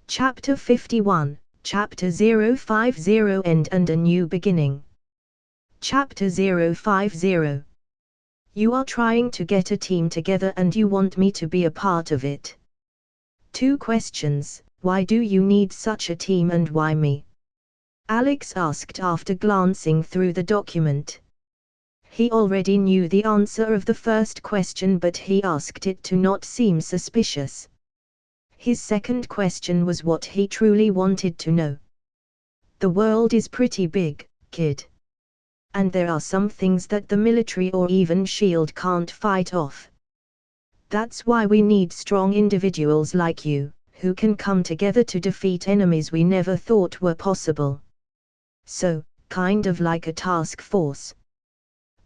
Chapter 51, Chapter 050 End and a New Beginning. Chapter 050. You are trying to get a team together and you want me to be a part of it. 2 questions, why do you need such a team and why me? Alex asked after glancing through the document. He already knew the answer of the first question, but he asked it to not seem suspicious. His second question was what he truly wanted to know. The world is pretty big, kid. And there are some things that the military or even S.H.I.E.L.D. can't fight off. That's why we need strong individuals like you, who can come together to defeat enemies we never thought were possible. So, kind of like a task force.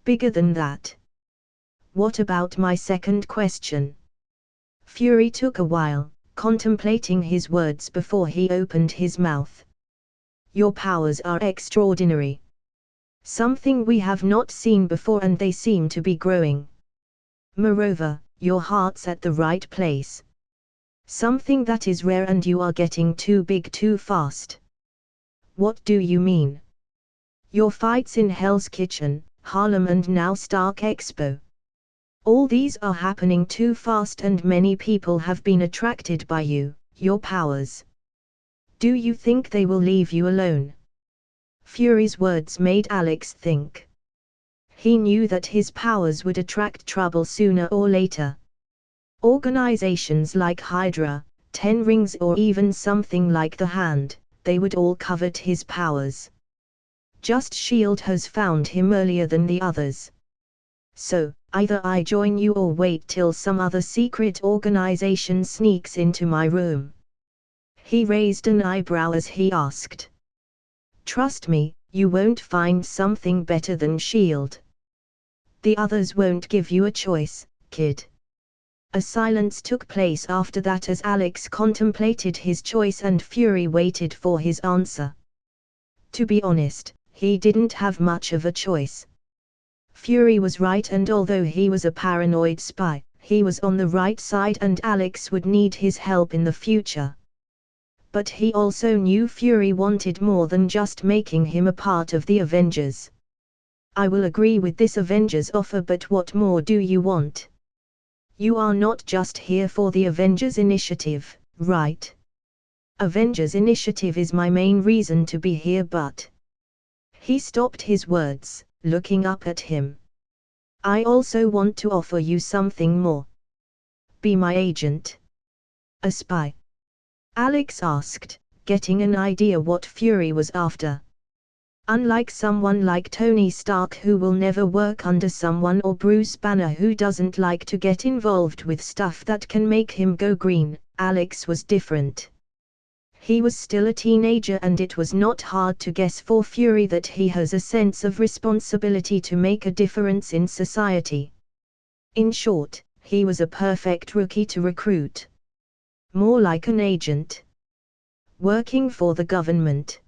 Bigger than that. What about my second question? Fury took a while, contemplating his words before he opened his mouth. Your powers are extraordinary. Something we have not seen before, and they seem to be growing. Moreover, your heart's at the right place. Something that is rare, and you are getting too big too fast. What do you mean? Your fights in Hell's Kitchen, Harlem, and now Stark Expo. All these are happening too fast, and many people have been attracted by you, your powers. Do you think they will leave you alone? Fury's words made Alex think. He knew that his powers would attract trouble sooner or later. Organizations like Hydra, 10 Rings, or even something like the Hand, they would all covet his powers. Just S.H.I.E.L.D. has found him earlier than the others. So, either I join you or wait till some other secret organization sneaks into my room. He raised an eyebrow as he asked. Trust me, you won't find something better than S.H.I.E.L.D. The others won't give you a choice, kid. A silence took place after that as Alex contemplated his choice and Fury waited for his answer. To be honest, he didn't have much of a choice. Fury was right, and although he was a paranoid spy, he was on the right side and Alex would need his help in the future. But he also knew Fury wanted more than just making him a part of the Avengers. I will agree with this Avengers offer, but what more do you want? You are not just here for the Avengers Initiative, right? Avengers Initiative is my main reason to be here, but... He stopped his words, looking up at him. I also want to offer you something more. Be my agent. A spy? Alex asked, getting an idea what Fury was after. Unlike someone like Tony Stark, who will never work under someone, or Bruce Banner, who doesn't like to get involved with stuff that can make him go green, Alex was different. He was still a teenager, and it was not hard to guess for Fury that he has a sense of responsibility to make a difference in society. In short, he was a perfect rookie to recruit. More like an agent. Working for the government.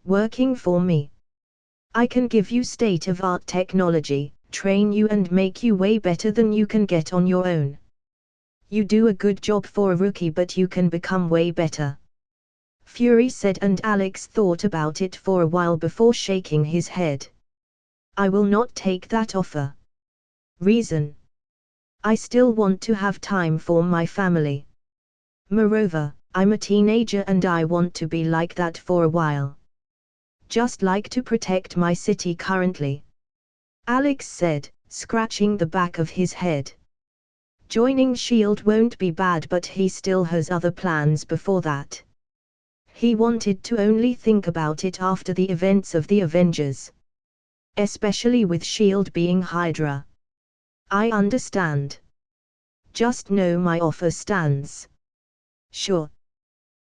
Working for me. I can give you state-of-art technology, train you and make you way better than you can get on your own. You do a good job for a rookie, but you can become way better. Fury said, and Alex thought about it for a while before shaking his head. I will not take that offer. Reason? I still want to have time for my family. Moreover, I'm a teenager and I want to be like that for a while. Just like to protect my city currently. Alex said, scratching the back of his head. Joining S.H.I.E.L.D. won't be bad, but he still has other plans before that. He wanted to only think about it after the events of the Avengers. Especially with S.H.I.E.L.D. being Hydra. I understand. Just know my offer stands. Sure.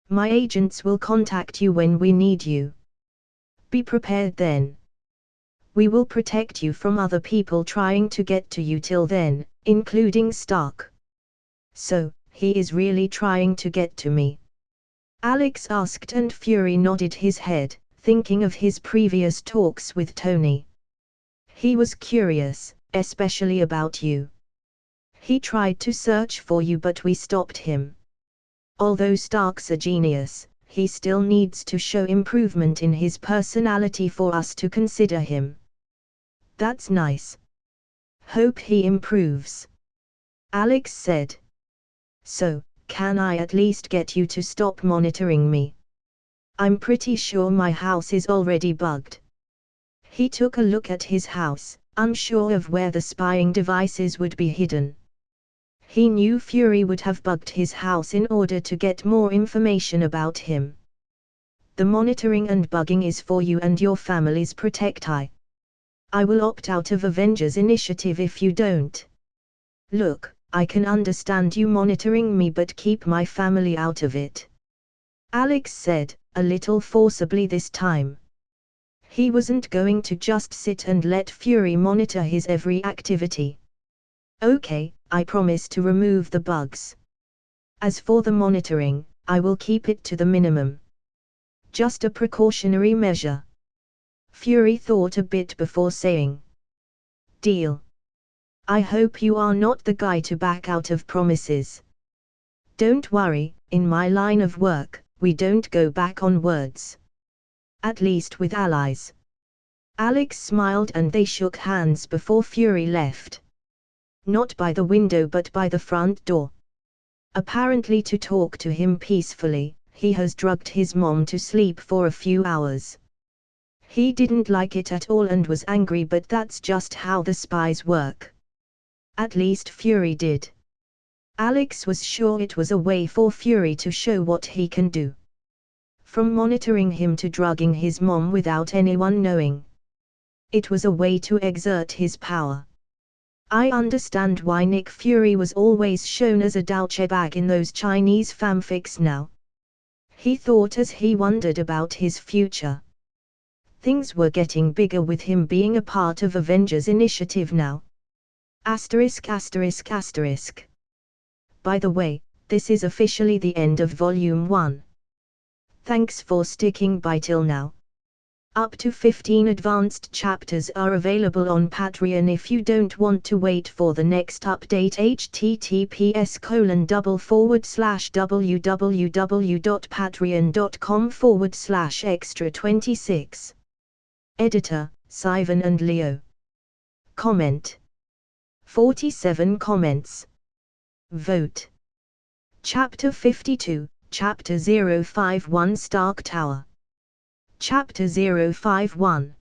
My agents will contact you when we need you. Be prepared then. We will protect you from other people trying to get to you till then, including Stark. So, he is really trying to get to me? Alex asked, and Fury nodded his head, thinking of his previous talks with Tony. He was curious, especially about you. He tried to search for you, but we stopped him. Although Stark's a genius, he still needs to show improvement in his personality for us to consider him. That's nice. Hope he improves. Alex said. So, can I at least get you to stop monitoring me? I'm pretty sure my house is already bugged. He took a look at his house, unsure of where the spying devices would be hidden. He knew Fury would have bugged his house in order to get more information about him. The monitoring and bugging is for you and your family's protection. I will opt out of Avengers initiative if you don't. Look, I can understand you monitoring me, but keep my family out of it. Alex said, a little forcibly this time. He wasn't going to just sit and let Fury monitor his every activity. Okay, I promise to remove the bugs. As for the monitoring, I will keep it to the minimum. Just a precautionary measure. Fury thought a bit before saying. Deal. I hope you are not the guy to back out of promises. Don't worry, in my line of work, we don't go back on words. At least with allies. Alex smiled and they shook hands before Fury left. Not by the window but by the front door. Apparently to talk to him peacefully, he has drugged his mom to sleep for a few hours. He didn't like it at all and was angry, but that's just how the spies work. At least Fury did. Alex was sure it was a way for Fury to show what he can do. From monitoring him to drugging his mom without anyone knowing. It was a way to exert his power. I understand why Nick Fury was always shown as a douche bag in those Chinese fanfics now. He thought as he wondered about his future. Things were getting bigger with him being a part of Avengers initiative now. Asterisk asterisk asterisk. By the way, this is officially the end of Volume 1. Thanks for sticking by till now. Up to 15 advanced chapters are available on Patreon if you don't want to wait for the next update. https://www.patreon.com/extra26. Editor, Sivan and Leo. Comment. 47 comments. Vote. Chapter 52, Chapter 051 Stark Tower. Chapter 051.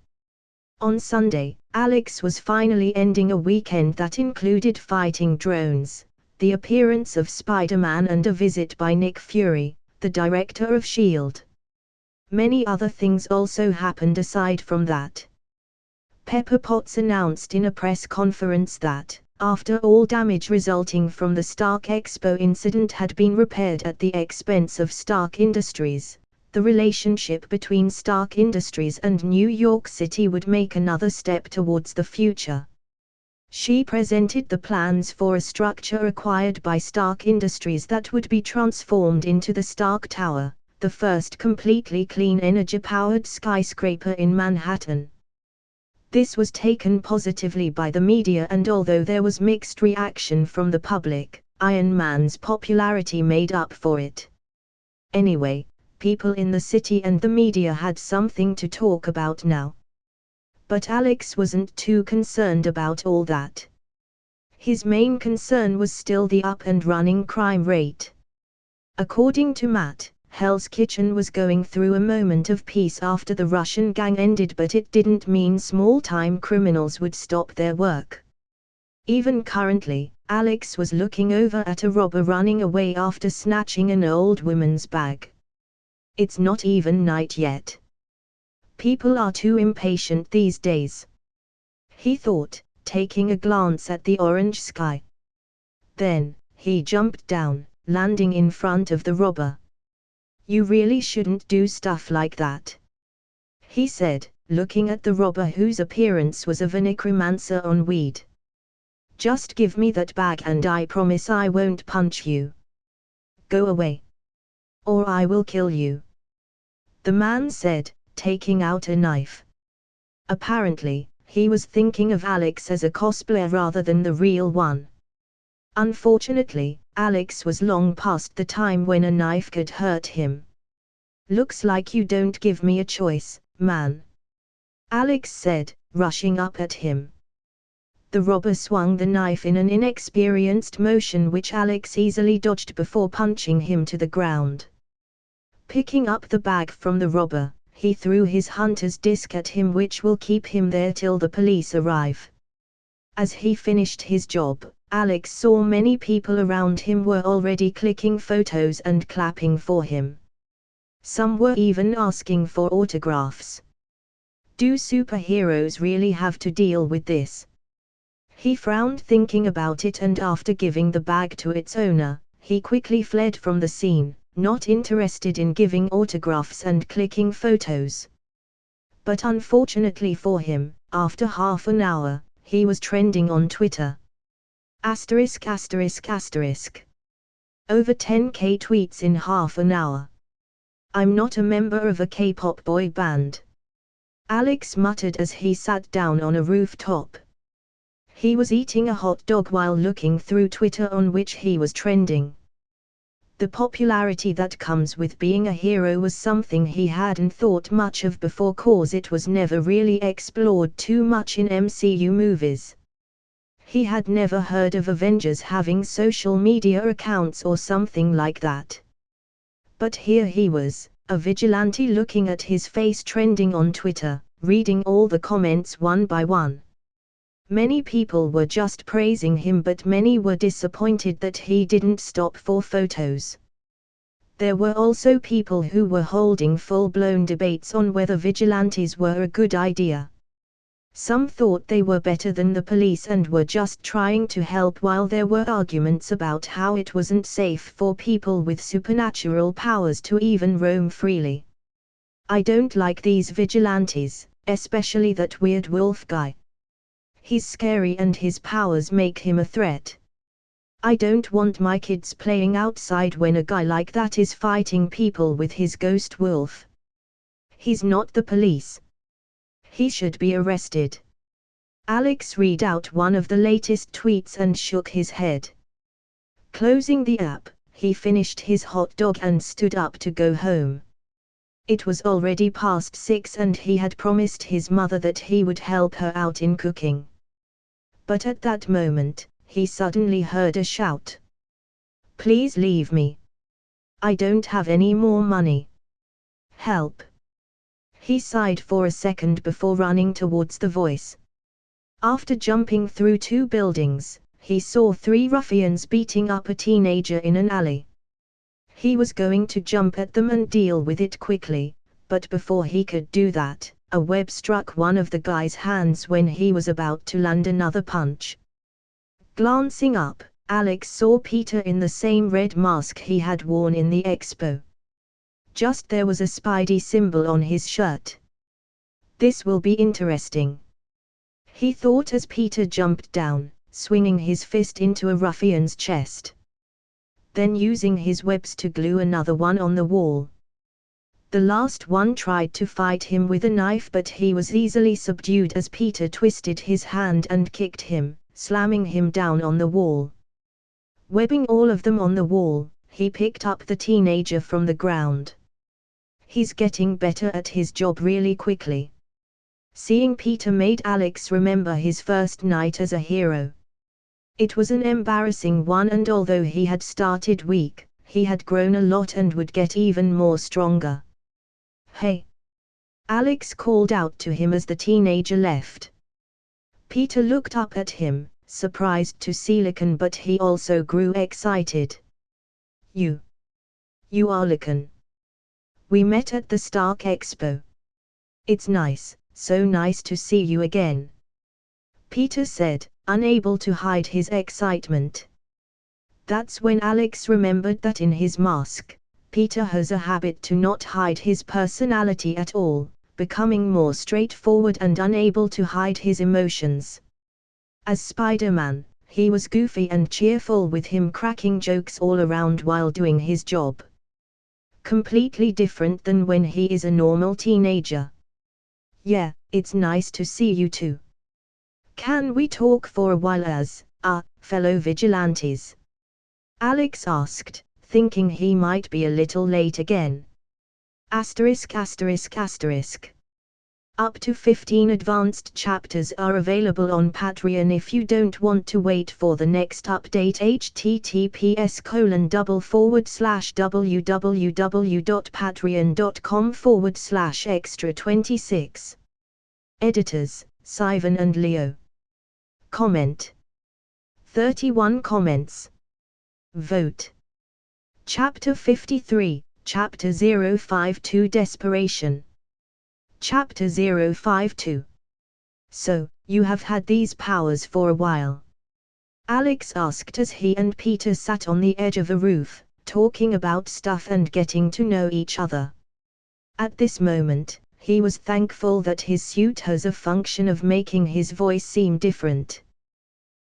On Sunday, Alex was finally ending a weekend that included fighting drones, the appearance of Spider-Man and a visit by Nick Fury, the director of S.H.I.E.L.D. Many other things also happened aside from that. Pepper Potts announced in a press conference that, after all damage resulting from the Stark Expo incident had been repaired at the expense of Stark Industries, the relationship between Stark Industries and New York City would make another step towards the future. She presented the plans for a structure acquired by Stark Industries that would be transformed into the Stark Tower, the first completely clean energy-powered skyscraper in Manhattan. This was taken positively by the media, and although there was mixed reaction from the public, Iron Man's popularity made up for it. Anyway, people in the city and the media had something to talk about now. But Alex wasn't too concerned about all that. His main concern was still the up-and-running crime rate. According to Matt, Hell's Kitchen was going through a moment of peace after the Russian gang ended, but it didn't mean small-time criminals would stop their work. Even currently, Alex was looking over at a robber running away after snatching an old woman's bag. It's not even night yet. People are too impatient these days, he thought, taking a glance at the orange sky. Then, he jumped down, landing in front of the robber. You really shouldn't do stuff like that, he said, looking at the robber whose appearance was of a necromancer on weed. Just give me that bag and I promise I won't punch you. Go away. Or I will kill you, the man said, taking out a knife. Apparently, he was thinking of Alex as a cosplayer rather than the real one. Unfortunately, Alex was long past the time when a knife could hurt him. "Looks like you don't give me a choice, man," Alex said, rushing up at him. The robber swung the knife in an inexperienced motion which Alex easily dodged before punching him to the ground. Picking up the bag from the robber, he threw his hunter's disc at him, which will keep him there till the police arrive. As he finished his job, Alex saw many people around him were already clicking photos and clapping for him. Some were even asking for autographs. Do superheroes really have to deal with this? He frowned thinking about it, and after giving the bag to its owner, he quickly fled from the scene, not interested in giving autographs and clicking photos. But unfortunately for him, after half an hour, he was trending on Twitter. Asterisk asterisk asterisk. Over 10K tweets in half an hour. I'm not a member of a K-pop boy band, Alex muttered as he sat down on a rooftop. He was eating a hot dog while looking through Twitter, on which he was trending. The popularity that comes with being a hero was something he hadn't thought much of before, cause it was never really explored too much in MCU movies. He had never heard of Avengers having social media accounts or something like that. But here he was, a vigilante, looking at his face trending on Twitter, reading all the comments one by one. Many people were just praising him, but many were disappointed that he didn't stop for photos. There were also people who were holding full-blown debates on whether vigilantes were a good idea. Some thought they were better than the police and were just trying to help, while there were arguments about how it wasn't safe for people with supernatural powers to even roam freely. I don't like these vigilantes, especially that weird wolf guy. He's scary and his powers make him a threat. I don't want my kids playing outside when a guy like that is fighting people with his ghost wolf. He's not the police. He should be arrested. Alex read out one of the latest tweets and shook his head. Closing the app, he finished his hot dog and stood up to go home. It was already past 6 and he had promised his mother that he would help her out in cooking. But at that moment, he suddenly heard a shout. "Please leave me. I don't have any more money. Help." He sighed for a second before running towards the voice. After jumping through 2 buildings, he saw 3 ruffians beating up a teenager in an alley. He was going to jump at them and deal with it quickly, but before he could do that, a web struck one of the guy's hands when he was about to land another punch. Glancing up, Alex saw Peter in the same red mask he had worn in the expo. Just there was a Spidey symbol on his shirt. This will be interesting, he thought as Peter jumped down, swinging his fist into a ruffian's chest. Then using his webs to glue another one on the wall. The last one tried to fight him with a knife, but he was easily subdued as Peter twisted his hand and kicked him, slamming him down on the wall. Webbing all of them on the wall, he picked up the teenager from the ground. He's getting better at his job really quickly. Seeing Peter made Alex remember his first night as a hero. It was an embarrassing one, and although he had started weak, he had grown a lot and would get even more stronger. "Hey!" Alex called out to him as the teenager left. Peter looked up at him, surprised to see Lycan, but he also grew excited. You are Lycan. We met at the Stark Expo. It's nice, so nice to see you again," Peter said, unable to hide his excitement. That's when Alex remembered that in his mask, Peter has a habit to not hide his personality at all, becoming more straightforward and unable to hide his emotions. As Spider-Man, he was goofy and cheerful, with him cracking jokes all around while doing his job. Completely different than when he is a normal teenager. "Yeah, it's nice to see you too. Can we talk for a while as fellow vigilantes?" Alex asked, thinking he might be a little late again. Asterisk asterisk asterisk. Up to 15 advanced chapters are available on Patreon if you don't want to wait for the next update. https://www.patreon.com/extra26. Editors, Sivan and Leo. Comment. 31 comments. Vote. Chapter 53, Chapter 052 Desperation. Chapter 052. So, you have had these powers for a while? Alex asked as he and Peter sat on the edge of a roof, talking about stuff and getting to know each other. At this moment, he was thankful that his suit has a function of making his voice seem different.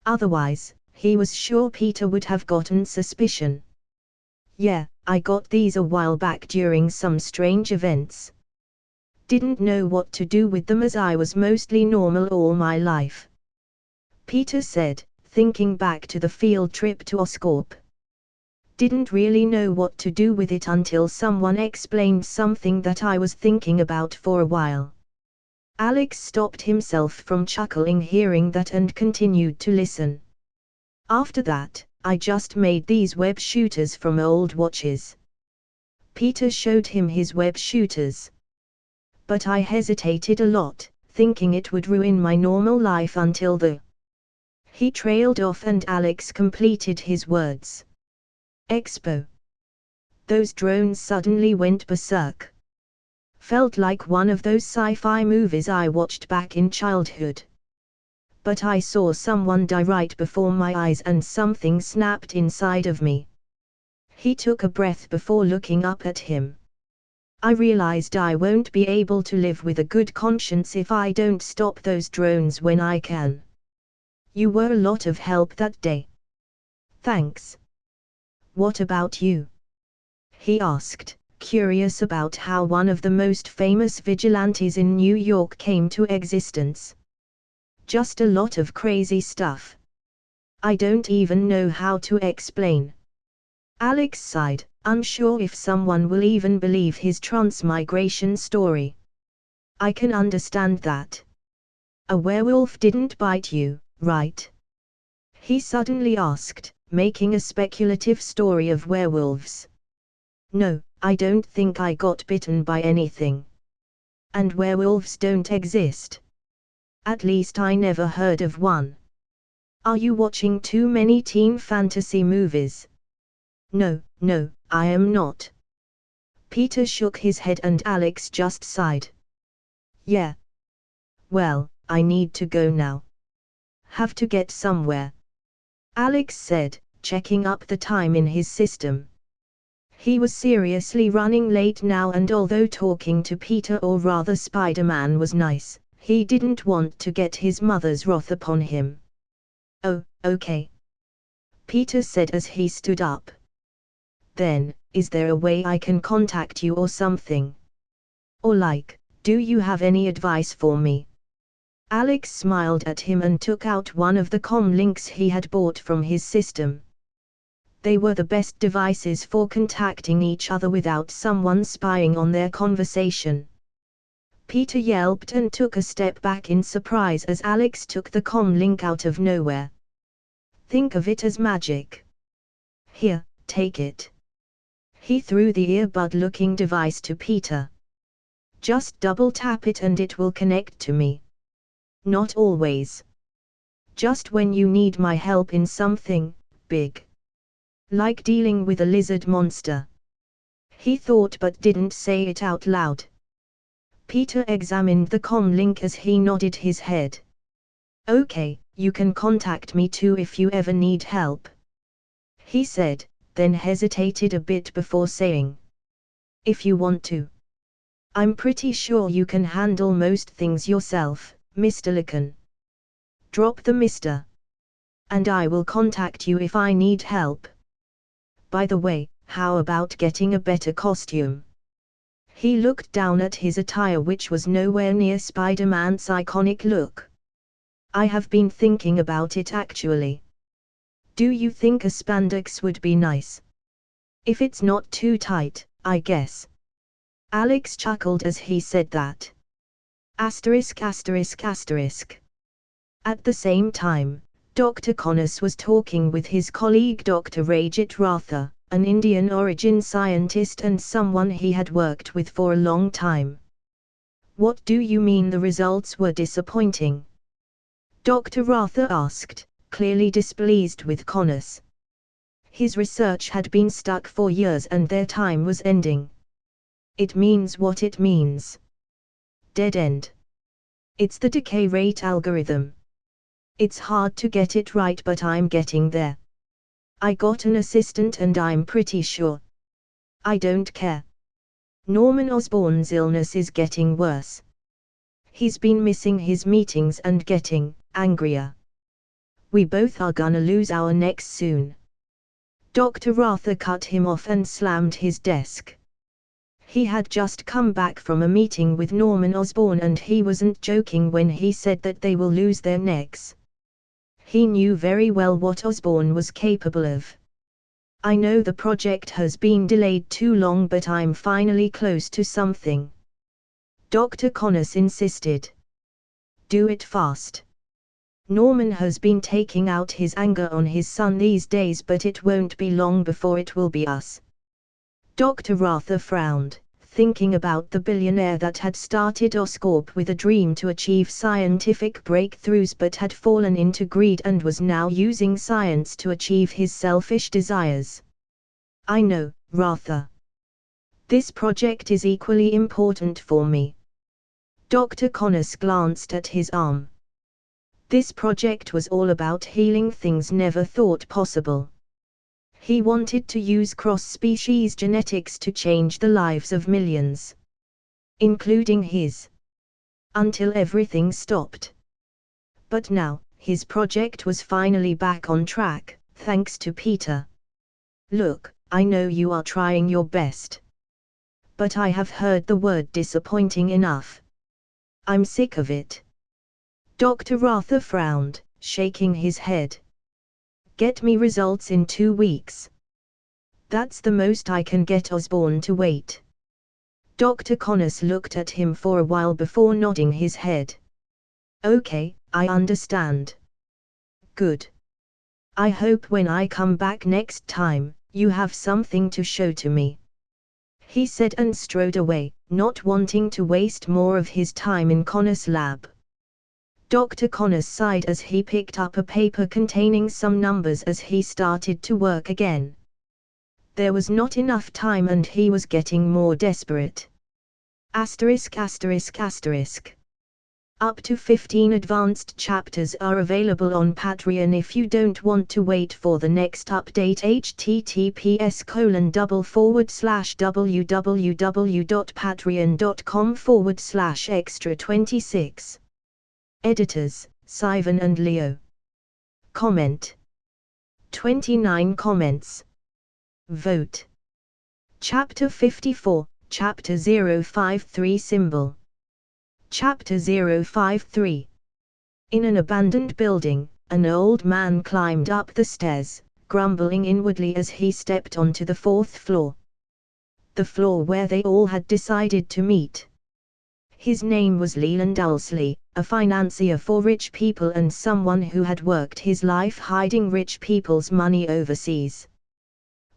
Otherwise, he was sure Peter would have gotten suspicion. Yeah, I got these a while back during some strange events. Didn't know what to do with them as I was mostly normal all my life. Peter said, thinking back to the field trip to Oscorp. Didn't really know what to do with it until someone explained something that I was thinking about for a while. Alex stopped himself from chuckling hearing that and continued to listen. After that, I just made these web shooters from old watches. Peter showed him his web shooters. But I hesitated a lot, thinking it would ruin my normal life until He trailed off and Alex completed his words. Expo. Those drones suddenly went berserk. Felt like one of those sci-fi movies I watched back in childhood. But I saw someone die right before my eyes and something snapped inside of me. He took a breath before looking up at him. I realized I won't be able to live with a good conscience if I don't stop those drones when I can. You were a lot of help that day. Thanks. What about you? He asked, curious about how one of the most famous vigilantes in New York came to existence. Just a lot of crazy stuff. I don't even know how to explain. Alex sighed, unsure if someone will even believe his transmigration story. I can understand that. A werewolf didn't bite you, right? He suddenly asked, making a speculative story of werewolves. No, I don't think I got bitten by anything. And werewolves don't exist. At least I never heard of one. Are you watching too many teen fantasy movies? No, I am not. Peter shook his head and Alex just sighed. Yeah. Well, I need to go now. Have to get somewhere. Alex said, checking up the time in his system. He was seriously running late now and although talking to Peter or rather Spider-Man was nice, he didn't want to get his mother's wrath upon him. Oh, okay. Peter said as he stood up. Then, is there a way I can contact you or something? Or like, do you have any advice for me? Alex smiled at him and took out one of the comm links he had bought from his system. They were the best devices for contacting each other without someone spying on their conversation. Peter yelped and took a step back in surprise as Alex took the comm link out of nowhere. Think of it as magic. Here, take it. He threw the earbud-looking device to Peter. Just double tap it and it will connect to me. Not always. Just when you need my help in something big. Like dealing with a lizard monster. He thought but didn't say it out loud. Peter examined the comm link as he nodded his head. Okay, you can contact me too if you ever need help. He said, then hesitated a bit before saying. If you want to. I'm pretty sure you can handle most things yourself, Mr. Licken. Drop the Mr. And I will contact you if I need help. By the way, how about getting a better costume? He looked down at his attire which was nowhere near Spider-Man's iconic look. I have been thinking about it actually. Do you think a spandex would be nice? If it's not too tight, I guess. Alex chuckled as he said that. Asterisk asterisk asterisk. At the same time, Dr. Connors was talking with his colleague Dr. Rajit Ratha, an Indian origin scientist and someone he had worked with for a long time. What do you mean the results were disappointing? Dr. Ratha asked, clearly displeased with Connors. His research had been stuck for years and their time was ending. It means what it means. Dead end. It's the decay rate algorithm. It's hard to get it right, but I'm getting there. I got an assistant and I'm pretty sure. I don't care. Norman Osborn's illness is getting worse. He's been missing his meetings and getting angrier. We both are gonna lose our necks soon. Dr. Ratha cut him off and slammed his desk. He had just come back from a meeting with Norman Osborn and he wasn't joking when he said that they will lose their necks. He knew very well what Osborn was capable of. I know the project has been delayed too long, but I'm finally close to something. Dr. Connors insisted. Do it fast. Norman has been taking out his anger on his son these days, but it won't be long before it will be us. Dr. Ratha frowned, thinking about the billionaire that had started Oscorp with a dream to achieve scientific breakthroughs but had fallen into greed and was now using science to achieve his selfish desires. I know, Ratha. This project is equally important for me. Dr. Connors glanced at his arm. This project was all about healing things never thought possible. He wanted to use cross-species genetics to change the lives of millions, including his, until everything stopped. But now, his project was finally back on track, thanks to Peter. Look, I know you are trying your best. But I have heard the word disappointing enough. I'm sick of it. Dr. Ratha frowned, shaking his head. Get me results in 2 weeks. That's the most I can get Osborn to wait. Dr. Connors looked at him for a while before nodding his head. Okay, I understand. Good. I hope when I come back next time, you have something to show to me. He said and strode away, not wanting to waste more of his time in Connors' lab. Dr. Connors sighed as he picked up a paper containing some numbers as he started to work again. There was not enough time and he was getting more desperate. Asterisk asterisk asterisk. Up to 15 advanced chapters are available on Patreon if you don't want to wait for the next update. https://www.patreon.com/extra26. Editors, Sivan and Leo. Comment. 29 comments. Vote. Chapter 54, Chapter 053 Symbol. Chapter 053. In an abandoned building, an old man climbed up the stairs, grumbling inwardly as he stepped onto the 4th floor. The floor where they all had decided to meet. His name was Leland Ulsley, a financier for rich people and someone who had worked his life hiding rich people's money overseas.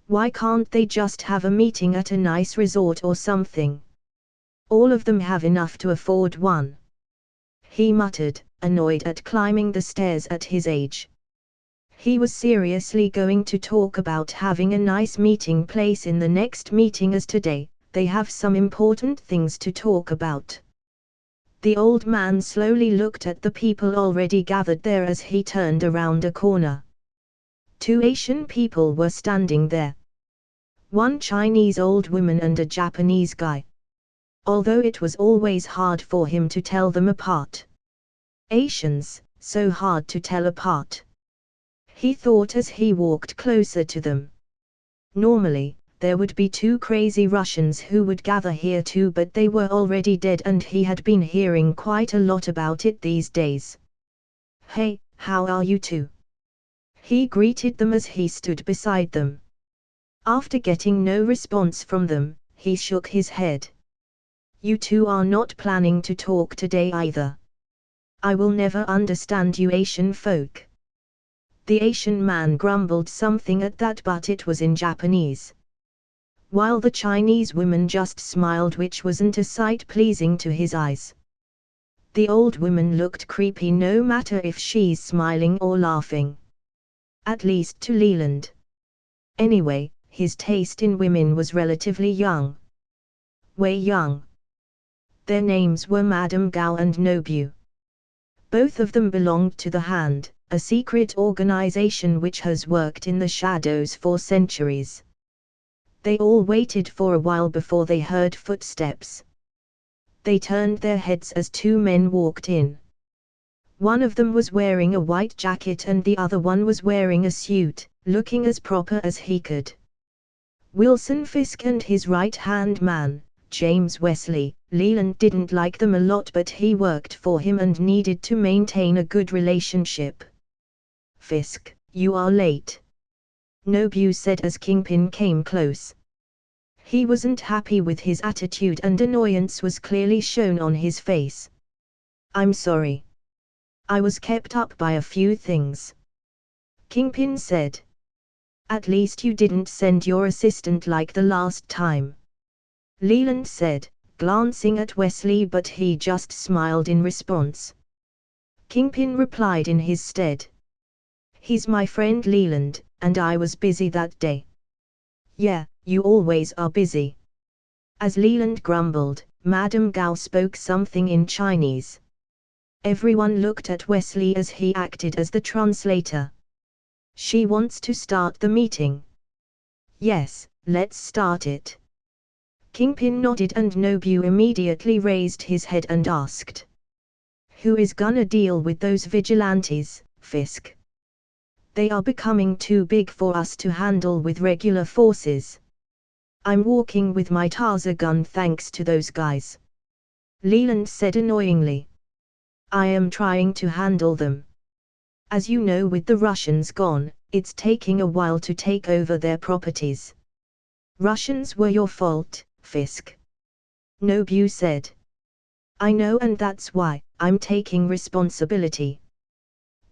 Why can't they just have a meeting at a nice resort or something? All of them have enough to afford one. He muttered, annoyed at climbing the stairs at his age. He was seriously going to talk about having a nice meeting place in the next meeting, as today, they have some important things to talk about. The old man slowly looked at the people already gathered there as he turned around a corner. 2 Asian people were standing there. 1 Chinese old woman and a Japanese guy. Although it was always hard for him to tell them apart. Asians, so hard to tell apart. He thought as he walked closer to them. Normally, there would be 2 crazy Russians who would gather here too, but they were already dead and he had been hearing quite a lot about it these days. Hey, how are you two? He greeted them as he stood beside them. After getting no response from them, he shook his head. You two are not planning to talk today either. I will never understand you Asian folk. The Asian man grumbled something at that, but it was in Japanese. While the Chinese woman just smiled, which wasn't a sight pleasing to his eyes. The old woman looked creepy no matter if she's smiling or laughing. At least to Leland. Anyway, his taste in women was relatively young. Way young. Their names were Madame Gao and Nobu. Both of them belonged to the Hand, a secret organization which has worked in the shadows for centuries. They all waited for a while before they heard footsteps. They turned their heads as two men walked in. One of them was wearing a white jacket and the other one was wearing a suit, looking as proper as he could. Wilson Fisk and his right-hand man, James Wesley. Leland didn't like them a lot, but he worked for him and needed to maintain a good relationship. Fisk, you are late. Nobu said as Kingpin came close. He wasn't happy with his attitude and annoyance was clearly shown on his face. I'm sorry. I was kept up by a few things. Kingpin said. At least you didn't send your assistant like the last time. Leland said, glancing at Wesley, but he just smiled in response. Kingpin replied in his stead. He's my friend Leland, and I was busy that day. Yeah, you always are busy. As Leland grumbled, Madame Gao spoke something in Chinese. Everyone looked at Wesley as he acted as the translator. She wants to start the meeting. Yes, let's start it. Kingpin nodded and Nobu immediately raised his head and asked. Who is gonna deal with those vigilantes, Fisk? They are becoming too big for us to handle with regular forces. I'm walking with my Taser gun thanks to those guys. Leland said annoyingly. I am trying to handle them. As you know, with the Russians gone, it's taking a while to take over their properties. Russians were your fault, Fisk. Nobu said. I know, and that's why I'm taking responsibility.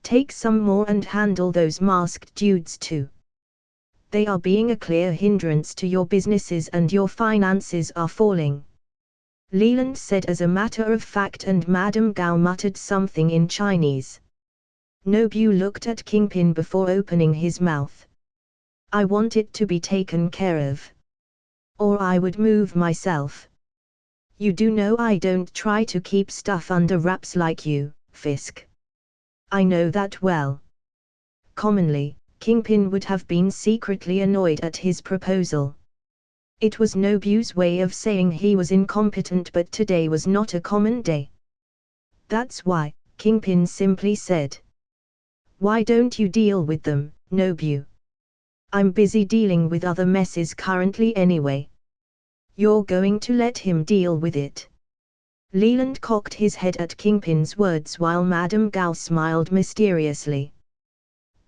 Take some more and handle those masked dudes too. They are being a clear hindrance to your businesses and your finances are falling. Leland said as a matter of fact, and Madame Gao muttered something in Chinese. Nobu looked at Kingpin before opening his mouth. I want it to be taken care of. Or I would move myself. You do know I don't try to keep stuff under wraps like you, Fisk. I know that well. Commonly, Kingpin would have been secretly annoyed at his proposal. It was Nobu's way of saying he was incompetent, but today was not a common day. That's why, Kingpin simply said. Why don't you deal with them, Nobu? I'm busy dealing with other messes currently anyway. You're going to let him deal with it? Leland cocked his head at Kingpin's words while Madame Gao smiled mysteriously.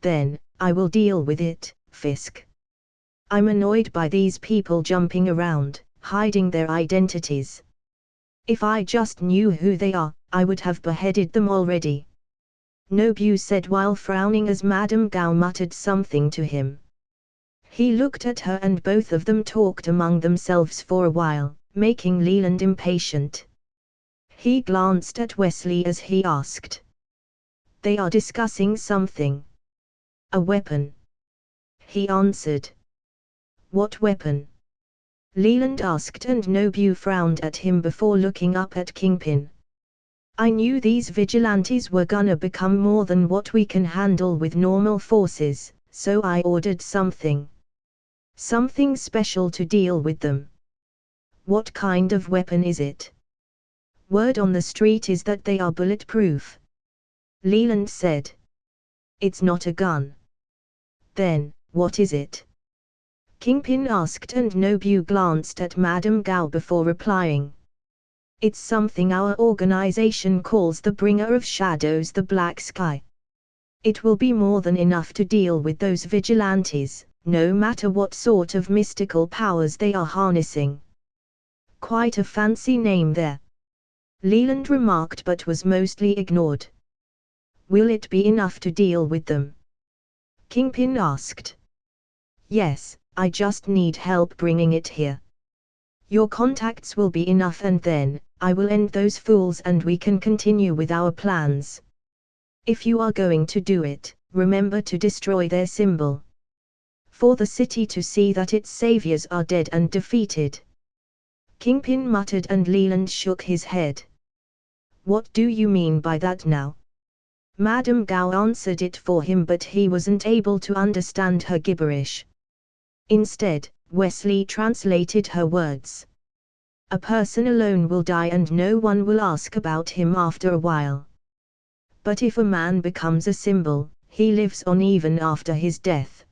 Then, I will deal with it, Fisk. I'm annoyed by these people jumping around, hiding their identities. If I just knew who they are, I would have beheaded them already. Nobu said while frowning as Madame Gao muttered something to him. He looked at her and both of them talked among themselves for a while, making Leland impatient. He glanced at Wesley as he asked. They are discussing something. A weapon. He answered. What weapon? Leland asked and Nobu frowned at him before looking up at Kingpin. I knew these vigilantes were gonna become more than what we can handle with normal forces, so I ordered something. Something special to deal with them. What kind of weapon is it? Word on the street is that they are bulletproof. Leland said. It's not a gun. Then, what is it? Kingpin asked and Nobu glanced at Madame Gao before replying. It's something our organization calls the Bringer of Shadows, the Black Sky. It will be more than enough to deal with those vigilantes, no matter what sort of mystical powers they are harnessing. Quite a fancy name there, Leland remarked, but was mostly ignored. Will it be enough to deal with them? Kingpin asked. Yes, I just need help bringing it here. Your contacts will be enough, and then I will end those fools and we can continue with our plans. If you are going to do it, remember to destroy their symbol. For the city to see that its saviors are dead and defeated. Kingpin muttered, and Leland shook his head. What do you mean by that now? Madame Gao answered it for him, but he wasn't able to understand her gibberish. Instead, Wesley translated her words. A person alone will die and no one will ask about him after a while. But if a man becomes a symbol, he lives on even after his death.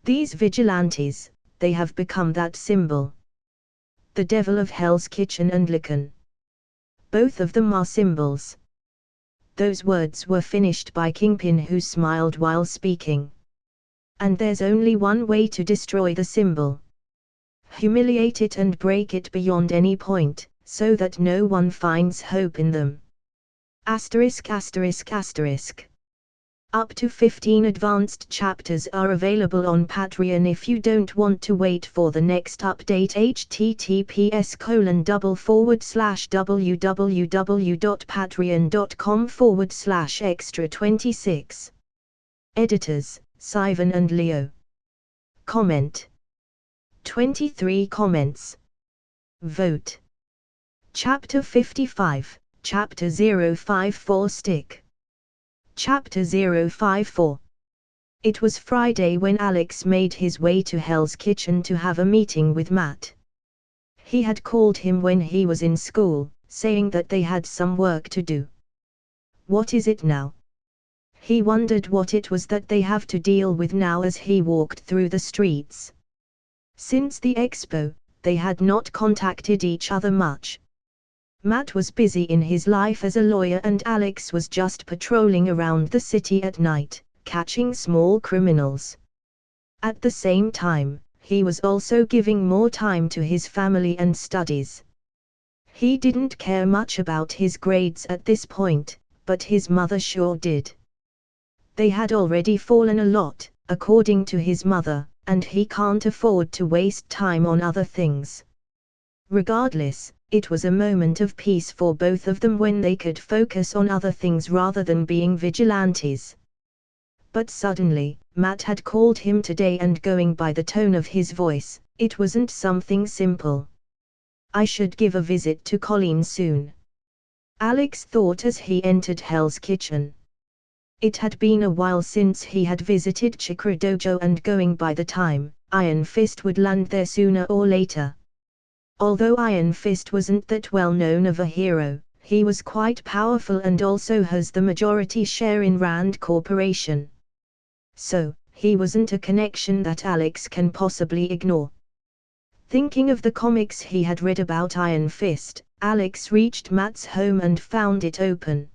These vigilantes, they have become that symbol. The devil of Hell's Kitchen and Lycan. Both of them are symbols. Those words were finished by Kingpin, who smiled while speaking. And there's only one way to destroy the symbol. Humiliate it and break it beyond any point, so that no one finds hope in them. Asterisk asterisk asterisk. Up to 15 advanced chapters are available on Patreon if you don't want to wait for the next update. https://www.patreon.com/extra26. Editors, Sivan and Leo. Comment. 23 comments. Vote. Chapter 55, Chapter 054 Stick. Chapter 054. It was Friday when Alex made his way to Hell's Kitchen to have a meeting with Matt. He had called him when he was in school, saying that they had some work to do. What is it now? He wondered what it was that they have to deal with now as he walked through the streets. Since the expo, they had not contacted each other much. Matt was busy in his life as a lawyer and Alex was just patrolling around the city at night, catching small criminals. At the same time, he was also giving more time to his family and studies. He didn't care much about his grades at this point, but his mother sure did. They had already fallen a lot, according to his mother, and he can't afford to waste time on other things. Regardless, it was a moment of peace for both of them when they could focus on other things rather than being vigilantes. But suddenly, Matt had called him today, and going by the tone of his voice, it wasn't something simple. I should give a visit to Colleen soon. Alex thought as he entered Hell's Kitchen. It had been a while since he had visited Chakra Dojo, and going by the time, Iron Fist would land there sooner or later. Although Iron Fist wasn't that well known of a hero, he was quite powerful and also has the majority share in Rand Corporation. So, he wasn't a connection that Alex can possibly ignore. Thinking of the comics he had read about Iron Fist, Alex reached Matt's home and found it open.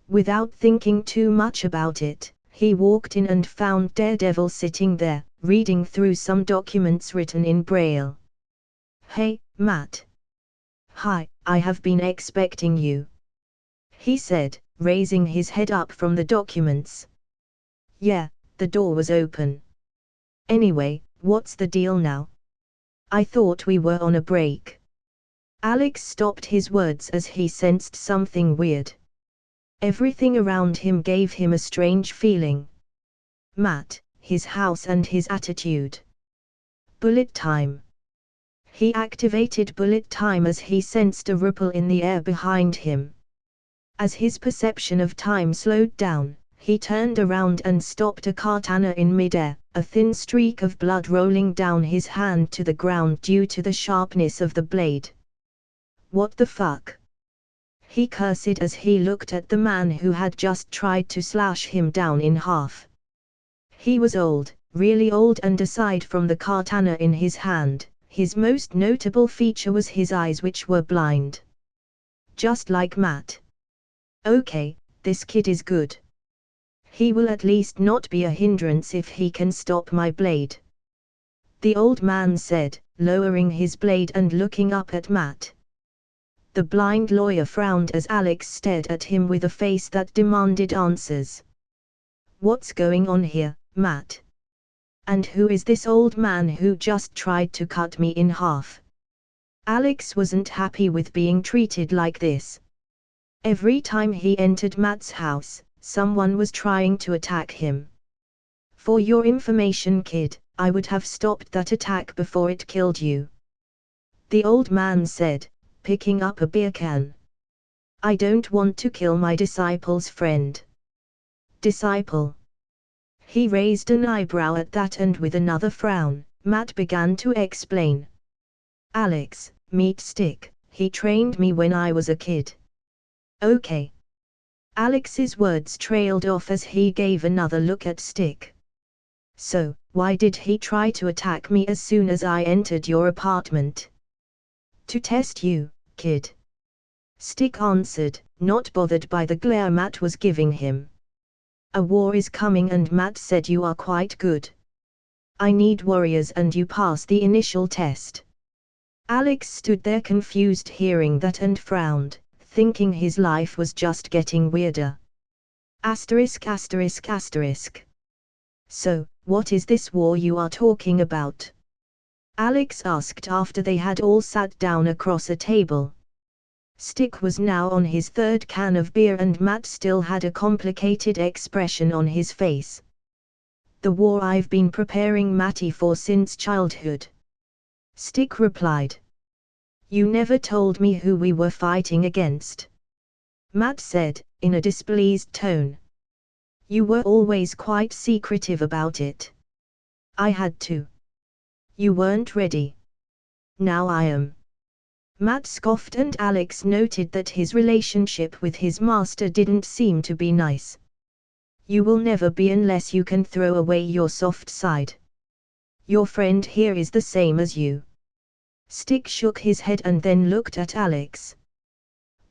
Without thinking too much about it, he walked in and found Daredevil sitting there, reading through some documents written in Braille. Hey, Matt. Hi, I have been expecting you, he said, raising his head up from the documents. Yeah, the door was open. Anyway, what's the deal now? I thought we were on a break. Alex stopped his words as he sensed something weird. Everything around him gave him a strange feeling. Matt, his house and his attitude. Bullet time. He activated bullet time as he sensed a ripple in the air behind him. As his perception of time slowed down, he turned around and stopped a katana in midair, a thin streak of blood rolling down his hand to the ground due to the sharpness of the blade. What the fuck? He cursed as he looked at the man who had just tried to slash him down in half. He was old, really old, and aside from the katana in his hand, his most notable feature was his eyes, which were blind. Just like Matt. Okay, this kid is good. He will at least not be a hindrance if he can stop my blade," the old man said, lowering his blade and looking up at Matt. The blind lawyer frowned as Alex stared at him with a face that demanded answers. "What's going on here, Matt? And who is this old man who just tried to cut me in half?" Alex wasn't happy with being treated like this. Every time he entered Matt's house, someone was trying to attack him. "For your information, kid, I would have stopped that attack before it killed you," the old man said, picking up a beer can. "I don't want to kill my disciple's friend." "Disciple?" He raised an eyebrow at that, and with another frown, Matt began to explain. "Alex, meet Stick, he trained me when I was a kid." "Okay." Alex's words trailed off as he gave another look at Stick. "So, why did he try to attack me as soon as I entered your apartment?" "To test you, kid," Stick answered, not bothered by the glare Matt was giving him. "A war is coming and Matt said you are quite good. I need warriors and you pass the initial test." Alex stood there confused hearing that and frowned, thinking his life was just getting weirder. Asterisk asterisk asterisk. "So, what is this war you are talking about?" Alex asked after they had all sat down across a table. Stick was now on his third can of beer and Matt still had a complicated expression on his face. "The war I've been preparing Matty for since childhood," Stick replied. "You never told me who we were fighting against," Matt said, in a displeased tone. "You were always quite secretive about it." "I had to. You weren't ready. Now I am." Matt scoffed and Alex noted that his relationship with his master didn't seem to be nice. "You will never be unless you can throw away your soft side. Your friend here is the same as you." Stick shook his head and then looked at Alex.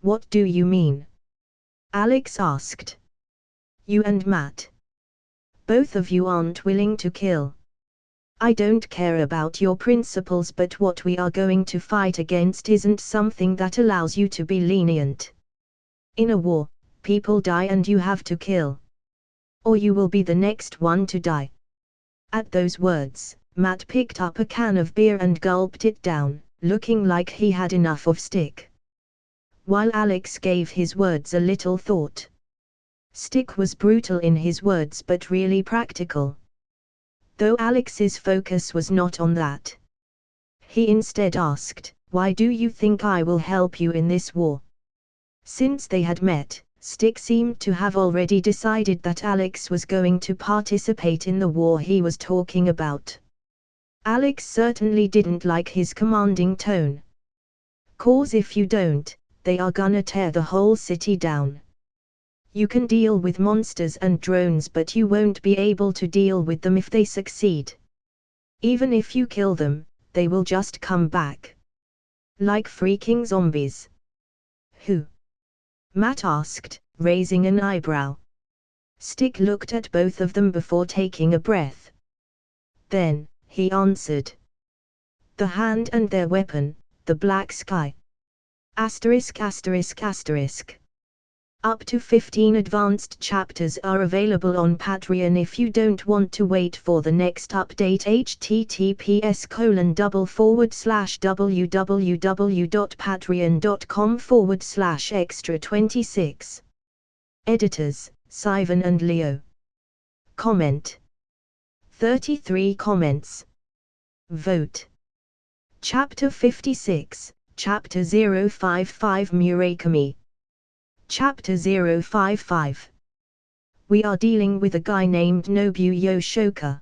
"What do you mean?" Alex asked. "You and Matt. Both of you aren't willing to kill. I don't care about your principles, but what we are going to fight against isn't something that allows you to be lenient. In a war, people die and you have to kill. Or you will be the next one to die." At those words, Matt picked up a can of beer and gulped it down, looking like he had enough of Stick. While Alex gave his words a little thought. Stick was brutal in his words but really practical. Though Alex's focus was not on that. He instead asked, "Why do you think I will help you in this war?" Since they had met, Stick seemed to have already decided that Alex was going to participate in the war he was talking about. Alex certainly didn't like his commanding tone. "'Cause if you don't, they are gonna tear the whole city down. You can deal with monsters and drones but you won't be able to deal with them if they succeed. Even if you kill them, they will just come back. Like freaking zombies." "Who?" Matt asked, raising an eyebrow. Stick looked at both of them before taking a breath. Then, he answered. "The Hand and their weapon, the Black Sky." Asterisk asterisk asterisk. Up to 15 advanced chapters are available on Patreon if you don't want to wait for the next update. https://www.patreon.com/extra26. Editors, Sivan and Leo. Comment. 33 comments. Vote. Chapter 56, Chapter 055 Murakami. Chapter 055. We are dealing with a guy named Nobuo Yoshoka.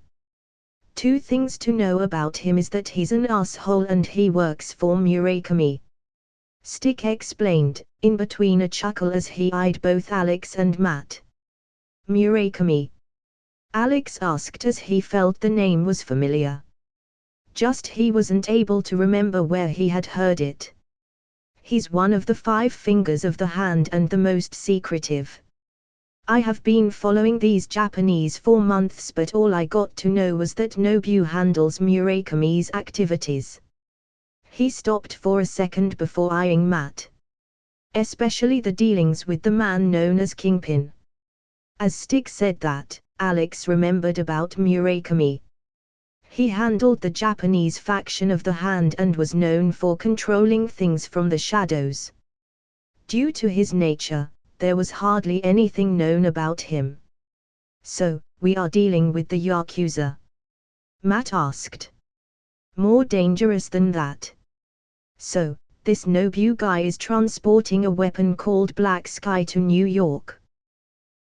2 things to know about him is that he's an asshole and he works for Murakami. Stick explained, in between a chuckle as he eyed both Alex and Matt. "Murakami?" Alex asked as he felt the name was familiar. Just he wasn't able to remember where he had heard it. "He's one of the 5 fingers of the hand and the most secretive." I have been following these Japanese for months, but all I got to know was that Nobu handles Murakami's activities. He stopped for a second before eyeing Matt. Especially the dealings with the man known as Kingpin. As Stick said that, Alex remembered about Murakami. He handled the Japanese faction of the Hand and was known for controlling things from the shadows. Due to his nature, there was hardly anything known about him. So, we are dealing with the Yakuza? Matt asked. More dangerous than that. So, this Nobu guy is transporting a weapon called Black Sky to New York.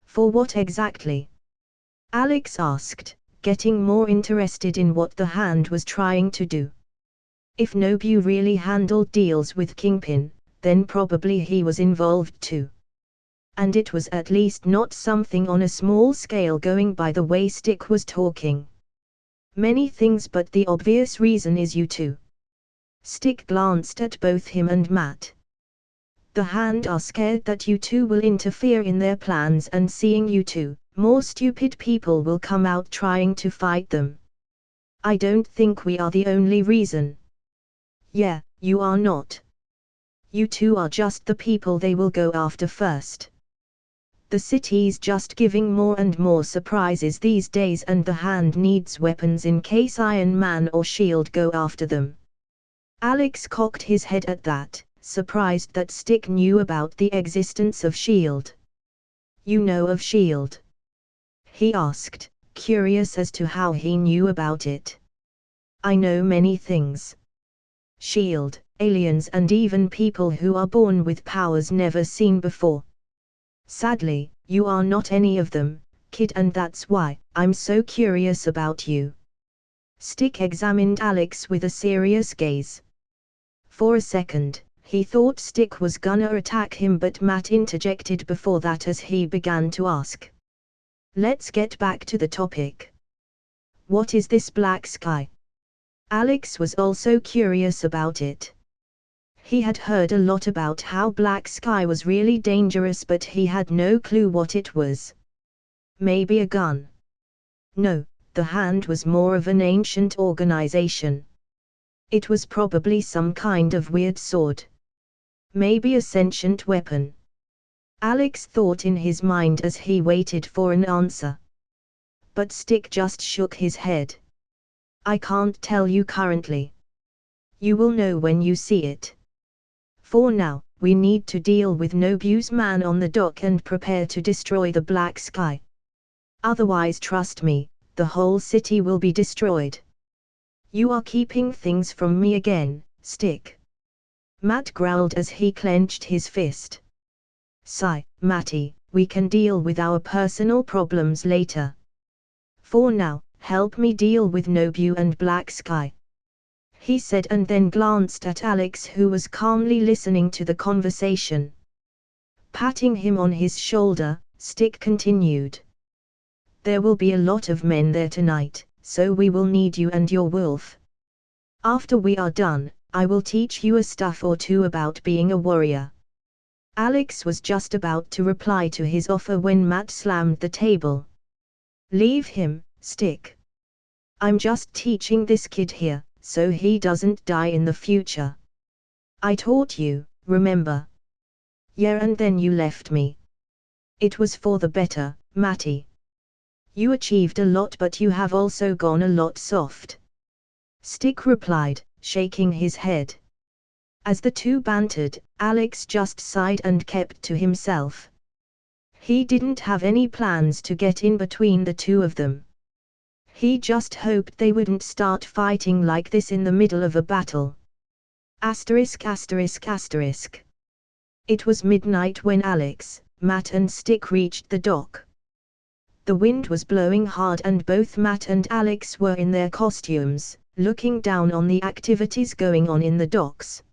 For what exactly? Alex asked, getting more interested in what the Hand was trying to do. If Nobu really handled deals with Kingpin, then probably he was involved too. And it was at least not something on a small scale, going by the way Stick was talking. Many things, but the obvious reason is you two. Stick glanced at both him and Matt. The Hand are scared that you two will interfere in their plans, and seeing you two, more stupid people will come out trying to fight them. I don't think we are the only reason. Yeah, you are not. You two are just the people they will go after first. The city's just giving more and more surprises these days, and the Hand needs weapons in case Iron Man or S.H.I.E.L.D. go after them. Alex cocked his head at that, surprised that Stick knew about the existence of S.H.I.E.L.D. You know of S.H.I.E.L.D.? He asked, curious as to how he knew about it. I know many things. S.H.I.E.L.D., aliens, and even people who are born with powers never seen before. Sadly, you are not any of them, kid, and that's why I'm so curious about you. Stick examined Alex with a serious gaze. For a second, he thought Stick was gonna attack him, but Matt interjected before that as he began to ask. Let's get back to the topic. What is this Black Sky? Alex was also curious about it. He had heard a lot about how Black Sky was really dangerous, but he had no clue what it was. Maybe a gun? No, the Hand was more of an ancient organization. It was probably some kind of weird sword. Maybe a sentient weapon. Alex thought in his mind as he waited for an answer. But Stick just shook his head. I can't tell you currently. You will know when you see it. For now, we need to deal with Nobu's man on the dock and prepare to destroy the Black Sky. Otherwise, trust me, the whole city will be destroyed. You are keeping things from me again, Stick. Matt growled as he clenched his fist. Sigh, Matty, we can deal with our personal problems later. For now, help me deal with Nobu and Black Sky. He said, and then glanced at Alex, who was calmly listening to the conversation. Patting him on his shoulder, Stick continued. There will be a lot of men there tonight, so we will need you and your wolf. After we are done, I will teach you a stuff or two about being a warrior. Alex was just about to reply to his offer when Matt slammed the table. Leave him, Stick. I'm just teaching this kid here, so he doesn't die in the future. I taught you, remember? Yeah, and then you left me. It was for the better, Matty. You achieved a lot, but you have also gone a lot soft. Stick replied, shaking his head. As the two bantered, Alex just sighed and kept to himself. He didn't have any plans to get in between the two of them. He just hoped they wouldn't start fighting like this in the middle of a battle. Asterisk asterisk asterisk. It was midnight when Alex, Matt and Stick reached the dock. The wind was blowing hard and both Matt and Alex were in their costumes, looking down on the activities going on in the docks.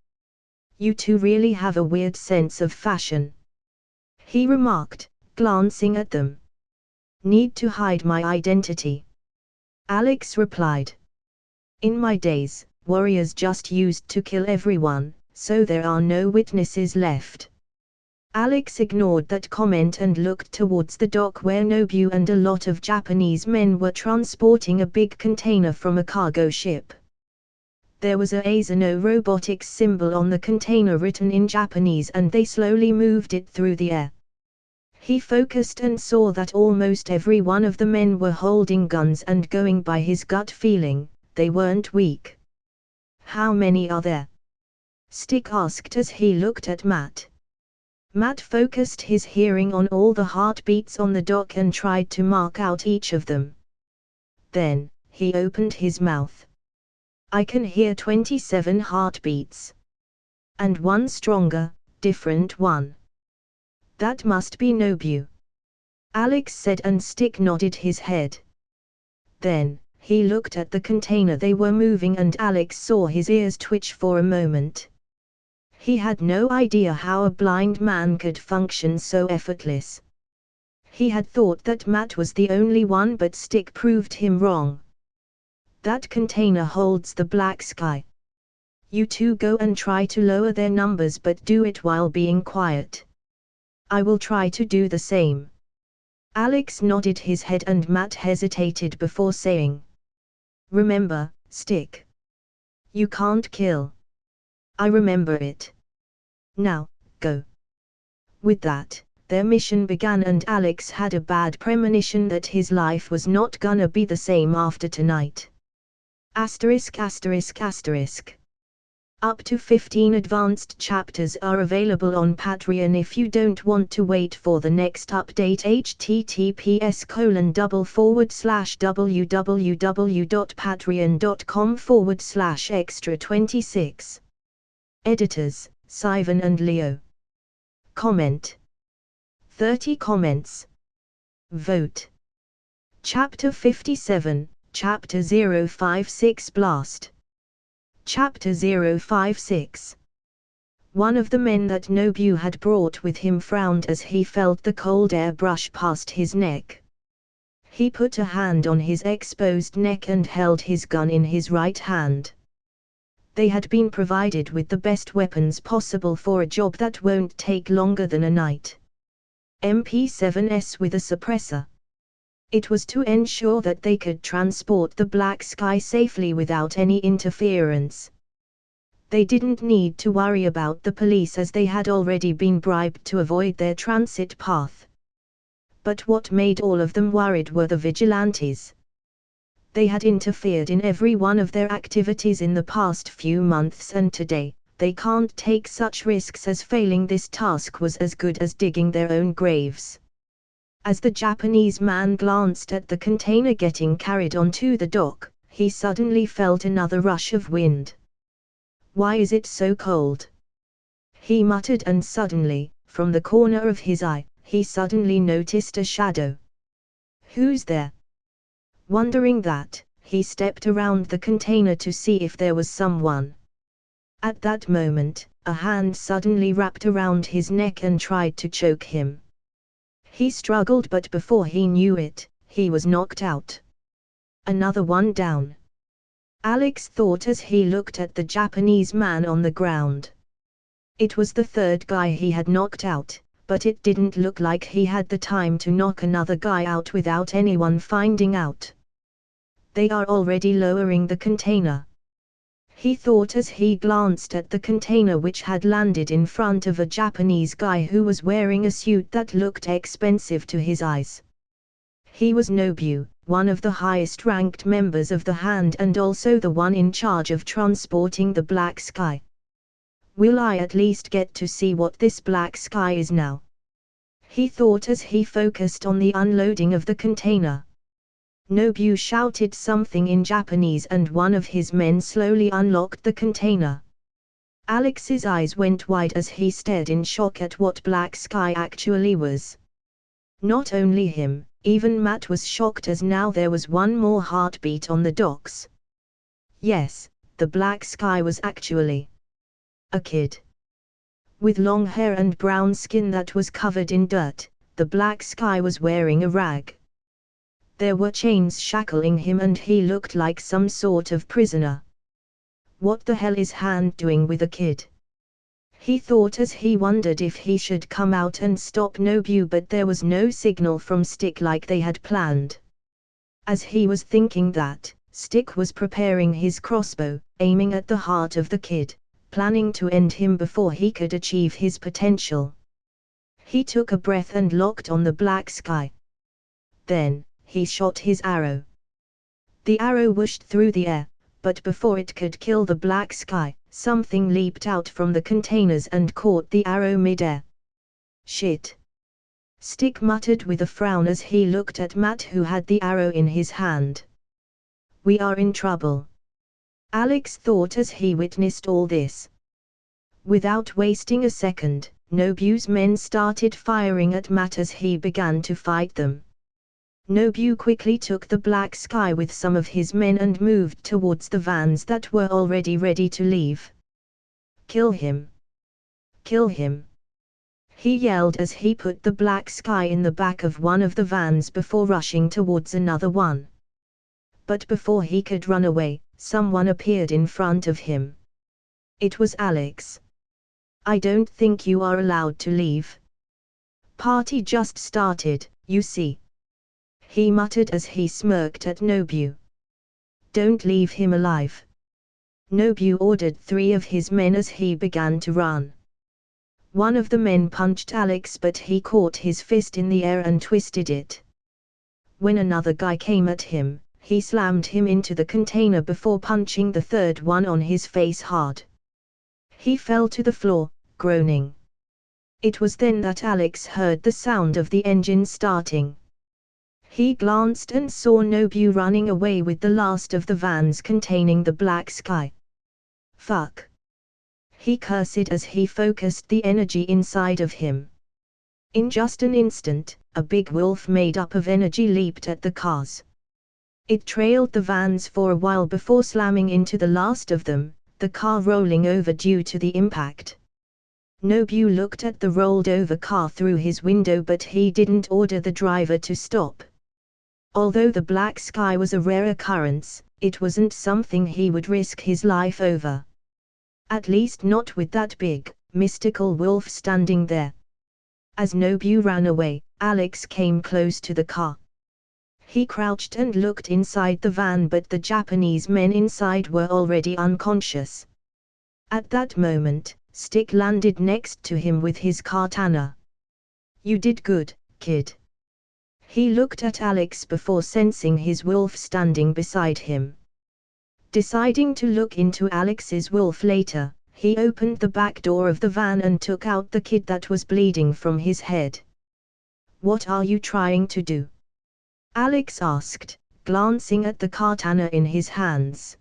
You two really have a weird sense of fashion, he remarked, glancing at them. Need to hide my identity, Alex replied. In my days, warriors just used to kill everyone, so there are no witnesses left. Alex ignored that comment and looked towards the dock where Nobu and a lot of Japanese men were transporting a big container from a cargo ship. There was a Asano Robotics symbol on the container written in Japanese, and they slowly moved it through the air. He focused and saw that almost every one of the men were holding guns, and going by his gut feeling, they weren't weak. "How many are there?" Stick asked as he looked at Matt. Matt focused his hearing on all the heartbeats on the dock and tried to mark out each of them. Then, he opened his mouth. "I can hear 27 heartbeats. And one stronger, different one. That must be Nobu," Alex said, and Stick nodded his head. Then, he looked at the container they were moving, and Alex saw his ears twitch for a moment. He had no idea how a blind man could function so effortless. He had thought that Matt was the only one, but Stick proved him wrong. "That container holds the black sky. You two go and try to lower their numbers, but do it while being quiet." "I will try to do the same." Alex nodded his head, and Matt hesitated before saying, "Remember, Stick. You can't kill." "I remember it. Now, go." With that, their mission began, and Alex had a bad premonition that his life was not gonna be the same after tonight. *****. Up to 15 advanced chapters are available on Patreon if you don't want to wait for the next update. https://www.patreon.com/extra26. Editors, Sivan and Leo. Comment. 30 comments. Vote. Chapter 57, Chapter 056 Blast. Chapter 056. One of the men that Nobu had brought with him frowned as he felt the cold air brush past his neck. He put a hand on his exposed neck and held his gun in his right hand. They had been provided with the best weapons possible for a job that won't take longer than a night. MP7S with a suppressor. It was to ensure that they could transport the black sky safely without any interference. They didn't need to worry about the police, as they had already been bribed to avoid their transit path. But what made all of them worried were the vigilantes. They had interfered in every one of their activities in the past few months, and today, they can't take such risks, as failing this task was as good as digging their own graves. As the Japanese man glanced at the container getting carried onto the dock, he suddenly felt another rush of wind. "Why is it so cold?" he muttered, and suddenly, from the corner of his eye, he suddenly noticed a shadow. "Who's there?" Wondering that, he stepped around the container to see if there was someone. At that moment, a hand suddenly wrapped around his neck and tried to choke him. He struggled, but before he knew it, he was knocked out. Another one down, Alex thought as he looked at the Japanese man on the ground. It was the third guy he had knocked out, but it didn't look like he had the time to knock another guy out without anyone finding out. They are already lowering the container, he thought as he glanced at the container, which had landed in front of a Japanese guy who was wearing a suit that looked expensive to his eyes. He was Nobu, one of the highest ranked members of the Hand and also the one in charge of transporting the black sky. "Will I at least get to see what this black sky is now?" he thought as he focused on the unloading of the container. Nobu shouted something in Japanese, and one of his men slowly unlocked the container. Alex's eyes went wide as he stared in shock at what black sky actually was. Not only him, even Matt was shocked, as now there was one more heartbeat on the docks. Yes, the black sky was actually a kid. With long hair and brown skin that was covered in dirt, the black sky was wearing a rag. There were chains shackling him, and he looked like some sort of prisoner. What the hell is Hand doing with a kid? He thought as he wondered if he should come out and stop Nobu, but there was no signal from Stick like they had planned. As he was thinking that, Stick was preparing his crossbow, aiming at the heart of the kid, planning to end him before he could achieve his potential. He took a breath and locked on the black sky. Then, he shot his arrow. The arrow whooshed through the air, but before it could kill the black sky, something leaped out from the containers and caught the arrow mid-air. Shit! Stick muttered with a frown as he looked at Matt, who had the arrow in his hand. We are in trouble. Alex thought as he witnessed all this. Without wasting a second, Nobu's men started firing at Matt as he began to fight them. Nobu quickly took the black sky with some of his men and moved towards the vans that were already ready to leave. Kill him! Kill him! He yelled as he put the black sky in the back of one of the vans before rushing towards another one. But before he could run away, someone appeared in front of him. It was Alex. I don't think you are allowed to leave. Party just started, you see. He muttered as he smirked at Nobu. Don't leave him alive. Nobu ordered 3 of his men as he began to run. One of the men punched Alex, but he caught his fist in the air and twisted it. When another guy came at him, he slammed him into the container before punching the third one on his face hard. He fell to the floor, groaning. It was then that Alex heard the sound of the engine starting. He glanced and saw Nobu running away with the last of the vans containing the black sky. Fuck! He cursed as he focused the energy inside of him. In just an instant, a big wolf made up of energy leaped at the cars. It trailed the vans for a while before slamming into the last of them, the car rolling over due to the impact. Nobu looked at the rolled over car through his window, but he didn't order the driver to stop. Although the black sky was a rare occurrence, it wasn't something he would risk his life over. At least not with that big, mystical wolf standing there. As Nobu ran away, Alex came close to the car. He crouched and looked inside the van, but the Japanese men inside were already unconscious. At that moment, Stick landed next to him with his katana. You did good, kid. He looked at Alex before sensing his wolf standing beside him. Deciding to look into Alex's wolf later, he opened the back door of the van and took out the kid that was bleeding from his head. What are you trying to do? Alex asked, glancing at the katana in his hands.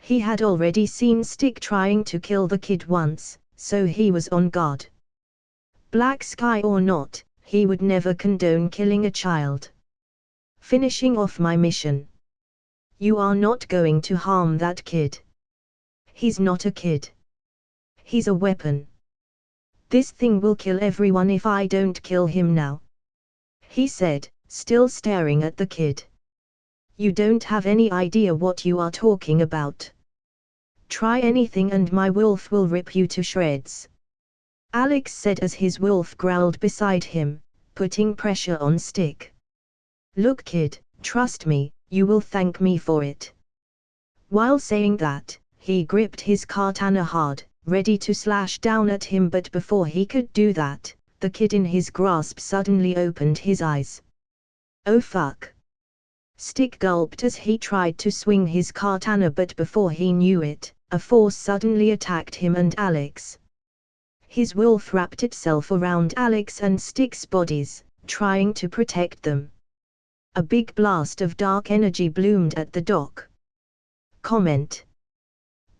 He had already seen Stick trying to kill the kid once, so he was on guard. Black sky or not, he would never condone killing a child. Finishing off my mission. You are not going to harm that kid. He's not a kid. He's a weapon. This thing will kill everyone if I don't kill him now. He said, still staring at the kid. You don't have any idea what you are talking about. Try anything and my wolf will rip you to shreds. Alex said as his wolf growled beside him, putting pressure on Stick. Look kid, trust me, you will thank me for it. While saying that, he gripped his katana hard, ready to slash down at him, but before he could do that, the kid in his grasp suddenly opened his eyes. Oh fuck! Stick gulped as he tried to swing his katana, but before he knew it, a force suddenly attacked him and Alex. His wolf wrapped itself around Alex and Stick's bodies, trying to protect them. A big blast of dark energy bloomed at the dock. Comment.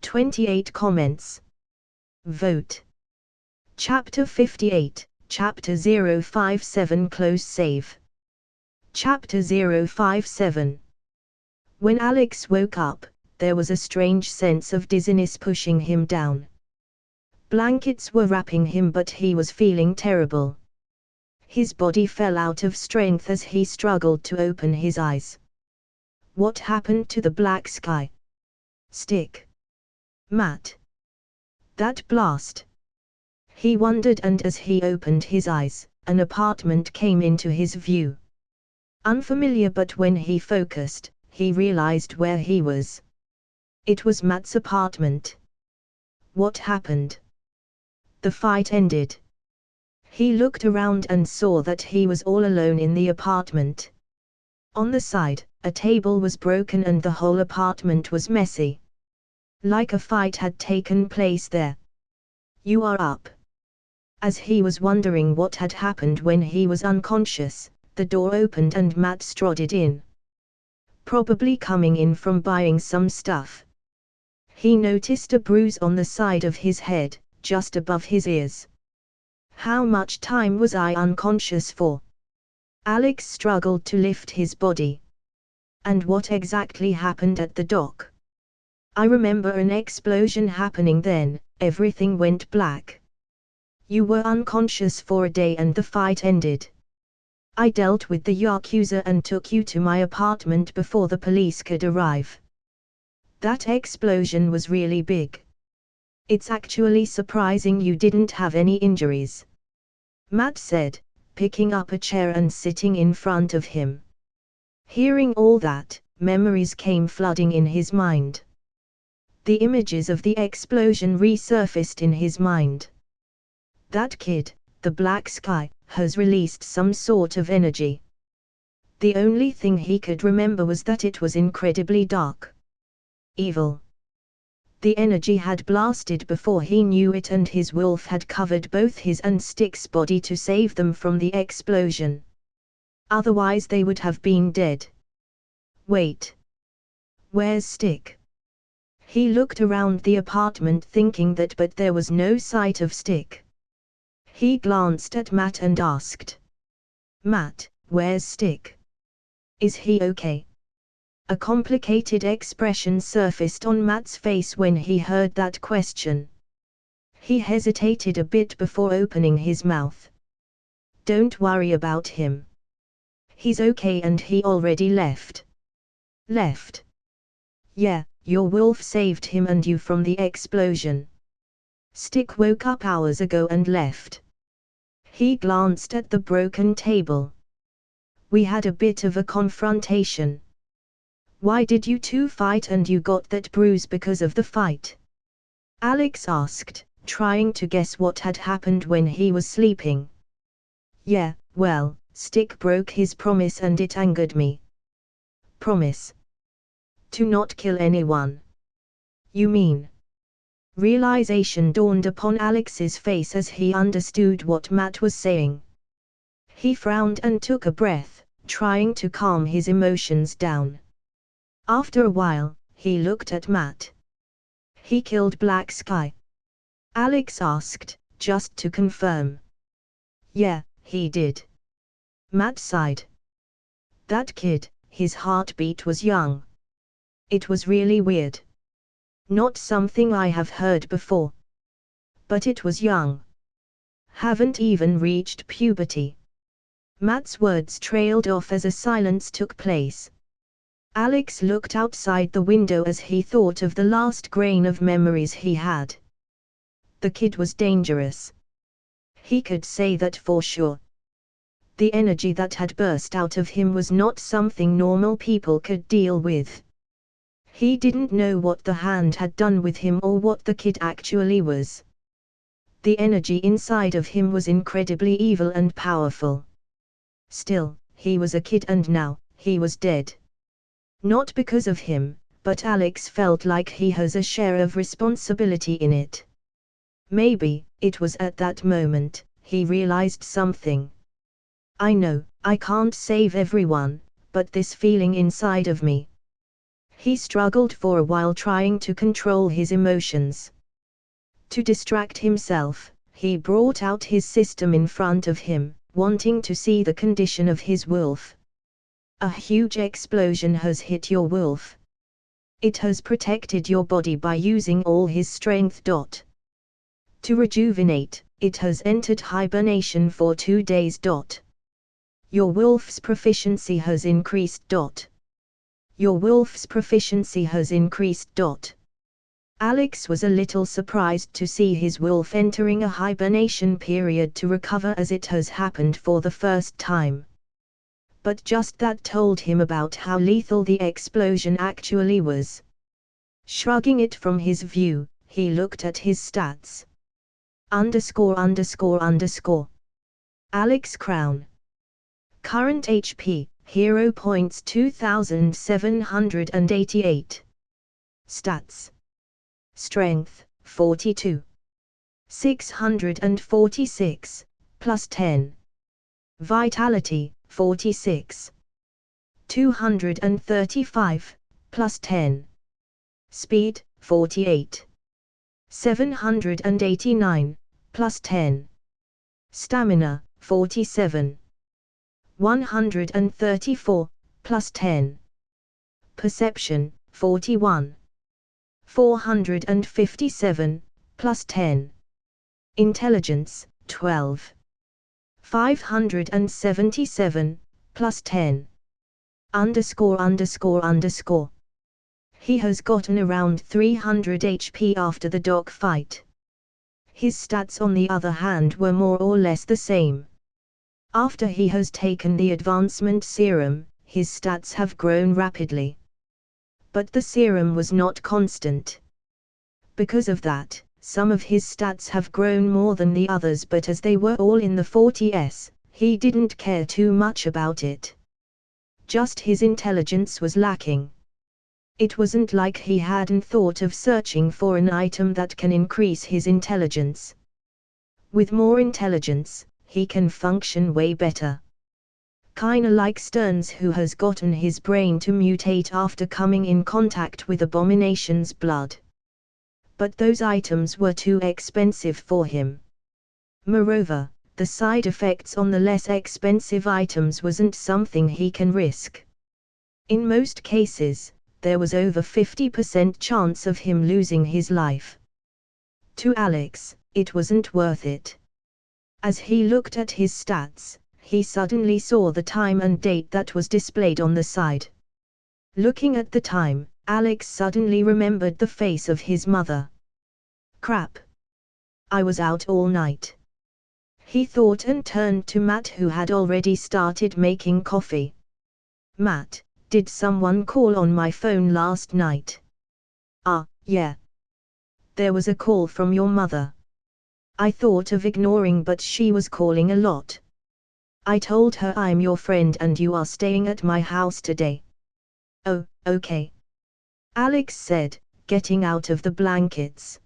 28 comments. Vote. Chapter 58, Chapter 057 Close Save. Chapter 057. When Alex woke up, there was a strange sense of dizziness pushing him down. Blankets were wrapping him, but he was feeling terrible. His body fell out of strength as he struggled to open his eyes. What happened to the black sky? Stick. Matt. That blast. He wondered, and as he opened his eyes, an apartment came into his view. Unfamiliar, but when he focused, he realized where he was. It was Matt's apartment. What happened? The fight ended. He looked around and saw that he was all alone in the apartment. On the side, a table was broken and the whole apartment was messy. Like a fight had taken place there. "You are up." As he was wondering what had happened when he was unconscious, the door opened and Matt strode in. Probably coming in from buying some stuff. He noticed a bruise on the side of his head, just above his ears. How much time was I unconscious for? Alex struggled to lift his body. And what exactly happened at the dock? I remember an explosion happening then, everything went black. You were unconscious for a day and the fight ended. I dealt with the Yakuza and took you to my apartment before the police could arrive. That explosion was really big. It's actually surprising you didn't have any injuries," Matt said, picking up a chair and sitting in front of him. Hearing all that, memories came flooding in his mind. The images of the explosion resurfaced in his mind. That kid, the black sky, has released some sort of energy. The only thing he could remember was that it was incredibly dark. Evil. The energy had blasted before he knew it, and his wolf had covered both his and Stick's body to save them from the explosion. Otherwise they would have been dead. Wait. Where's Stick? He looked around the apartment thinking that, but there was no sight of Stick. He glanced at Matt and asked, "Matt, where's Stick? Is he okay?" A complicated expression surfaced on Matt's face when he heard that question. He hesitated a bit before opening his mouth. "Don't worry about him. He's okay and he already left." "Left?" "Yeah, your wolf saved him and you from the explosion. Stick woke up hours ago and left." He glanced at the broken table. "We had a bit of a confrontation." "Why did you two fight and you got that bruise because of the fight?" Alex asked, trying to guess what had happened when he was sleeping. "Yeah, well, Stick broke his promise and it angered me." "Promise? To not kill anyone? You mean?" Realization dawned upon Alex's face as he understood what Matt was saying. He frowned and took a breath, trying to calm his emotions down. After a while, he looked at Matt. "He killed Black Sky?" Alex asked, just to confirm. "Yeah, he did." Matt sighed. "That kid, his heartbeat was young. It was really weird. Not something I have heard before. But it was young. Haven't even reached puberty." Matt's words trailed off as a silence took place. Alex looked outside the window as he thought of the last grain of memories he had. The kid was dangerous. He could say that for sure. The energy that had burst out of him was not something normal people could deal with. He didn't know what the hand had done with him or what the kid actually was. The energy inside of him was incredibly evil and powerful. Still, he was a kid and now, he was dead. Not because of him, but Alex felt like he has a share of responsibility in it. Maybe, it was at that moment, he realized something. "I know, I can't save everyone, but this feeling inside of me." He struggled for a while trying to control his emotions. To distract himself, he brought out his system in front of him, wanting to see the condition of his wolf. "A huge explosion has hit your wolf. It has protected your body by using all his strength. To rejuvenate, it has entered hibernation for 2 days. Your wolf's proficiency has increased. Your wolf's proficiency has increased. Alex was a little surprised to see his wolf entering a hibernation period to recover as it has happened for the first time. But just that told him about how lethal the explosion actually was. Shrugging it from his view, he looked at his stats. _____. Alex Crown. Current HP, Hero Points 2788. Stats. Strength, 42. 646, plus 10. Vitality, 46. 235, plus 10. Speed, 48. 789, plus 10. Stamina, 47. 134, plus 10. Perception, 41. 457, plus 10. Intelligence, 12. 577, plus 10. _____. He has gotten around 300 HP after the dog fight. His stats on the other hand were more or less the same. After he has taken the advancement serum, his stats have grown rapidly. But the serum was not constant. Because of that, some of his stats have grown more than the others, but as they were all in the 40s, he didn't care too much about it. Just his intelligence was lacking. It wasn't like he hadn't thought of searching for an item that can increase his intelligence. With more intelligence, he can function way better. Kinda like Stearns, who has gotten his brain to mutate after coming in contact with Abomination's blood. But those items were too expensive for him. Moreover, the side effects on the less expensive items wasn't something he can risk. In most cases, there was over 50% chance of him losing his life. To Alex, it wasn't worth it. As he looked at his stats, he suddenly saw the time and date that was displayed on the side. Looking at the time, Alex suddenly remembered the face of his mother. Crap. I was out all night. He thought and turned to Matt, who had already started making coffee. Matt, did someone call on my phone last night? Yeah. There was a call from your mother. I thought of ignoring, but she was calling a lot. I told her I'm your friend and you are staying at my house today. Oh, okay. Alex said, getting out of the blankets.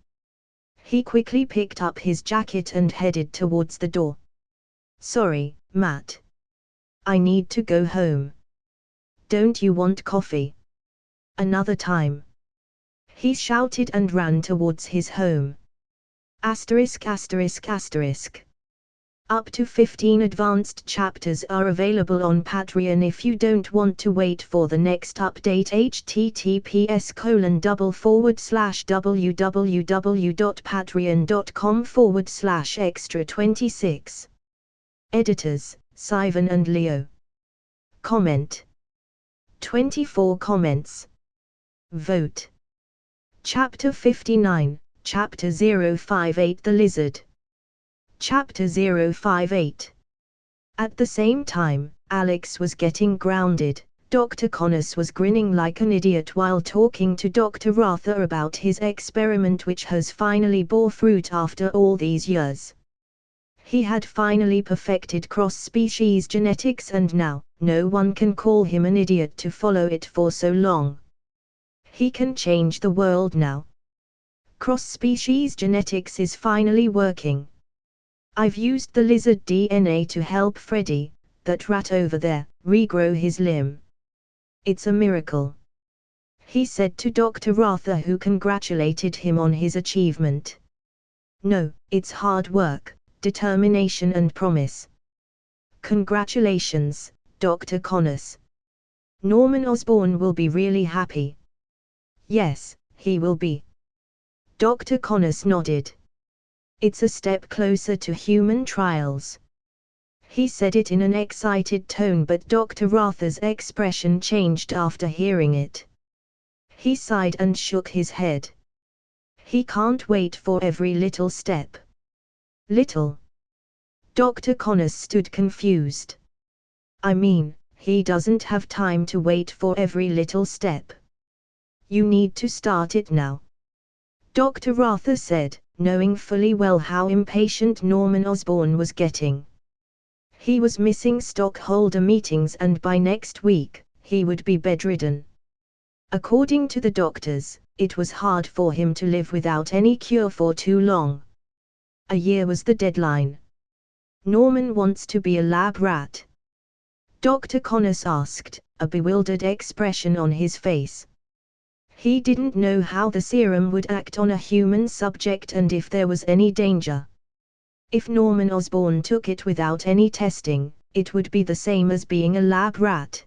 He quickly picked up his jacket and headed towards the door. Sorry, Matt. I need to go home. Don't you want coffee? Another time. He shouted and ran towards his home. ******. Up to 15 advanced chapters are available on Patreon if you don't want to wait for the next update. https://www.patreon.com/extra26. Editors, Sivan and Leo. Comment. 24 comments. Vote. Chapter 59, Chapter 058, The Lizard. Chapter 058. At the same time, Alex was getting grounded. Dr. Connors was grinning like an idiot while talking to Dr. Rather about his experiment, which has finally bore fruit after all these years. He had finally perfected cross-species genetics, and now, no one can call him an idiot to follow it for so long. He can change the world now. Cross-species genetics is finally working. I've used the lizard DNA to help Freddy, that rat over there, regrow his limb. It's a miracle. He said to Dr. Rather, who congratulated him on his achievement. No, it's hard work, determination and promise. Congratulations, Dr. Connors. Norman Osborn will be really happy. Yes, he will be. Dr. Connors nodded. It's a step closer to human trials. He said it in an excited tone, but Dr. Rather's expression changed after hearing it. He sighed and shook his head. He can't wait for every little step. Little? Dr. Connors stood confused. I mean, he doesn't have time to wait for every little step. You need to start it now. Dr. Arthur said, knowing fully well how impatient Norman Osborn was getting. He was missing stockholder meetings and by next week, he would be bedridden. According to the doctors, it was hard for him to live without any cure for too long. A year was the deadline. Norman wants to be a lab rat. Dr. Connors asked, a bewildered expression on his face. He didn't know how the serum would act on a human subject and if there was any danger. If Norman Osborn took it without any testing, it would be the same as being a lab rat.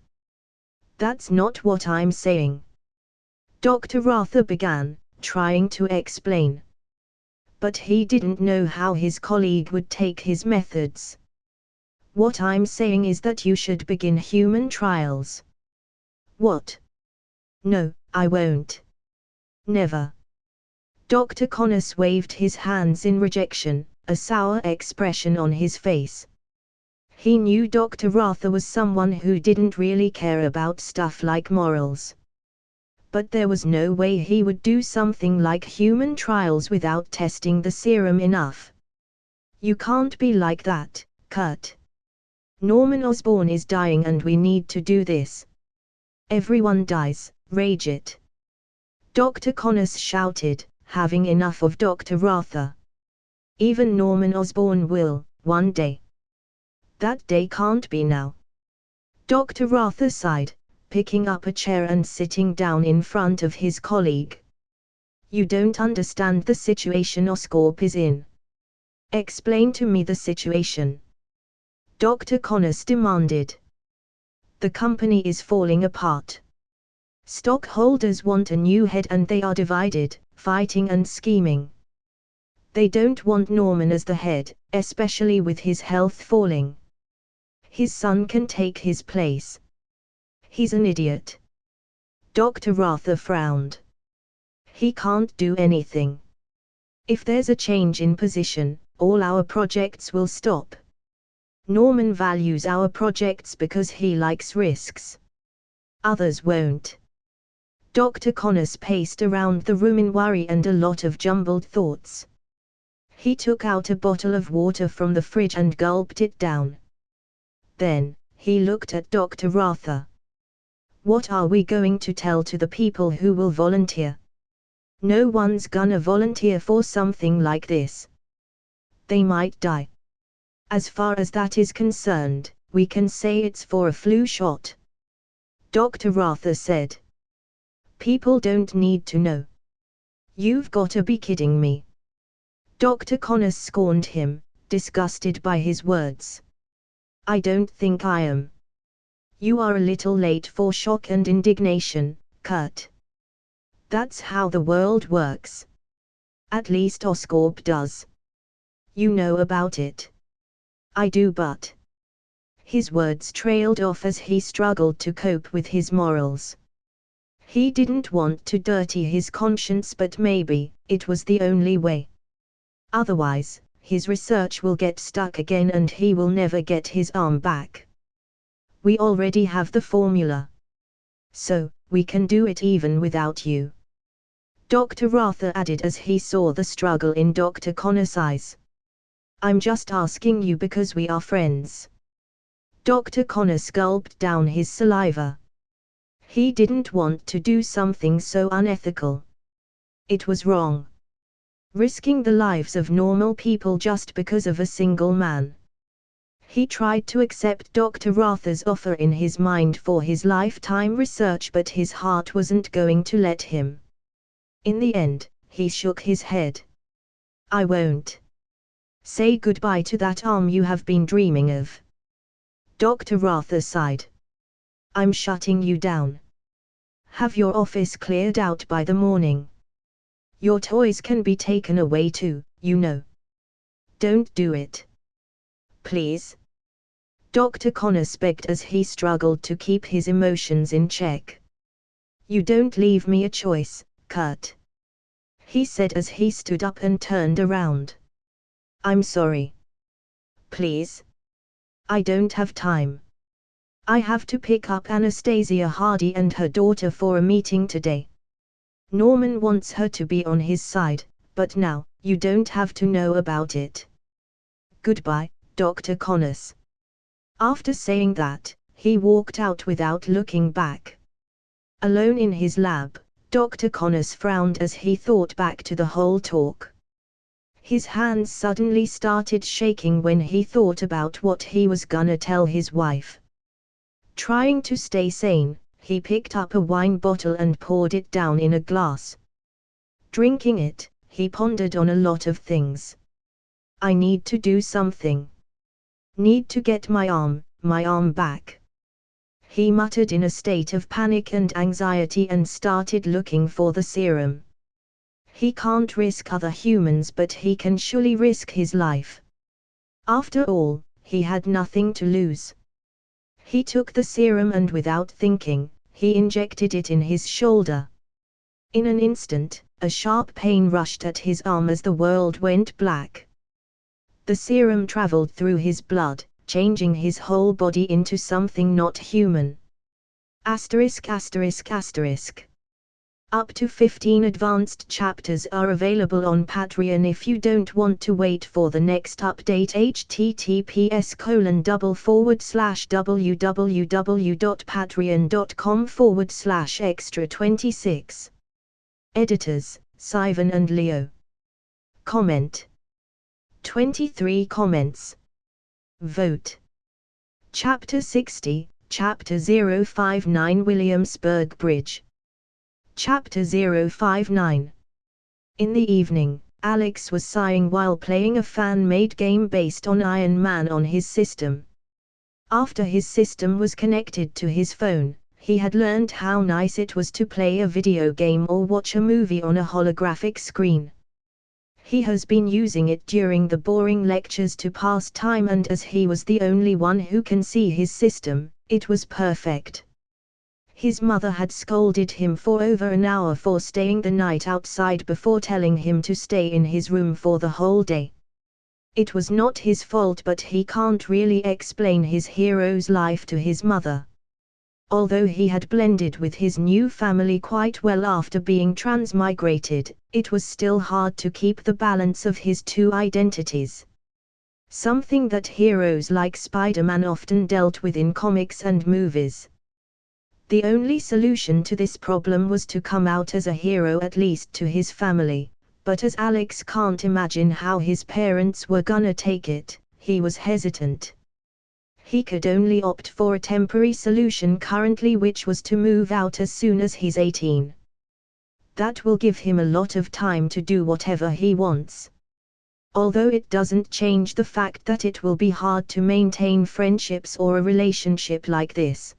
That's not what I'm saying. Dr. Arthur began, trying to explain. But he didn't know how his colleague would take his methods. What I'm saying is that you should begin human trials. What? No, I won't. Never. Dr. Connors waved his hands in rejection, a sour expression on his face. He knew Dr. Arthur was someone who didn't really care about stuff like morals. But there was no way he would do something like human trials without testing the serum enough. You can't be like that, Kurt. Norman Osborn is dying and we need to do this. Everyone dies, rage it. Dr. Connors shouted, having enough of Dr. Arthur. Even Norman Osborn will, one day. That day can't be now. Dr. Arthur sighed, picking up a chair and sitting down in front of his colleague. You don't understand the situation Oscorp is in. Explain to me the situation. Dr. Connors demanded. The company is falling apart. Stockholders want a new head and they are divided, fighting and scheming. They don't want Norman as the head, especially with his health falling. His son can take his place. He's an idiot. Dr. Arthur frowned. He can't do anything. If there's a change in position, all our projects will stop. Norman values our projects because he likes risks. Others won't. Dr. Connors paced around the room in worry and a lot of jumbled thoughts. He took out a bottle of water from the fridge and gulped it down. Then, he looked at Dr. Arthur. What are we going to tell to the people who will volunteer? No one's gonna volunteer for something like this. They might die. As far as that is concerned, we can say it's for a flu shot. Dr. Arthur said. People don't need to know. You've gotta be kidding me. Dr. Connors scorned him, disgusted by his words. I don't think I am. You are a little late for shock and indignation, Kurt. That's how the world works. At least Oscorp does. You know about it. I do, but... His words trailed off as he struggled to cope with his morals. He didn't want to dirty his conscience, but maybe it was the only way. Otherwise, his research will get stuck again and he will never get his arm back. We already have the formula. So, we can do it even without you. Dr. Arthur added as he saw the struggle in Dr. Connors' eyes. I'm just asking you because we are friends. Dr. Connors gulped down his saliva. He didn't want to do something so unethical. It was wrong. Risking the lives of normal people just because of a single man. He tried to accept Dr. Arthur's offer in his mind for his lifetime research, but his heart wasn't going to let him. In the end, he shook his head. I won't. Say goodbye to that arm you have been dreaming of. Dr. Arthur sighed. I'm shutting you down. Have your office cleared out by the morning. Your toys can be taken away too, you know. Don't do it. Please. Dr. Connors begged as he struggled to keep his emotions in check. You don't leave me a choice, Kurt. he said as he stood up and turned around. "I'm sorry. Please. I don't have time. I have to pick up Anastasia Hardy and her daughter for a meeting today. Norman wants her to be on his side, but now, you don't have to know about it. Goodbye, Dr. Connors." After saying that, he walked out without looking back. Alone in his lab, Dr. Connors frowned as he thought back to the whole talk. His hands suddenly started shaking when he thought about what he was gonna tell his wife. Trying to stay sane, he picked up a wine bottle and poured it down in a glass. Drinking it, he pondered on a lot of things. "I need to do something. Need to get my arm back," he muttered in a state of panic and anxiety and started looking for the serum. He can't risk other humans, but he can surely risk his life. After all, he had nothing to lose. He took the serum and without thinking, he injected it in his shoulder. In an instant, a sharp pain rushed at his arm as the world went black. The serum traveled through his blood, changing his whole body into something not human. *****. Up to 15 advanced chapters are available on Patreon. If you don't want to wait for the next update, https://www.patreon.com/extra26. Editors, Sivan and Leo. Comment. 23 comments. Vote. Chapter 60, Chapter 059, Williamsburg Bridge. Chapter 059. In the evening, Alex was sighing while playing a fan-made game based on Iron Man on his system. After his system was connected to his phone, he had learned how nice it was to play a video game or watch a movie on a holographic screen. He has been using it during the boring lectures to pass time, and as he was the only one who can see his system, it was perfect. His mother had scolded him for over an hour for staying the night outside before telling him to stay in his room for the whole day. It was not his fault, but he can't really explain his hero's life to his mother. Although he had blended with his new family quite well after being transmigrated, it was still hard to keep the balance of his two identities. Something that heroes like Spider-Man often dealt with in comics and movies. The only solution to this problem was to come out as a hero, at least to his family, but as Alex can't imagine how his parents were gonna take it, he was hesitant. He could only opt for a temporary solution currently, which was to move out as soon as he's 18. That will give him a lot of time to do whatever he wants. Although it doesn't change the fact that it will be hard to maintain friendships or a relationship like this.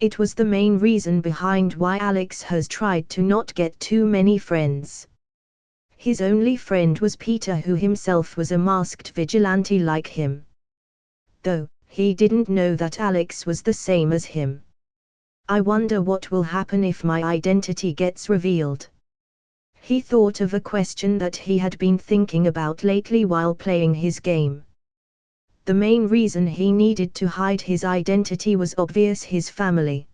It was the main reason behind why Alex has tried to not get too many friends. His only friend was Peter, who himself was a masked vigilante like him. Though, he didn't know that Alex was the same as him. "I wonder what will happen if my identity gets revealed." He thought of a question that he had been thinking about lately while playing his game. The main reason he needed to hide his identity was obvious: his family.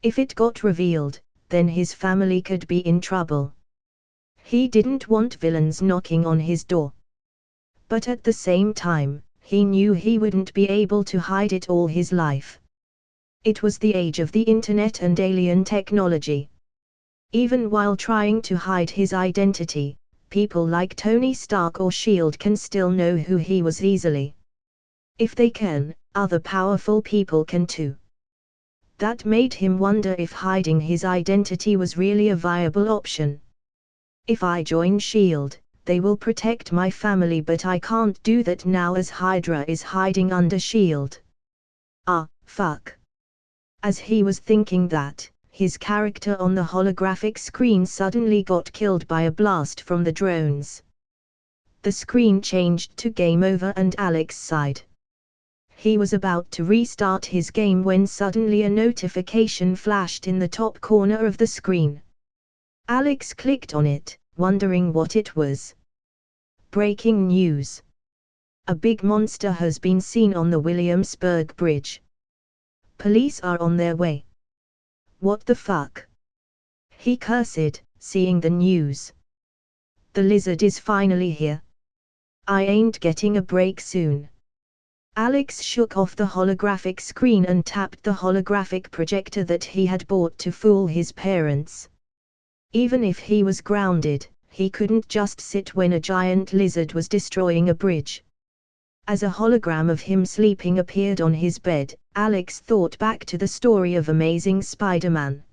If it got revealed, then his family could be in trouble. He didn't want villains knocking on his door. But at the same time, he knew he wouldn't be able to hide it all his life. It was the age of the internet and alien technology. Even while trying to hide his identity, people like Tony Stark or S.H.I.E.L.D. can still know who he was easily. If they can, other powerful people can too. That made him wonder if hiding his identity was really a viable option. If I join S.H.I.E.L.D., they will protect my family, but I can't do that now as Hydra is hiding under S.H.I.E.L.D. Ah, fuck. As he was thinking that, his character on the holographic screen suddenly got killed by a blast from the drones. The screen changed to Game Over and Alex sighed. He was about to restart his game when suddenly a notification flashed in the top corner of the screen. Alex clicked on it, wondering what it was. Breaking news. A big monster has been seen on the Williamsburg Bridge. Police are on their way. What the fuck? He cursed, seeing the news. The lizard is finally here. I ain't getting a break soon. Alex shook off the holographic screen and tapped the holographic projector that he had bought to fool his parents. Even if he was grounded, he couldn't just sit when a giant lizard was destroying a bridge. As a hologram of him sleeping appeared on his bed, Alex thought back to the story of Amazing Spider-Man.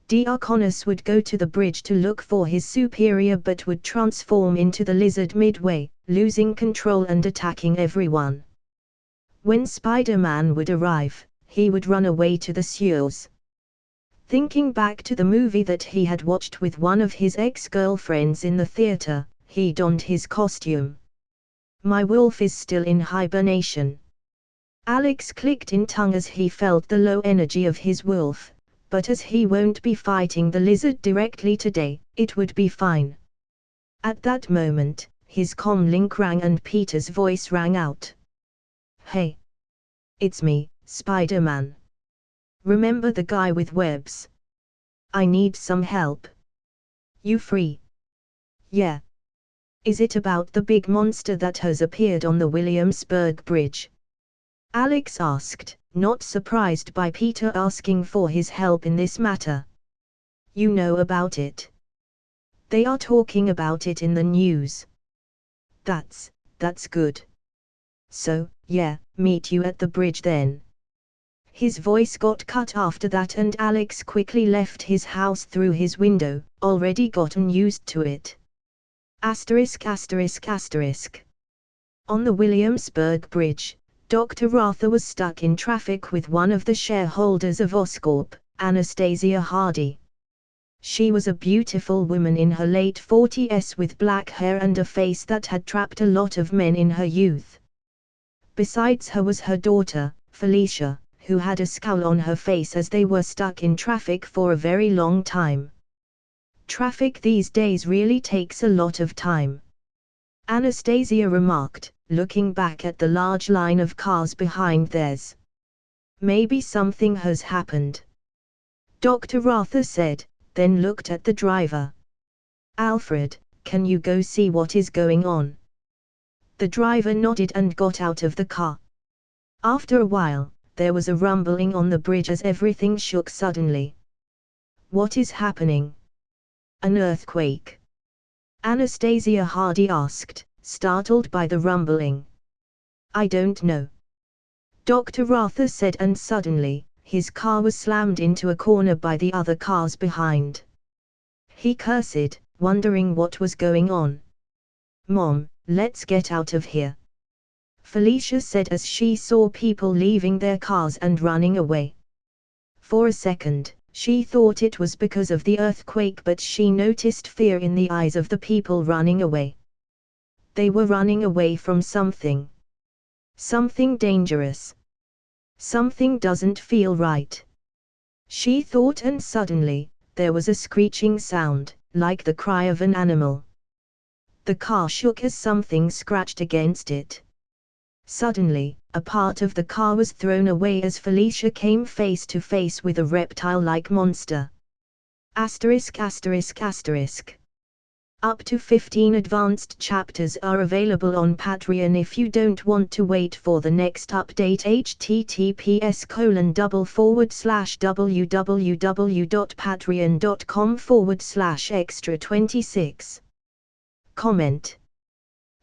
Diaconus would go to the bridge to look for his superior but would transform into the lizard midway, losing control and attacking everyone. When Spider-Man would arrive, he would run away to the sewers. Thinking back to the movie that he had watched with one of his ex-girlfriends in the theater, he donned his costume. My wolf is still in hibernation. Alex clicked in tongue as he felt the low energy of his wolf, but as he won't be fighting the lizard directly today, it would be fine. At that moment, his comm link rang and Peter's voice rang out. Hey. It's me, Spider-Man. Remember the guy with webs? I need some help. You free? Yeah. Is it about the big monster that has appeared on the Williamsburg Bridge? Alex asked, not surprised by Peter asking for his help in this matter. You know about it. They are talking about it in the news. That's good. So, yeah, meet you at the bridge then. His voice got cut after that and Alex quickly left his house through his window, already gotten used to it. ******. On the Williamsburg Bridge, Dr. Rather was stuck in traffic with one of the shareholders of Oscorp, Anastasia Hardy. She was a beautiful woman in her late 40s with black hair and a face that had trapped a lot of men in her youth. Besides her was her daughter, Felicia, who had a scowl on her face as they were stuck in traffic for a very long time. Traffic these days really takes a lot of time. Anastasia remarked, looking back at the large line of cars behind theirs. Maybe something has happened. Dr. Rather said, then looked at the driver. Alfred, can you go see what is going on? The driver nodded and got out of the car. After a while, there was a rumbling on the bridge as everything shook suddenly. What is happening? An earthquake? Anastasia Hardy asked, startled by the rumbling. I don't know. Dr. Rather said, and suddenly, his car was slammed into a corner by the other cars behind. He cursed, wondering what was going on. Mom, let's get out of here. Felicia said as she saw people leaving their cars and running away. For a second, she thought it was because of the earthquake, but she noticed fear in the eyes of the people running away. They were running away from something. Something dangerous. Something doesn't feel right. She thought, and suddenly, there was a screeching sound, like the cry of an animal. The car shook as something scratched against it. Suddenly, a part of the car was thrown away as Felicia came face to face with a reptile-like monster. *****. Up to 15 advanced chapters are available on Patreon if you don't want to wait for the next update. https://www.patreon.com/extra26. Comment.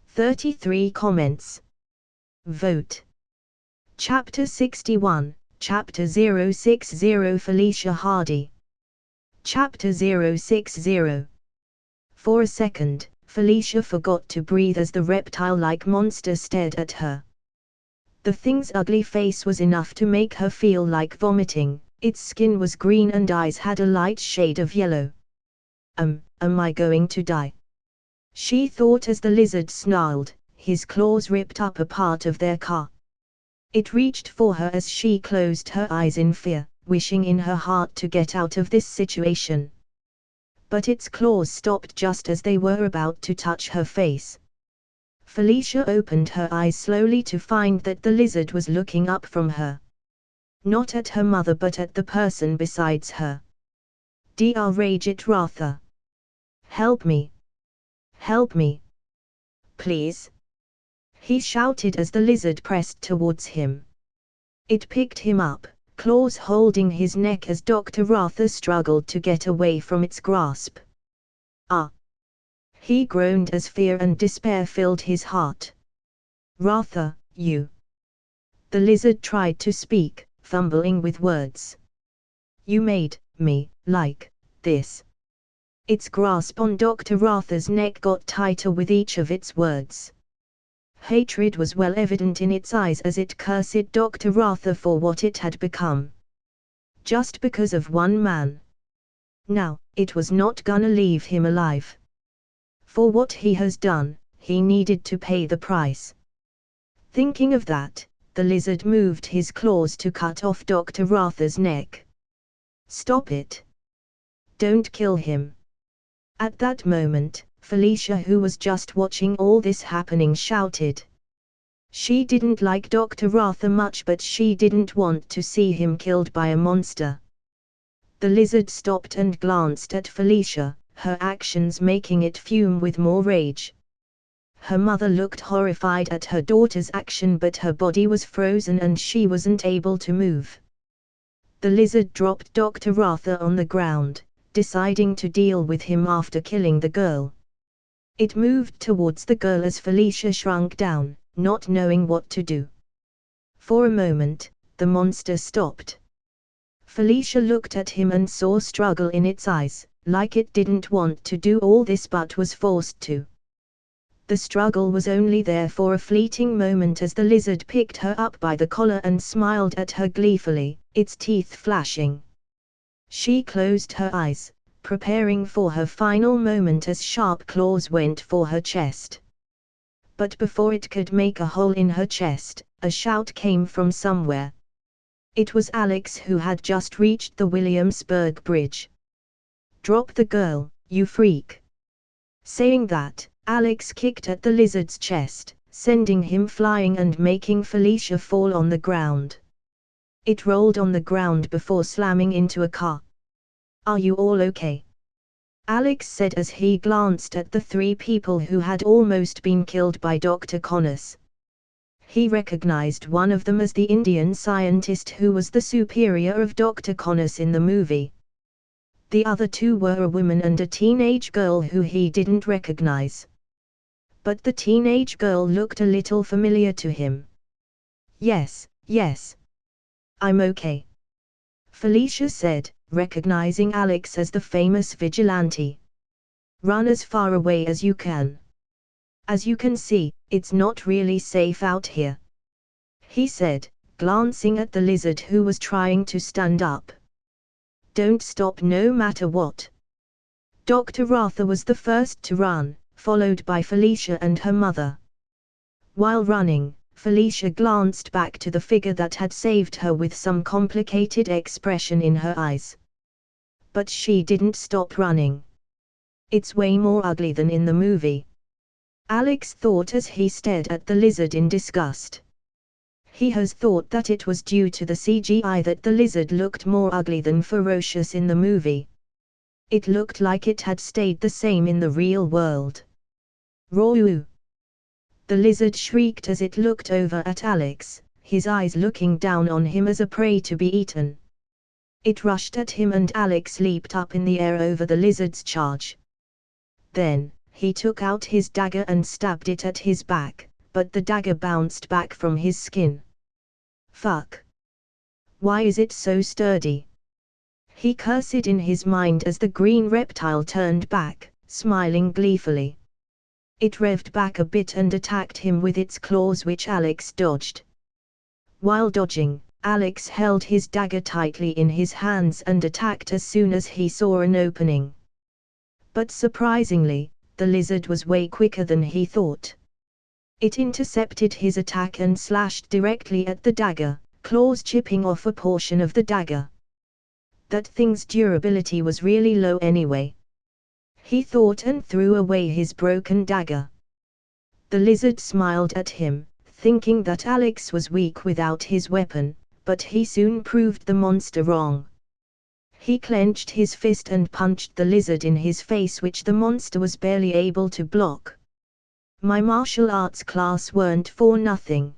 33 comments. Vote. Chapter 61, Chapter 060 Felicia Hardy. Chapter 060. For a second, Felicia forgot to breathe as the reptile-like monster stared at her. The thing's ugly face was enough to make her feel like vomiting. Its skin was green and eyes had a light shade of yellow. Am I going to die? She thought as the lizard snarled, his claws ripped up a part of their car. It reached for her as she closed her eyes in fear, wishing in her heart to get out of this situation. but its claws stopped just as they were about to touch her face. Felicia opened her eyes slowly to find that the lizard was looking up from her. Not at her mother but at the person besides her. Dr. Rajit Ratha. Help me! Help me! Please! He shouted as the lizard pressed towards him. It picked him up, claws holding his neck as Dr. Ratha struggled to get away from its grasp. Ah! He groaned as fear and despair filled his heart. Ratha, you! The lizard tried to speak, fumbling with words. You made me like this. Its grasp on Dr. Ratha's neck got tighter with each of its words. Hatred was well evident in its eyes as it cursed Dr. Ratha for what it had become. Just because of one man. Now, it was not gonna leave him alive. For what he has done, he needed to pay the price. Thinking of that, the lizard moved his claws to cut off Dr. Ratha's neck. Stop it! Don't kill him! At that moment, Felicia, who was just watching all this happening, shouted. She didn't like Dr. Ratha much, but she didn't want to see him killed by a monster. The lizard stopped and glanced at Felicia, her actions making it fume with more rage. Her mother looked horrified at her daughter's action, but her body was frozen and she wasn't able to move. The lizard dropped Dr. Ratha on the ground, deciding to deal with him after killing the girl. It moved towards the girl as Felicia shrunk down, not knowing what to do. For a moment, the monster stopped. Felicia looked at him and saw struggle in its eyes, like it didn't want to do all this but was forced to. The struggle was only there for a fleeting moment as the lizard picked her up by the collar and smiled at her gleefully, its teeth flashing. She closed her eyes, preparing for her final moment as sharp claws went for her chest. But before it could make a hole in her chest, a shout came from somewhere. It was Alex, who had just reached the Williamsburg Bridge. Drop the girl, you freak! Saying that, Alex kicked at the lizard's chest, sending him flying and making Felicia fall on the ground. It rolled on the ground before slamming into a car. Are you all okay? Alex said as he glanced at the three people who had almost been killed by Dr. Connors. He recognized one of them as the Indian scientist who was the superior of Dr. Connors in the movie. The other two were a woman and a teenage girl who he didn't recognize. But the teenage girl looked a little familiar to him. Yes, yes. I'm okay. Felicia said, recognizing Alex as the famous vigilante. Run as far away as you can. As you can see, it's not really safe out here. He said, glancing at the lizard who was trying to stand up. Don't stop no matter what. Dr. Ratha was the first to run, followed by Felicia and her mother. While running, Felicia glanced back to the figure that had saved her with some complicated expression in her eyes. But she didn't stop running. It's way more ugly than in the movie. Alex thought as he stared at the lizard in disgust. He has thought that it was due to the CGI that the lizard looked more ugly than ferocious in the movie. It looked like it had stayed the same in the real world. Roar! The lizard shrieked as it looked over at Alex, his eyes looking down on him as a prey to be eaten. It rushed at him and Alex leaped up in the air over the lizard's charge. Then, he took out his dagger and stabbed it at his back, but the dagger bounced back from his skin. Fuck! Why is it so sturdy? He cursed in his mind as the green reptile turned back, smiling gleefully. It revved back a bit and attacked him with its claws, which Alex dodged. While dodging, Alex held his dagger tightly in his hands and attacked as soon as he saw an opening. But surprisingly, the lizard was way quicker than he thought. It intercepted his attack and slashed directly at the dagger, claws chipping off a portion of the dagger. That thing's durability was really low anyway. he thought, and threw away his broken dagger. The lizard smiled at him, thinking that Alex was weak without his weapon, but he soon proved the monster wrong. He clenched his fist and punched the lizard in his face, which the monster was barely able to block. My martial arts class weren't for nothing.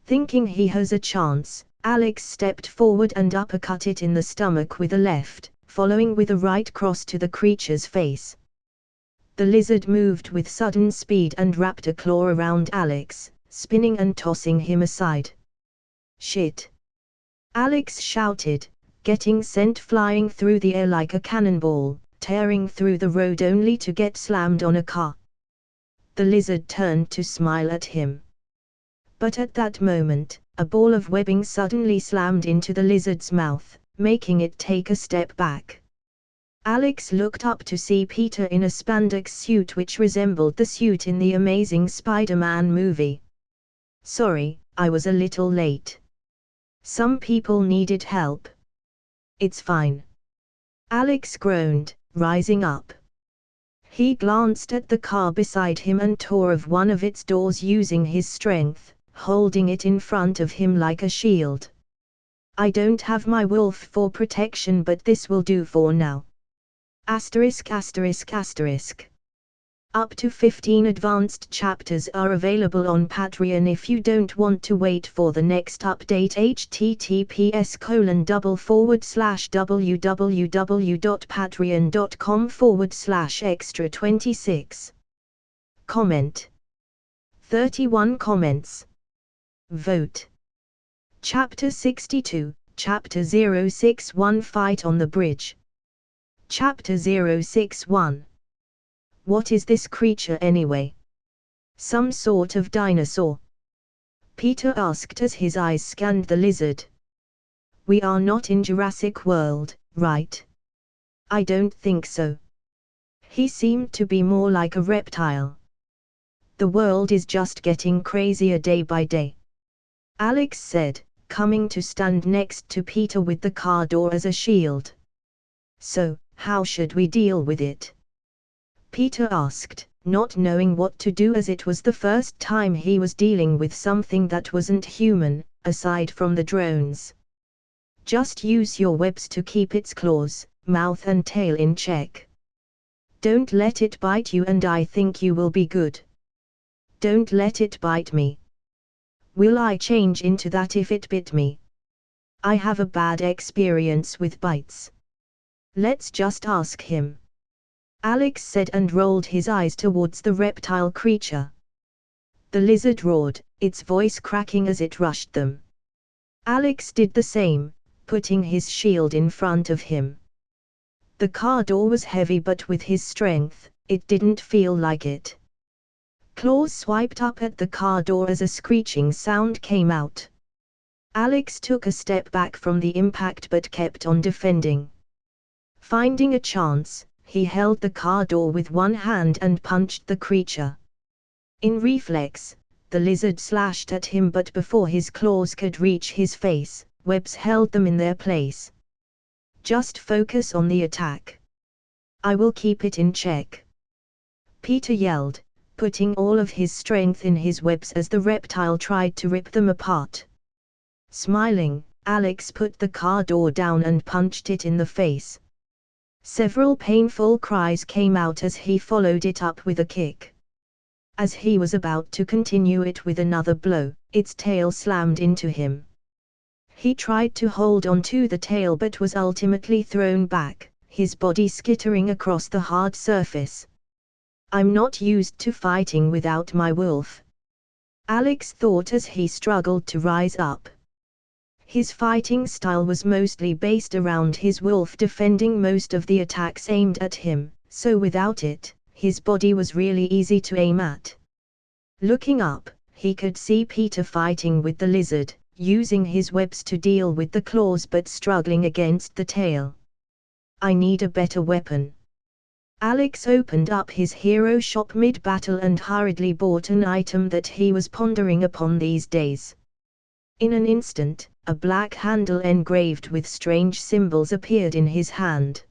Thinking he has a chance, Alex stepped forward and uppercut it in the stomach with a left, following with a right cross to the creature's face. The lizard moved with sudden speed and wrapped a claw around Alex, spinning and tossing him aside. "Shit!" Alex shouted, getting sent flying through the air like a cannonball, tearing through the road only to get slammed on a car. The lizard turned to smile at him. But at that moment, a ball of webbing suddenly slammed into the lizard's mouth, making it take a step back. Alex looked up to see Peter in a spandex suit which resembled the suit in the Amazing Spider-Man movie. "Sorry, I was a little late. Some people needed help." "It's fine." Alex groaned, rising up. He glanced at the car beside him and tore off one of its doors using his strength, holding it in front of him like a shield. "I don't have my wolf for protection, but this will do for now. Asterisk asterisk asterisk. Up to 15 advanced chapters are available on Patreon if you don't want to wait for the next update. https://www.patreon.com/extra26. Comment. 31 comments. Vote. Chapter 62, Chapter 061 Fight on the Bridge. Chapter 061. What is this creature anyway? Some sort of dinosaur? Peter asked as his eyes scanned the lizard. "We are not in Jurassic World, right?" "I don't think so. He seemed to be more like a reptile." "The world is just getting crazier day by day," Alex said, coming to stand next to Peter with the car door as a shield. "So, how should we deal with it?" Peter asked, not knowing what to do as it was the first time he was dealing with something that wasn't human, aside from the drones. "Just use your webs to keep its claws, mouth and tail in check. Don't let it bite you and I think you will be good." "Don't let it bite me. Will I change into that if it bit me? I have a bad experience with bites." "Let's just ask him," Alex said and rolled his eyes towards the reptile creature. The lizard roared, its voice cracking as it rushed them. Alex did the same, putting his shield in front of him. The car door was heavy, but with his strength, it didn't feel like it. Claws swiped up at the car door as a screeching sound came out. Alex took a step back from the impact but kept on defending. Finding a chance, he held the car door with one hand and punched the creature. In reflex, the lizard slashed at him, but before his claws could reach his face, webs held them in their place. "Just focus on the attack. I will keep it in check," Peter yelled, putting all of his strength in his webs as the reptile tried to rip them apart. Smiling, Alex put the car door down and punched it in the face. Several painful cries came out as he followed it up with a kick. As he was about to continue it with another blow, its tail slammed into him. He tried to hold on to the tail but was ultimately thrown back, his body skittering across the hard surface. "I'm not used to fighting without my wolf," Alex thought as he struggled to rise up. His fighting style was mostly based around his wolf defending most of the attacks aimed at him, so without it, his body was really easy to aim at. Looking up, he could see Peter fighting with the lizard, using his webs to deal with the claws but struggling against the tail. "I need a better weapon." Alex opened up his hero shop mid-battle and hurriedly bought an item that he was pondering upon these days. In an instant, a black handle engraved with strange symbols appeared in his hand.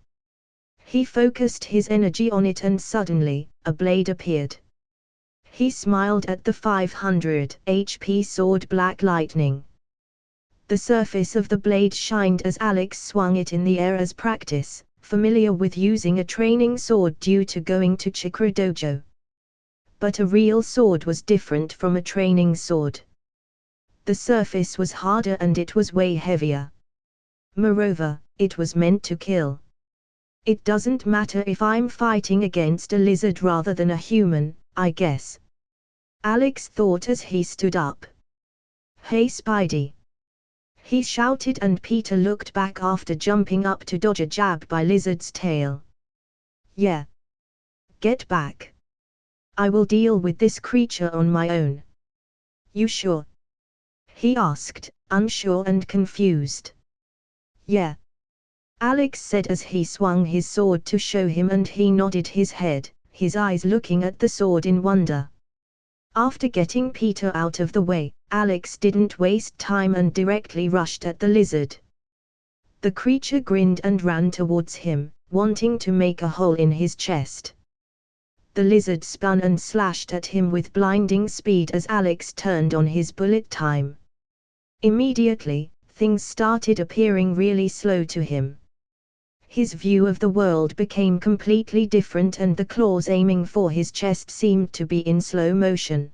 He focused his energy on it and suddenly, a blade appeared. He smiled at the 500 HP sword Black Lightning. The surface of the blade shined as Alex swung it in the air as practice, familiar with using a training sword due to going to Chakra Dojo. But a real sword was different from a training sword. The surface was harder and it was way heavier. Moreover, it was meant to kill. It doesn't matter if I'm fighting against a lizard rather than a human, I guess. Alex thought as he stood up. Hey Spidey! He shouted and Peter looked back after jumping up to dodge a jab by Lizard's tail. Yeah. Get back. I will deal with this creature on my own. You sure? He asked, unsure and confused. Yeah. Alex said as he swung his sword to show him and he nodded his head, his eyes looking at the sword in wonder. After getting Peter out of the way, Alex didn't waste time and directly rushed at the lizard. The creature grinned and ran towards him, wanting to make a hole in his chest. The lizard spun and slashed at him with blinding speed as Alex turned on his bullet time. Immediately, things started appearing really slow to him. His view of the world became completely different and the claws aiming for his chest seemed to be in slow motion.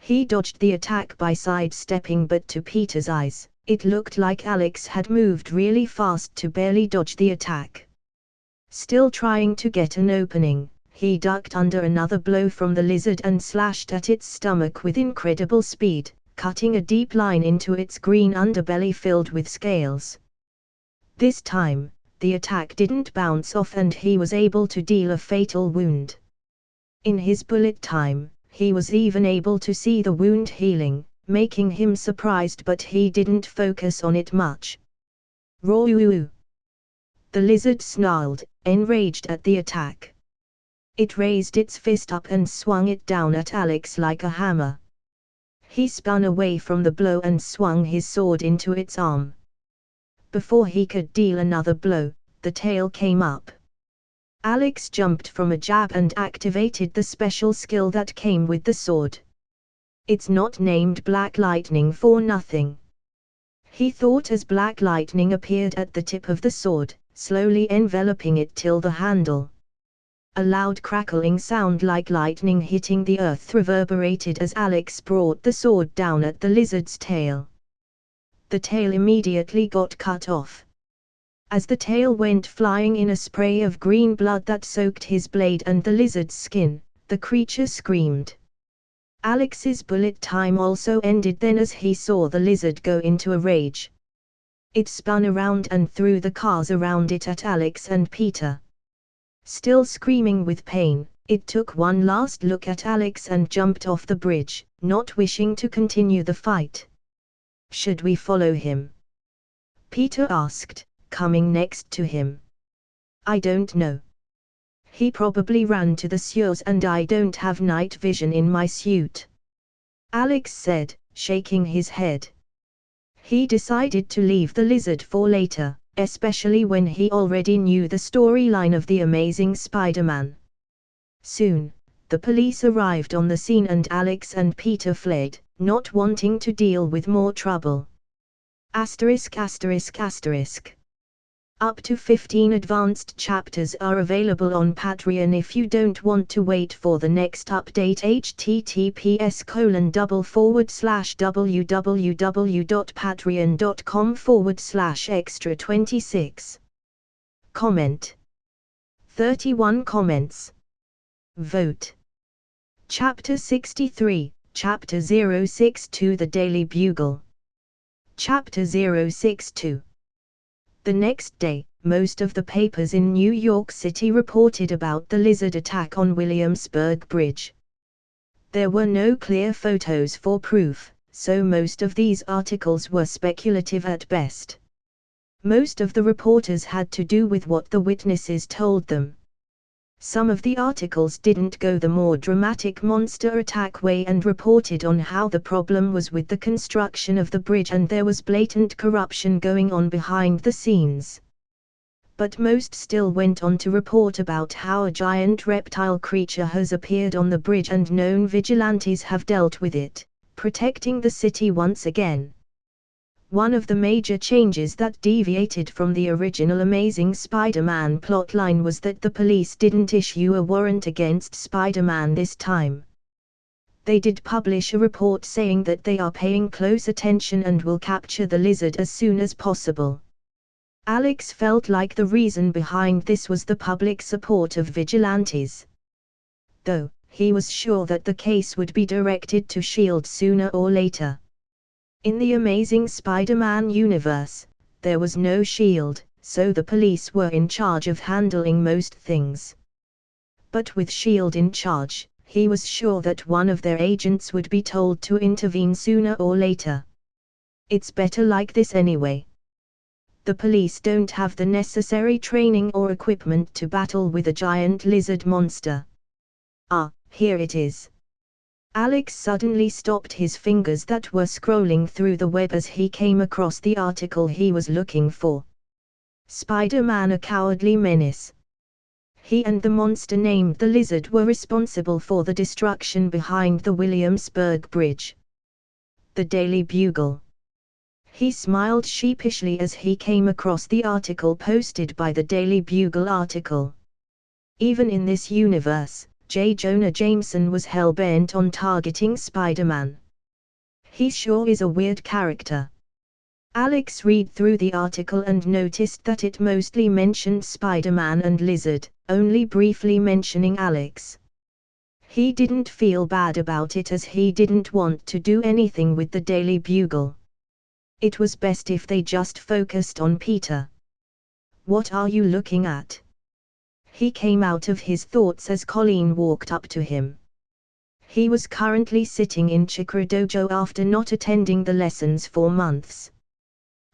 He dodged the attack by sidestepping, but to Peter's eyes, it looked like Alex had moved really fast to barely dodge the attack. Still trying to get an opening, he ducked under another blow from the lizard and slashed at its stomach with incredible speed, cutting a deep line into its green underbelly filled with scales. This time, the attack didn't bounce off and he was able to deal a fatal wound. In his bullet time, he was even able to see the wound healing, making him surprised, but he didn't focus on it much. Roar! The lizard snarled, enraged at the attack. It raised its fist up and swung it down at Alex like a hammer. He spun away from the blow and swung his sword into its arm. Before he could deal another blow, the tail came up. Alex jumped from a jab and activated the special skill that came with the sword. It's not named Black Lightning for nothing. He thought as Black Lightning appeared at the tip of the sword, slowly enveloping it till the handle. A loud crackling sound like lightning hitting the earth reverberated as Alex brought the sword down at the lizard's tail. The tail immediately got cut off. As the tail went flying in a spray of green blood that soaked his blade and the lizard's skin, the creature screamed. Alex's bullet time also ended then as he saw the lizard go into a rage. It spun around and threw the cars around it at Alex and Peter. Still screaming with pain, it took one last look at Alex and jumped off the bridge, not wishing to continue the fight. Should we follow him? Peter asked, coming next to him. I don't know. He probably ran to the sewers and I don't have night vision in my suit. Alex said, shaking his head. He decided to leave the lizard for later, especially when he already knew the storyline of the Amazing Spider-Man. Soon, the police arrived on the scene and Alex and Peter fled, not wanting to deal with more trouble. Asterisk asterisk asterisk. Up to 15 advanced chapters are available on Patreon if you don't want to wait for the next update. https://www.patreon.com/extra26. Comment. 31 comments. Vote. Chapter 63, Chapter 062 The Daily Bugle. Chapter 062. The next day, most of the papers in New York City reported about the lizard attack on Williamsburg Bridge. There were no clear photos for proof, so most of these articles were speculative at best. Most of the reporters had to do with what the witnesses told them. Some of the articles didn't go the more dramatic monster attack way and reported on how the problem was with the construction of the bridge and there was blatant corruption going on behind the scenes. but most still went on to report about how a giant reptile creature has appeared on the bridge and known vigilantes have dealt with it, protecting the city once again. One of the major changes that deviated from the original Amazing Spider-Man plotline was that the police didn't issue a warrant against Spider-Man this time. They did publish a report saying that they are paying close attention and will capture the lizard as soon as possible. Alex felt like the reason behind this was the public support of vigilantes. Though, he was sure that the case would be directed to S.H.I.E.L.D. sooner or later. In the Amazing Spider-Man universe, there was no S.H.I.E.L.D., so the police were in charge of handling most things. But with S.H.I.E.L.D. in charge, he was sure that one of their agents would be told to intervene sooner or later. It's better like this anyway. The police don't have the necessary training or equipment to battle with a giant lizard monster. Ah, here it is. Alex suddenly stopped his fingers that were scrolling through the web as he came across the article he was looking for. Spider-Man: A Cowardly Menace. He and the monster named the Lizard were responsible for the destruction behind the Williamsburg Bridge. The Daily Bugle. He smiled sheepishly as he came across the article posted by the Daily Bugle article. Even in this universe, J. Jonah Jameson was hell-bent on targeting Spider-Man. He sure is a weird character. Alex read through the article and noticed that it mostly mentioned Spider-Man and Lizard, only briefly mentioning Alex. He didn't feel bad about it as he didn't want to do anything with the Daily Bugle. It was best if they just focused on Peter. What are you looking at? He came out of his thoughts as Colleen walked up to him. He was currently sitting in Chakra Dojo after not attending the lessons for months.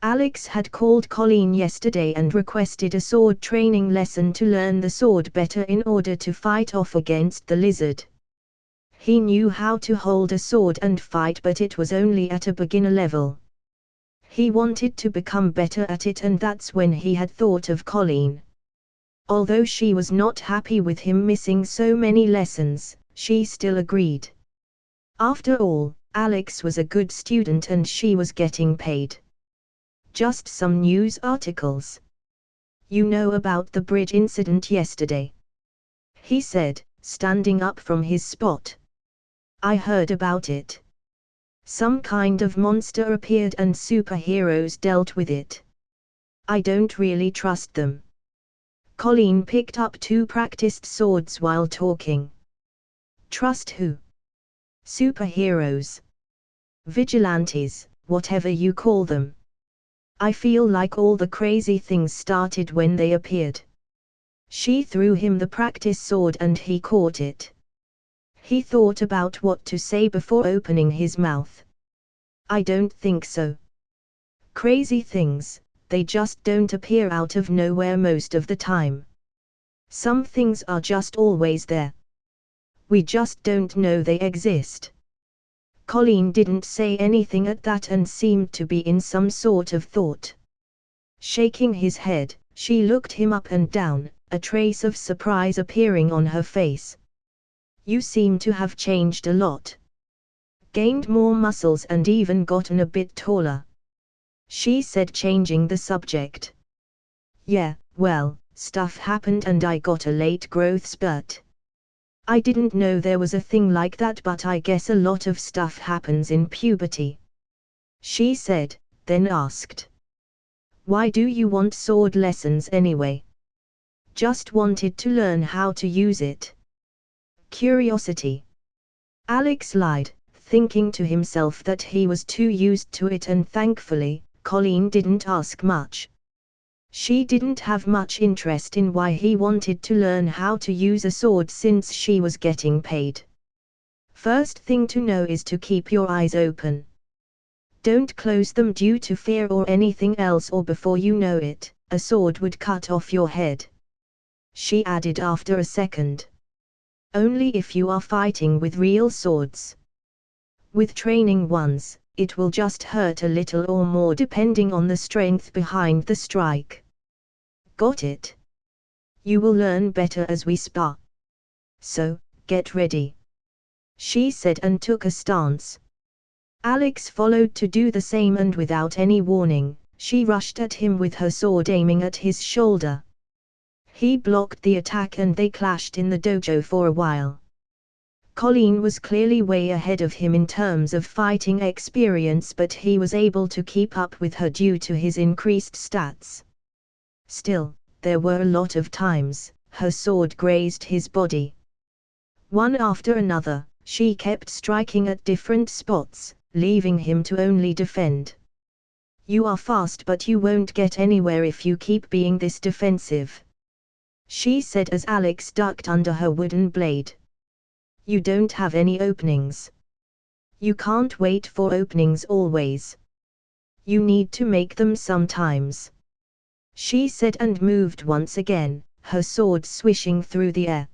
Alex had called Colleen yesterday and requested a sword training lesson to learn the sword better in order to fight off against the lizard. He knew how to hold a sword and fight, but it was only at a beginner level. He wanted to become better at it, and that's when he had thought of Colleen. Although she was not happy with him missing so many lessons, she still agreed. After all, Alex was a good student and she was getting paid. Just some news articles. You know about the bridge incident yesterday? He said, standing up from his spot. I heard about it. Some kind of monster appeared and superheroes dealt with it. I don't really trust them. Colleen picked up two practiced swords while talking. Trust who? Superheroes. Vigilantes, whatever you call them. I feel like all the crazy things started when they appeared. She threw him the practice sword and he caught it. He thought about what to say before opening his mouth. I don't think so. Crazy things, they just don't appear out of nowhere most of the time. Some things are just always there. We just don't know they exist. Colleen didn't say anything at that and seemed to be in some sort of thought. Shaking his head, she looked him up and down, a trace of surprise appearing on her face. You seem to have changed a lot. Gained more muscles and even gotten a bit taller. She said, changing the subject. Yeah, well, stuff happened and I got a late growth spurt. I didn't know there was a thing like that, but I guess a lot of stuff happens in puberty. She said, then asked. Why do you want sword lessons anyway? Just wanted to learn how to use it. Curiosity. Alex lied, thinking to himself that he was too used to it, and thankfully, Colleen didn't ask much. She didn't have much interest in why he wanted to learn how to use a sword since she was getting paid. First thing to know is to keep your eyes open. Don't close them due to fear or anything else, or before you know it, a sword would cut off your head. She added after a second. Only if you are fighting with real swords. With training ones, it will just hurt a little or more depending on the strength behind the strike. Got it? You will learn better as we spar. So, get ready, she said and took a stance. Alex followed to do the same, and without any warning, she rushed at him with her sword aiming at his shoulder. He blocked the attack and they clashed in the dojo for a while. Colleen was clearly way ahead of him in terms of fighting experience, but he was able to keep up with her due to his increased stats. Still, there were a lot of times her sword grazed his body. One after another, she kept striking at different spots, leaving him to only defend. You are fast, but you won't get anywhere if you keep being this defensive, she said as Alex ducked under her wooden blade. You don't have any openings. You can't wait for openings always. You need to make them sometimes, she said and moved once again, her sword swishing through the air.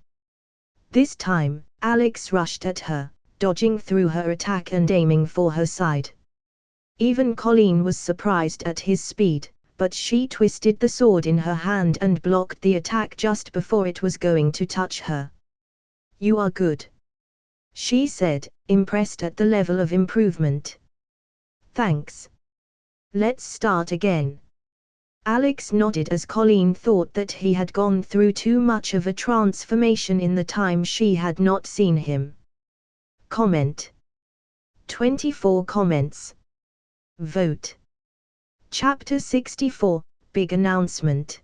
This time, Alex rushed at her, dodging through her attack and aiming for her side. Even Colleen was surprised at his speed, but she twisted the sword in her hand and blocked the attack just before it was going to touch her. You are good, she said, impressed at the level of improvement. Thanks. Let's start again. Alex nodded as Colleen thought that he had gone through too much of a transformation in the time she had not seen him. Comment. 24 comments. Vote. Chapter 64, Big Announcement.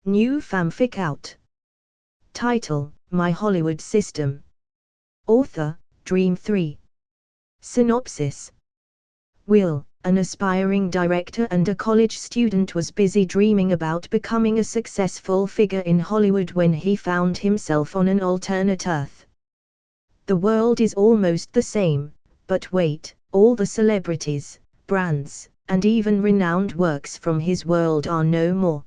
New fanfic out. Title, My Hollywood System. Author, Dream 3. Synopsis. Will, an aspiring director and a college student, was busy dreaming about becoming a successful figure in Hollywood when he found himself on an alternate Earth. The world is almost the same, but wait, all the celebrities, brands, and even renowned works from his world are no more.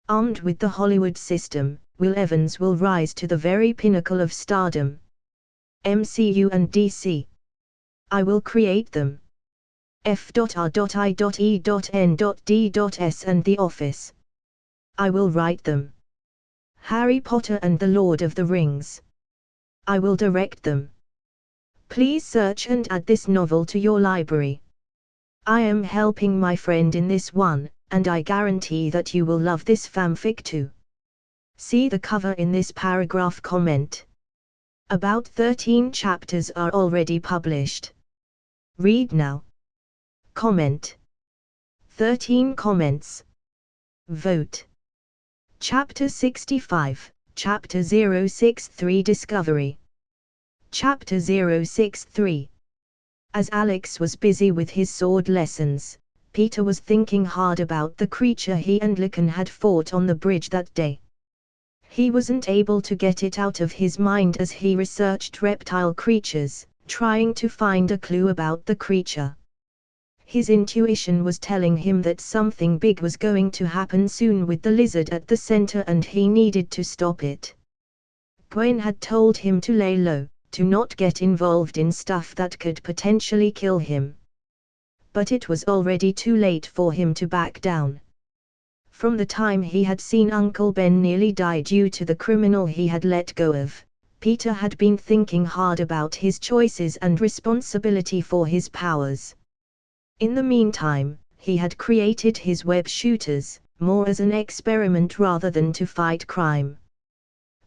Armed with the Hollywood system, Will Evans will rise to the very pinnacle of stardom. MCU and DC. I will create them. F.R.I.E.N.D.S and The Office. I will write them. Harry Potter and the Lord of the Rings. I will direct them. Please search and add this novel to your library. I am helping my friend in this one, and I guarantee that you will love this fanfic too. See the cover in this paragraph. Comment. About 13 chapters are already published. Read now. Comment. 13 comments. Vote. Chapter 65, Chapter 063 Discovery. Chapter 063. As Alex was busy with his sword lessons, Peter was thinking hard about the creature he and Lycan had fought on the bridge that day. He wasn't able to get it out of his mind as he researched reptile creatures, trying to find a clue about the creature. His intuition was telling him that something big was going to happen soon with the lizard at the center and he needed to stop it. Gwen had told him to lay low, to not get involved in stuff that could potentially kill him. But it was already too late for him to back down. From the time he had seen Uncle Ben nearly die due to the criminal he had let go of, Peter had been thinking hard about his choices and responsibility for his powers. In the meantime, he had created his web shooters, more as an experiment rather than to fight crime.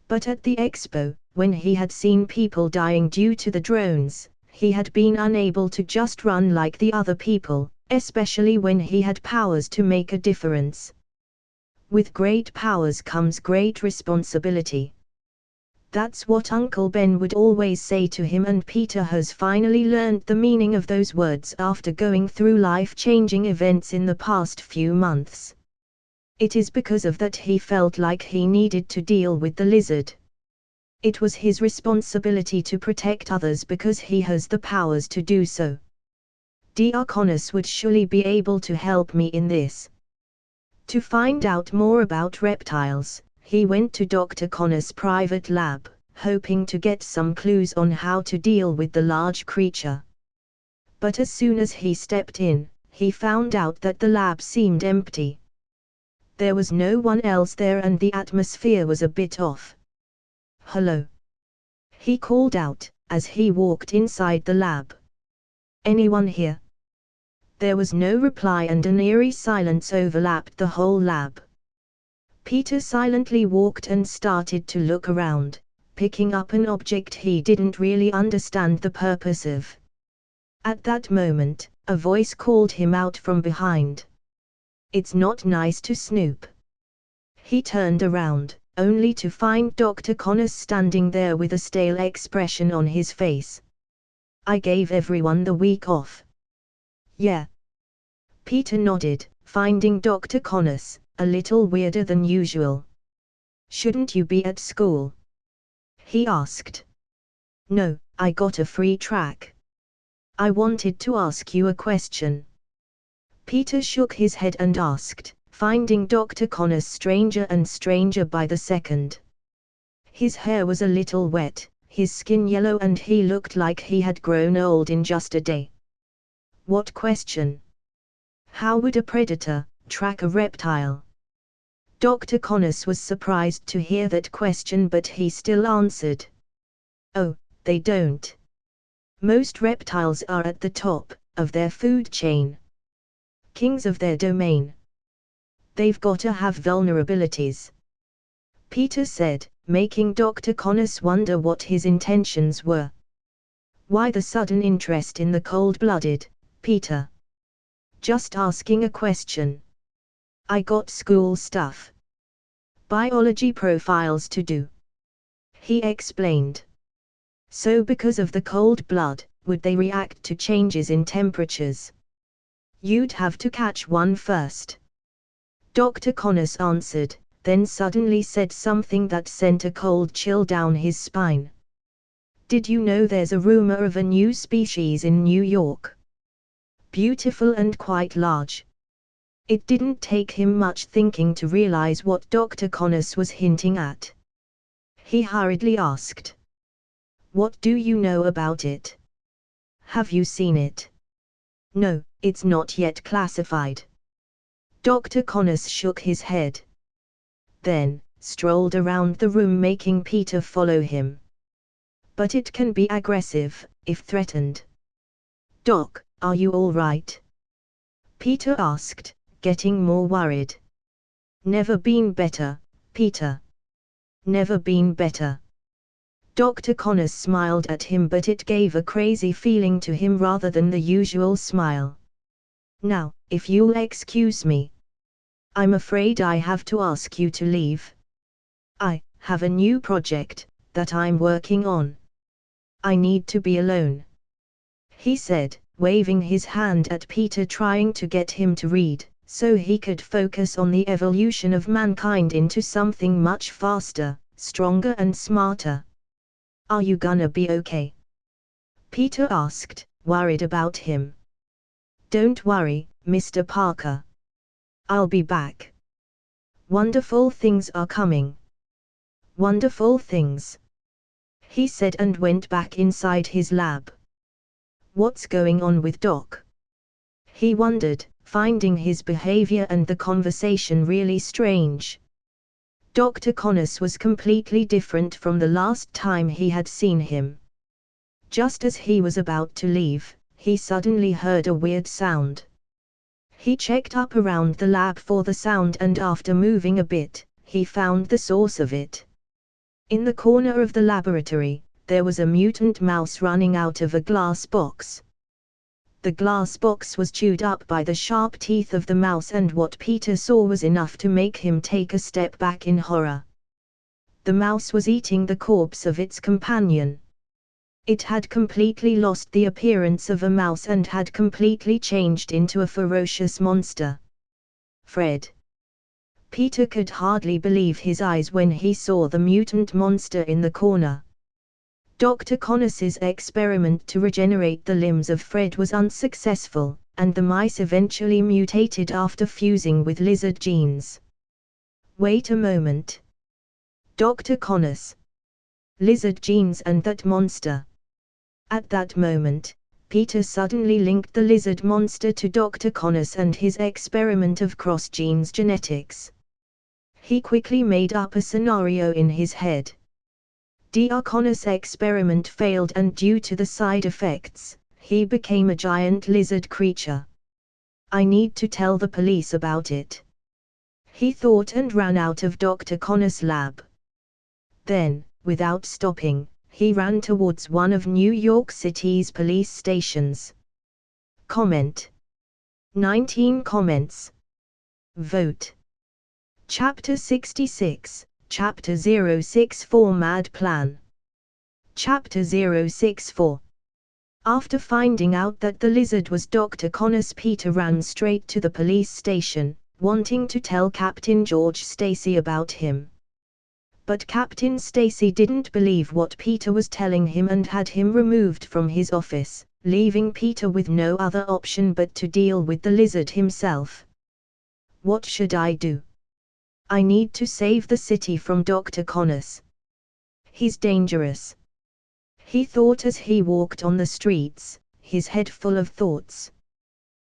But at the expo, when he had seen people dying due to the drones, he had been unable to just run like the other people, especially when he had powers to make a difference. With great powers comes great responsibility. That's what Uncle Ben would always say to him, and Peter has finally learned the meaning of those words after going through life-changing events in the past few months. It is because of that he felt like he needed to deal with the lizard. It was his responsibility to protect others because he has the powers to do so. Diakonos would surely be able to help me in this. To find out more about reptiles, he went to Dr. Connor's private lab, hoping to get some clues on how to deal with the large creature. But as soon as he stepped in, he found out that the lab seemed empty. There was no one else there and the atmosphere was a bit off. "Hello," he called out, as he walked inside the lab. "Anyone here?" There was no reply and an eerie silence overlapped the whole lab. Peter silently walked and started to look around, picking up an object he didn't really understand the purpose of. At that moment, a voice called him out from behind. "It's not nice to snoop." He turned around, only to find Dr. Connors standing there with a stale expression on his face. "I gave everyone the week off." "Yeah." Peter nodded, finding Dr. Connors a little weirder than usual. "Shouldn't you be at school?" he asked. "No, I got a free track. I wanted to ask you a question." Peter shook his head and asked, finding Dr. Connors stranger and stranger by the second. His hair was a little wet, his skin yellow, and he looked like he had grown old in just a day. "What question?" "How would a predator track a reptile?" Dr. Connors was surprised to hear that question, but he still answered. "Oh, they don't. Most reptiles are at the top of their food chain. Kings of their domain. They've gotta have vulnerabilities," Peter said, making Dr. Connors wonder what his intentions were. "Why the sudden interest in the cold-blooded, Peter?" "Just asking a question. I got school stuff. Biology profiles to do," he explained. "So because of the cold blood, would they react to changes in temperatures?" "You'd have to catch one first," Dr. Connors answered, then suddenly said something that sent a cold chill down his spine. "Did you know there's a rumor of a new species in New York? Beautiful and quite large." It didn't take him much thinking to realize what Dr. Connors was hinting at. He hurriedly asked, "What do you know about it? Have you seen it?" "No, it's not yet classified." Dr. Connors shook his head. Then, strolled around the room making Peter follow him. "But it can be aggressive, if threatened." "Doc, are you all right?" Peter asked, getting more worried. "Never been better, Peter. Never been better." Dr. Connors smiled at him, but it gave a crazy feeling to him rather than the usual smile. "Now, if you'll excuse me. I'm afraid I have to ask you to leave. I have a new project that I'm working on. I need to be alone," he said, waving his hand at Peter, trying to get him to read, so he could focus on the evolution of mankind into something much faster, stronger and smarter. "Are you gonna be okay?" Peter asked, worried about him. "Don't worry, Mr. Parker. I'll be back. Wonderful things are coming. Wonderful things," he said and went back inside his lab. "What's going on with Doc?" he wondered, finding his behavior and the conversation really strange. Dr. Connors was completely different from the last time he had seen him. Just as he was about to leave, he suddenly heard a weird sound. He checked up around the lab for the sound, and after moving a bit, he found the source of it. In the corner of the laboratory, there was a mutant mouse running out of a glass box. The glass box was chewed up by the sharp teeth of the mouse, and what Peter saw was enough to make him take a step back in horror. The mouse was eating the corpse of its companion. It had completely lost the appearance of a mouse and had completely changed into a ferocious monster. "Fred." Peter could hardly believe his eyes when he saw the mutant monster in the corner. Dr. Connors's experiment to regenerate the limbs of Fred was unsuccessful, and the mice eventually mutated after fusing with lizard genes. "Wait a moment. Dr. Connors. Lizard genes and that monster." At that moment, Peter suddenly linked the lizard monster to Dr. Connors and his experiment of cross-genes genetics. He quickly made up a scenario in his head. Diakonos' experiment failed, and due to the side effects, he became a giant lizard creature. I need to tell the police about it. He thought and ran out of Dr. Connor's lab. Then, without stopping, he ran towards one of New York City's police stations. Comment. 19 comments. Vote. Chapter 66, Chapter 064 Mad Plan. Chapter 064. After finding out that the lizard was Dr. Connors, Peter ran straight to the police station, wanting to tell Captain George Stacy about him. But Captain Stacy didn't believe what Peter was telling him and had him removed from his office, leaving Peter with no other option but to deal with the lizard himself. What should I do? I need to save the city from Dr. Connors. He's dangerous. He thought as he walked on the streets, his head full of thoughts.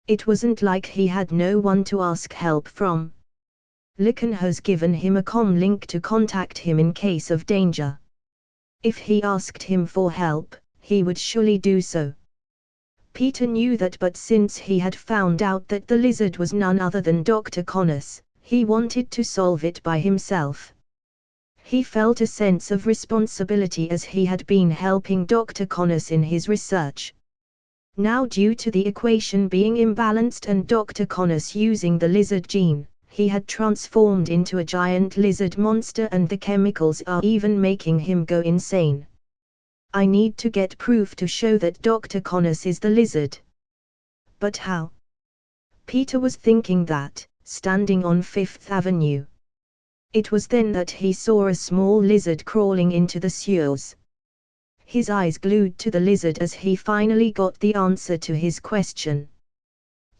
It wasn't like he had no one to ask help from. Lycan has given him a comm link to contact him in case of danger. If he asked him for help, he would surely do so. Peter knew that, but since he had found out that the lizard was none other than Dr. Connors, he wanted to solve it by himself. He felt a sense of responsibility as he had been helping Dr. Connors in his research. Now, due to the equation being imbalanced and Dr. Connors using the lizard gene, he had transformed into a giant lizard monster, and the chemicals are even making him go insane. I need to get proof to show that Dr. Connors is the lizard. But how? Peter was thinking that, standing on Fifth Avenue. It was then that he saw a small lizard crawling into the sewers. His eyes glued to the lizard as he finally got the answer to his question.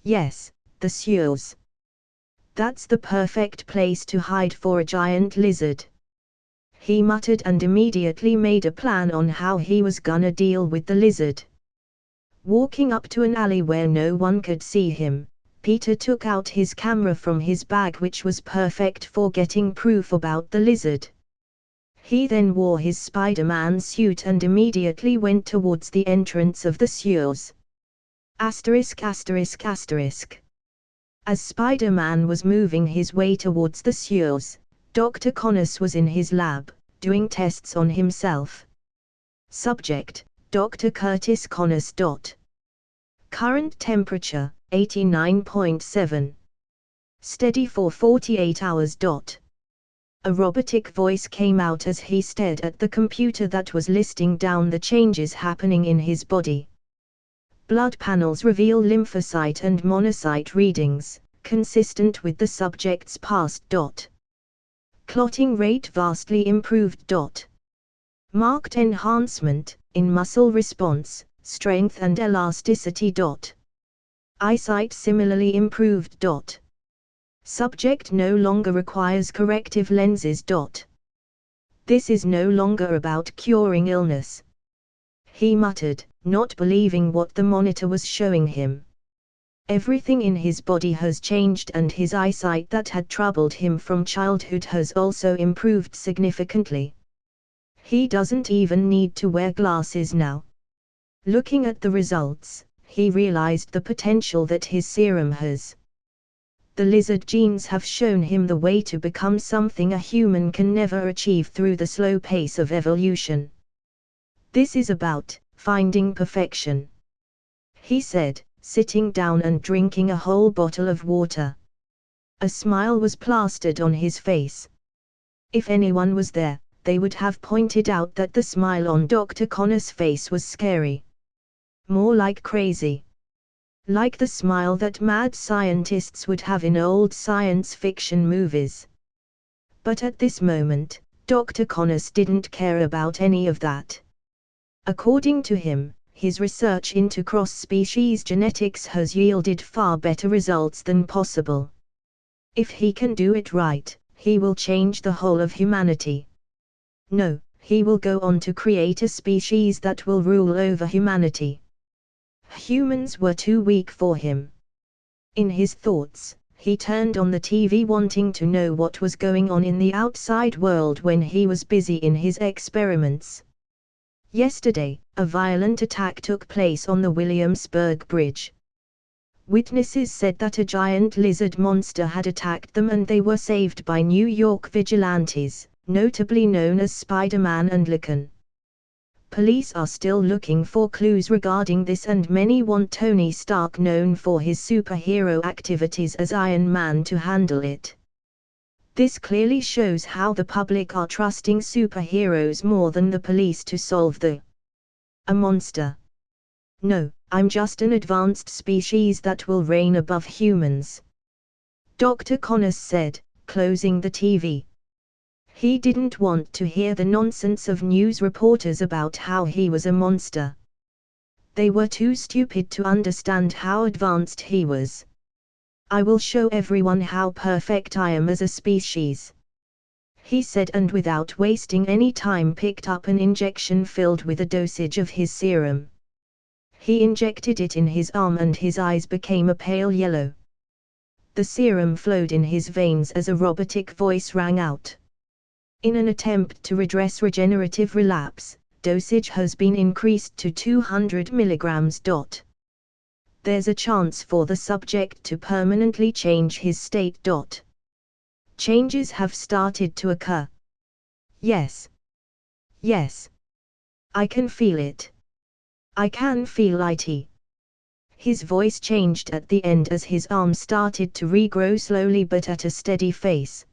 Yes, the sewers. That's the perfect place to hide for a giant lizard. He muttered and immediately made a plan on how he was gonna deal with the lizard. Walking up to an alley where no one could see him, Peter took out his camera from his bag, which was perfect for getting proof about the lizard. He then wore his Spider-Man suit and immediately went towards the entrance of the sewers. Asterisk asterisk asterisk. As Spider-Man was moving his way towards the sewers, Dr. Connors was in his lab, doing tests on himself. Subject, Dr. Curtis Connors. Current temperature, 89.7. Steady for 48 hours. A robotic voice came out as he stared at the computer that was listing down the changes happening in his body. Blood panels reveal lymphocyte and monocyte readings, consistent with the subject's past. Clotting rate vastly improved. Marked enhancement in muscle response, strength and elasticity. Eyesight similarly improved. Subject no longer requires corrective lenses. This is no longer about curing illness. He muttered, not believing what the monitor was showing him. Everything in his body has changed, and his eyesight that had troubled him from childhood has also improved significantly. He doesn't even need to wear glasses now. Looking at the results, he realized the potential that his serum has. The lizard genes have shown him the way to become something a human can never achieve through the slow pace of evolution. This is about finding perfection, he said, sitting down and drinking a whole bottle of water. A smile was plastered on his face. If anyone was there, they would have pointed out that the smile on Dr. Connors' face was scary. More like crazy. Like the smile that mad scientists would have in old science fiction movies. But at this moment, Dr. Connors didn't care about any of that. According to him, his research into cross-species genetics has yielded far better results than possible. If he can do it right, he will change the whole of humanity. No, he will go on to create a species that will rule over humanity. Humans were too weak for him. In his thoughts, he turned on the TV wanting to know what was going on in the outside world when he was busy in his experiments. Yesterday, a violent attack took place on the Williamsburg Bridge. Witnesses said that a giant lizard monster had attacked them and they were saved by New York vigilantes, notably known as Spider-Man and Lycan. Police are still looking for clues regarding this and many want Tony Stark, known for his superhero activities as Iron Man, to handle it. This clearly shows how the public are trusting superheroes more than the police to solve a monster. No, I'm just an advanced species that will reign above humans, Dr. Connors said, closing the TV. He didn't want to hear the nonsense of news reporters about how he was a monster. They were too stupid to understand how advanced he was. I will show everyone how perfect I am as a species, he said, and without wasting any time picked up an injection filled with a dosage of his serum. He injected it in his arm and his eyes became a pale yellow. The serum flowed in his veins as a robotic voice rang out. In an attempt to redress regenerative relapse, dosage has been increased to 200 mg. There's a chance for the subject to permanently change his state. Changes have started to occur. Yes. Yes. I can feel it. I can feel it. His voice changed at the end as his arm started to regrow slowly but at a steady pace.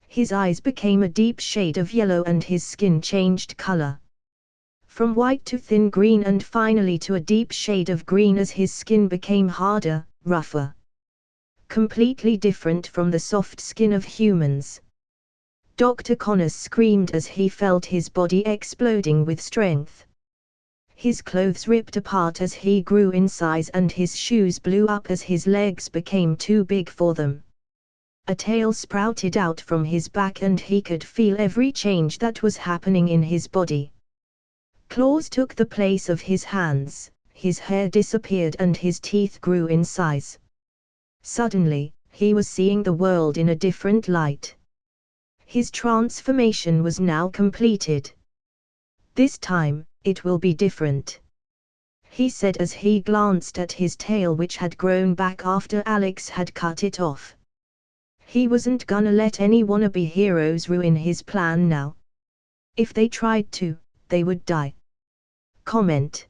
His eyes became a deep shade of yellow and his skin changed color. From white to thin green and finally to a deep shade of green as his skin became harder, rougher. Completely different from the soft skin of humans. Dr. Connors screamed as he felt his body exploding with strength. His clothes ripped apart as he grew in size and his shoes blew up as his legs became too big for them. A tail sprouted out from his back and he could feel every change that was happening in his body. Claws took the place of his hands, his hair disappeared and his teeth grew in size. Suddenly, he was seeing the world in a different light. His transformation was now completed. This time, it will be different, he said as he glanced at his tail, which had grown back after Alex had cut it off. He wasn't gonna let any wannabe heroes ruin his plan now. If they tried to, they would die. Comment.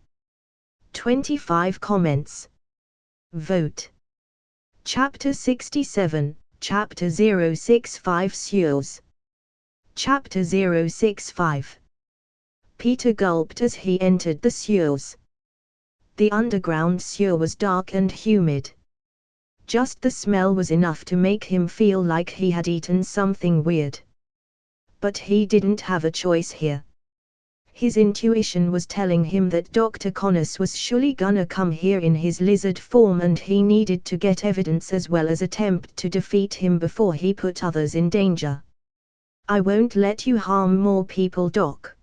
25 comments. Vote. Chapter 67, Chapter 065 Sewers. Chapter 065. Peter gulped as he entered the sewers. The underground sewer was dark and humid. Just the smell was enough to make him feel like he had eaten something weird. But he didn't have a choice here. His intuition was telling him that Dr. Connors was surely gonna come here in his lizard form and he needed to get evidence as well as attempt to defeat him before he put others in danger. I won't let you harm more people, Doc,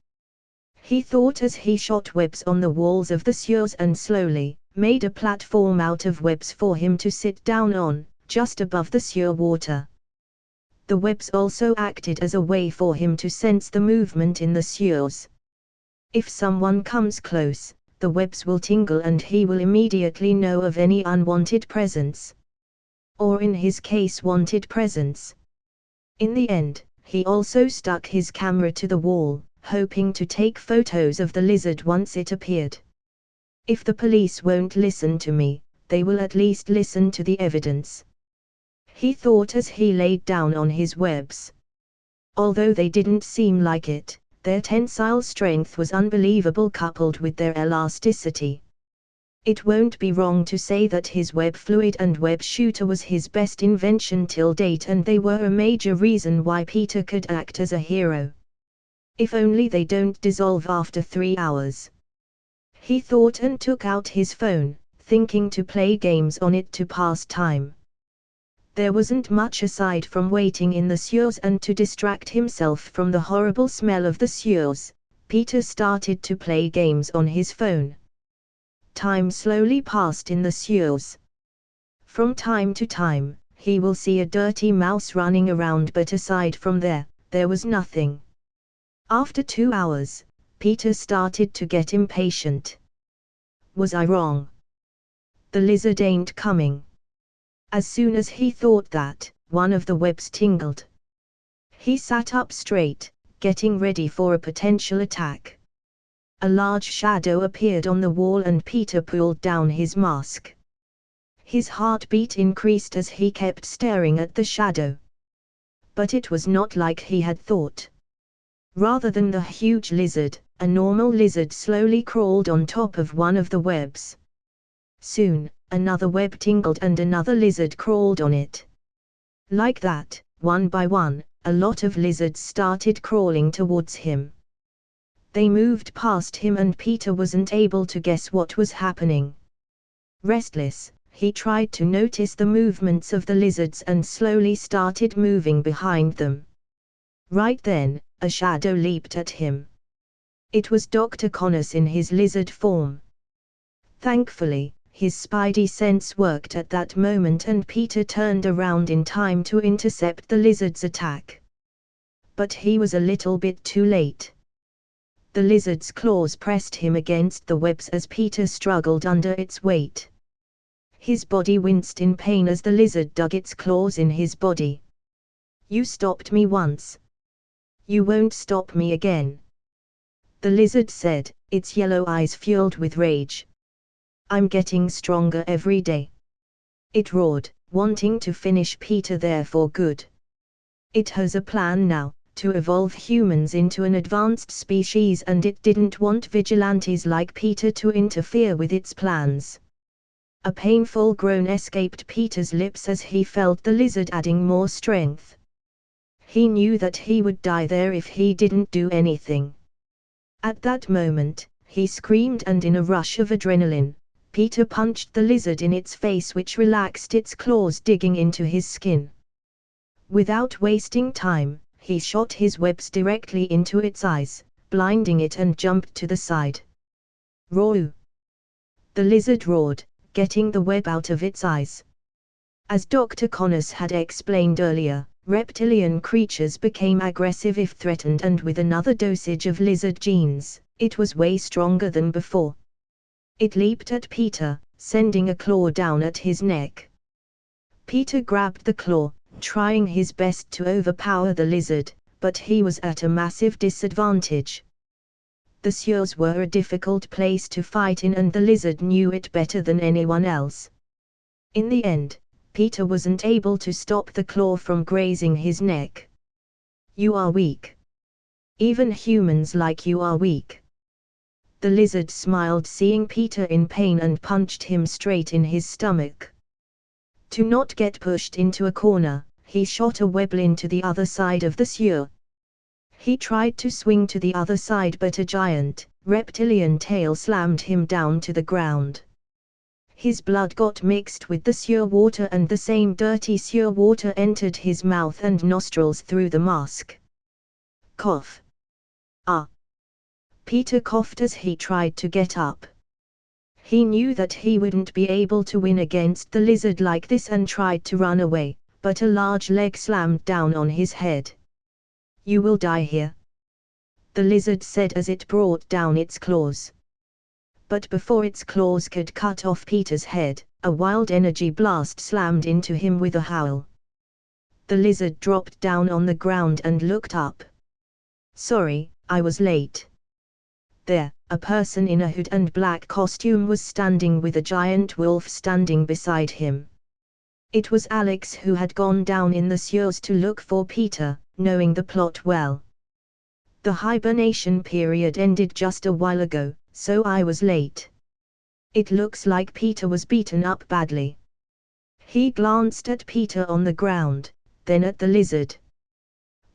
he thought as he shot webs on the walls of the sewers and slowly made a platform out of webs for him to sit down on, just above the sewer water. The webs also acted as a way for him to sense the movement in the sewers. If someone comes close, the webs will tingle and he will immediately know of any unwanted presence. Or in his case, wanted presence. In the end, he also stuck his camera to the wall, hoping to take photos of the lizard once it appeared. If the police won't listen to me, they will at least listen to the evidence, he thought as he laid down on his webs. Although they didn't seem like it, their tensile strength was unbelievable coupled with their elasticity. It won't be wrong to say that his web fluid and web shooter was his best invention till date, and they were a major reason why Peter could act as a hero. If only they don't dissolve after 3 hours, he thought, and took out his phone, thinking to play games on it to pass time. There wasn't much aside from waiting in the sewers, and to distract himself from the horrible smell of the sewers, Peter started to play games on his phone. Time slowly passed in the sewers. From time to time, he will see a dirty mouse running around, but aside from there was nothing. After 2 hours, Peter started to get impatient. Was I wrong? The lizard ain't coming. As soon as he thought that, one of the webs tingled. He sat up straight, getting ready for a potential attack. A large shadow appeared on the wall and Peter pulled down his mask. His heartbeat increased as he kept staring at the shadow. But it was not like he had thought. Rather than the huge lizard, a normal lizard slowly crawled on top of one of the webs. Soon, another web tingled and another lizard crawled on it. Like that, one by one, a lot of lizards started crawling towards him. They moved past him and Peter wasn't able to guess what was happening. Restless, he tried to notice the movements of the lizards and slowly started moving behind them. Right then, a shadow leaped at him. It was Dr. Connors in his lizard form. Thankfully, his spidey sense worked at that moment and Peter turned around in time to intercept the lizard's attack. But he was a little bit too late. The lizard's claws pressed him against the webs as Peter struggled under its weight. His body winced in pain as the lizard dug its claws in his body. "You stopped me once. You won't stop me again," the lizard said, its yellow eyes filled with rage. "I'm getting stronger every day," it roared, wanting to finish Peter there for good. It has a plan now, to evolve humans into an advanced species, and it didn't want vigilantes like Peter to interfere with its plans. A painful groan escaped Peter's lips as he felt the lizard adding more strength. He knew that he would die there if he didn't do anything. At that moment, he screamed and in a rush of adrenaline, Peter punched the lizard in its face, which relaxed its claws digging into his skin. Without wasting time, he shot his webs directly into its eyes, blinding it, and jumped to the side. "Roar!" the lizard roared, getting the web out of its eyes. As Dr. Connors had explained earlier, reptilian creatures became aggressive if threatened, and with another dosage of lizard genes, it was way stronger than before. It leaped at Peter, sending a claw down at his neck. Peter grabbed the claw, trying his best to overpower the lizard, but he was at a massive disadvantage. The sewers were a difficult place to fight in, and the lizard knew it better than anyone else. In the end, Peter wasn't able to stop the claw from grazing his neck. "You are weak. Even humans like you are weak." The lizard smiled, seeing Peter in pain, and punched him straight in his stomach. To not get pushed into a corner, he shot a web into the other side of the sewer. He tried to swing to the other side, but a giant, reptilian tail slammed him down to the ground. His blood got mixed with the sewer water, and the same dirty sewer water entered his mouth and nostrils through the mask. Cough. "Ah!" Peter coughed as he tried to get up. He knew that he wouldn't be able to win against the lizard like this and tried to run away, but a large leg slammed down on his head. "You will die here," the lizard said as it brought down its claws. But before its claws could cut off Peter's head, a wild energy blast slammed into him with a howl. The lizard dropped down on the ground and looked up. "Sorry, I was late." There, a person in a hood and black costume was standing with a giant wolf standing beside him. It was Alex, who had gone down in the sewers to look for Peter, knowing the plot well. "The hibernation period ended just a while ago, so I was late. It looks like Peter was beaten up badly." He glanced at Peter on the ground, then at the lizard.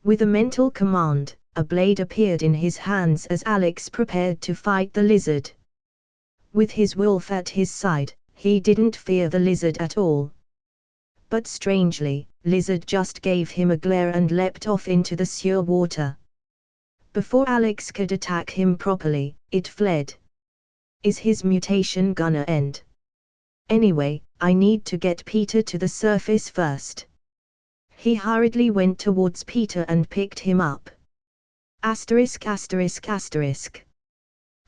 With a mental command, a blade appeared in his hands as Alex prepared to fight the lizard. With his wolf at his side, he didn't fear the lizard at all. But strangely, lizard just gave him a glare and leapt off into the sewer water. Before Alex could attack him properly, it fled. Is his mutation gonna end? Anyway, I need to get Peter to the surface first. He hurriedly went towards Peter and picked him up. Asterisk asterisk asterisk.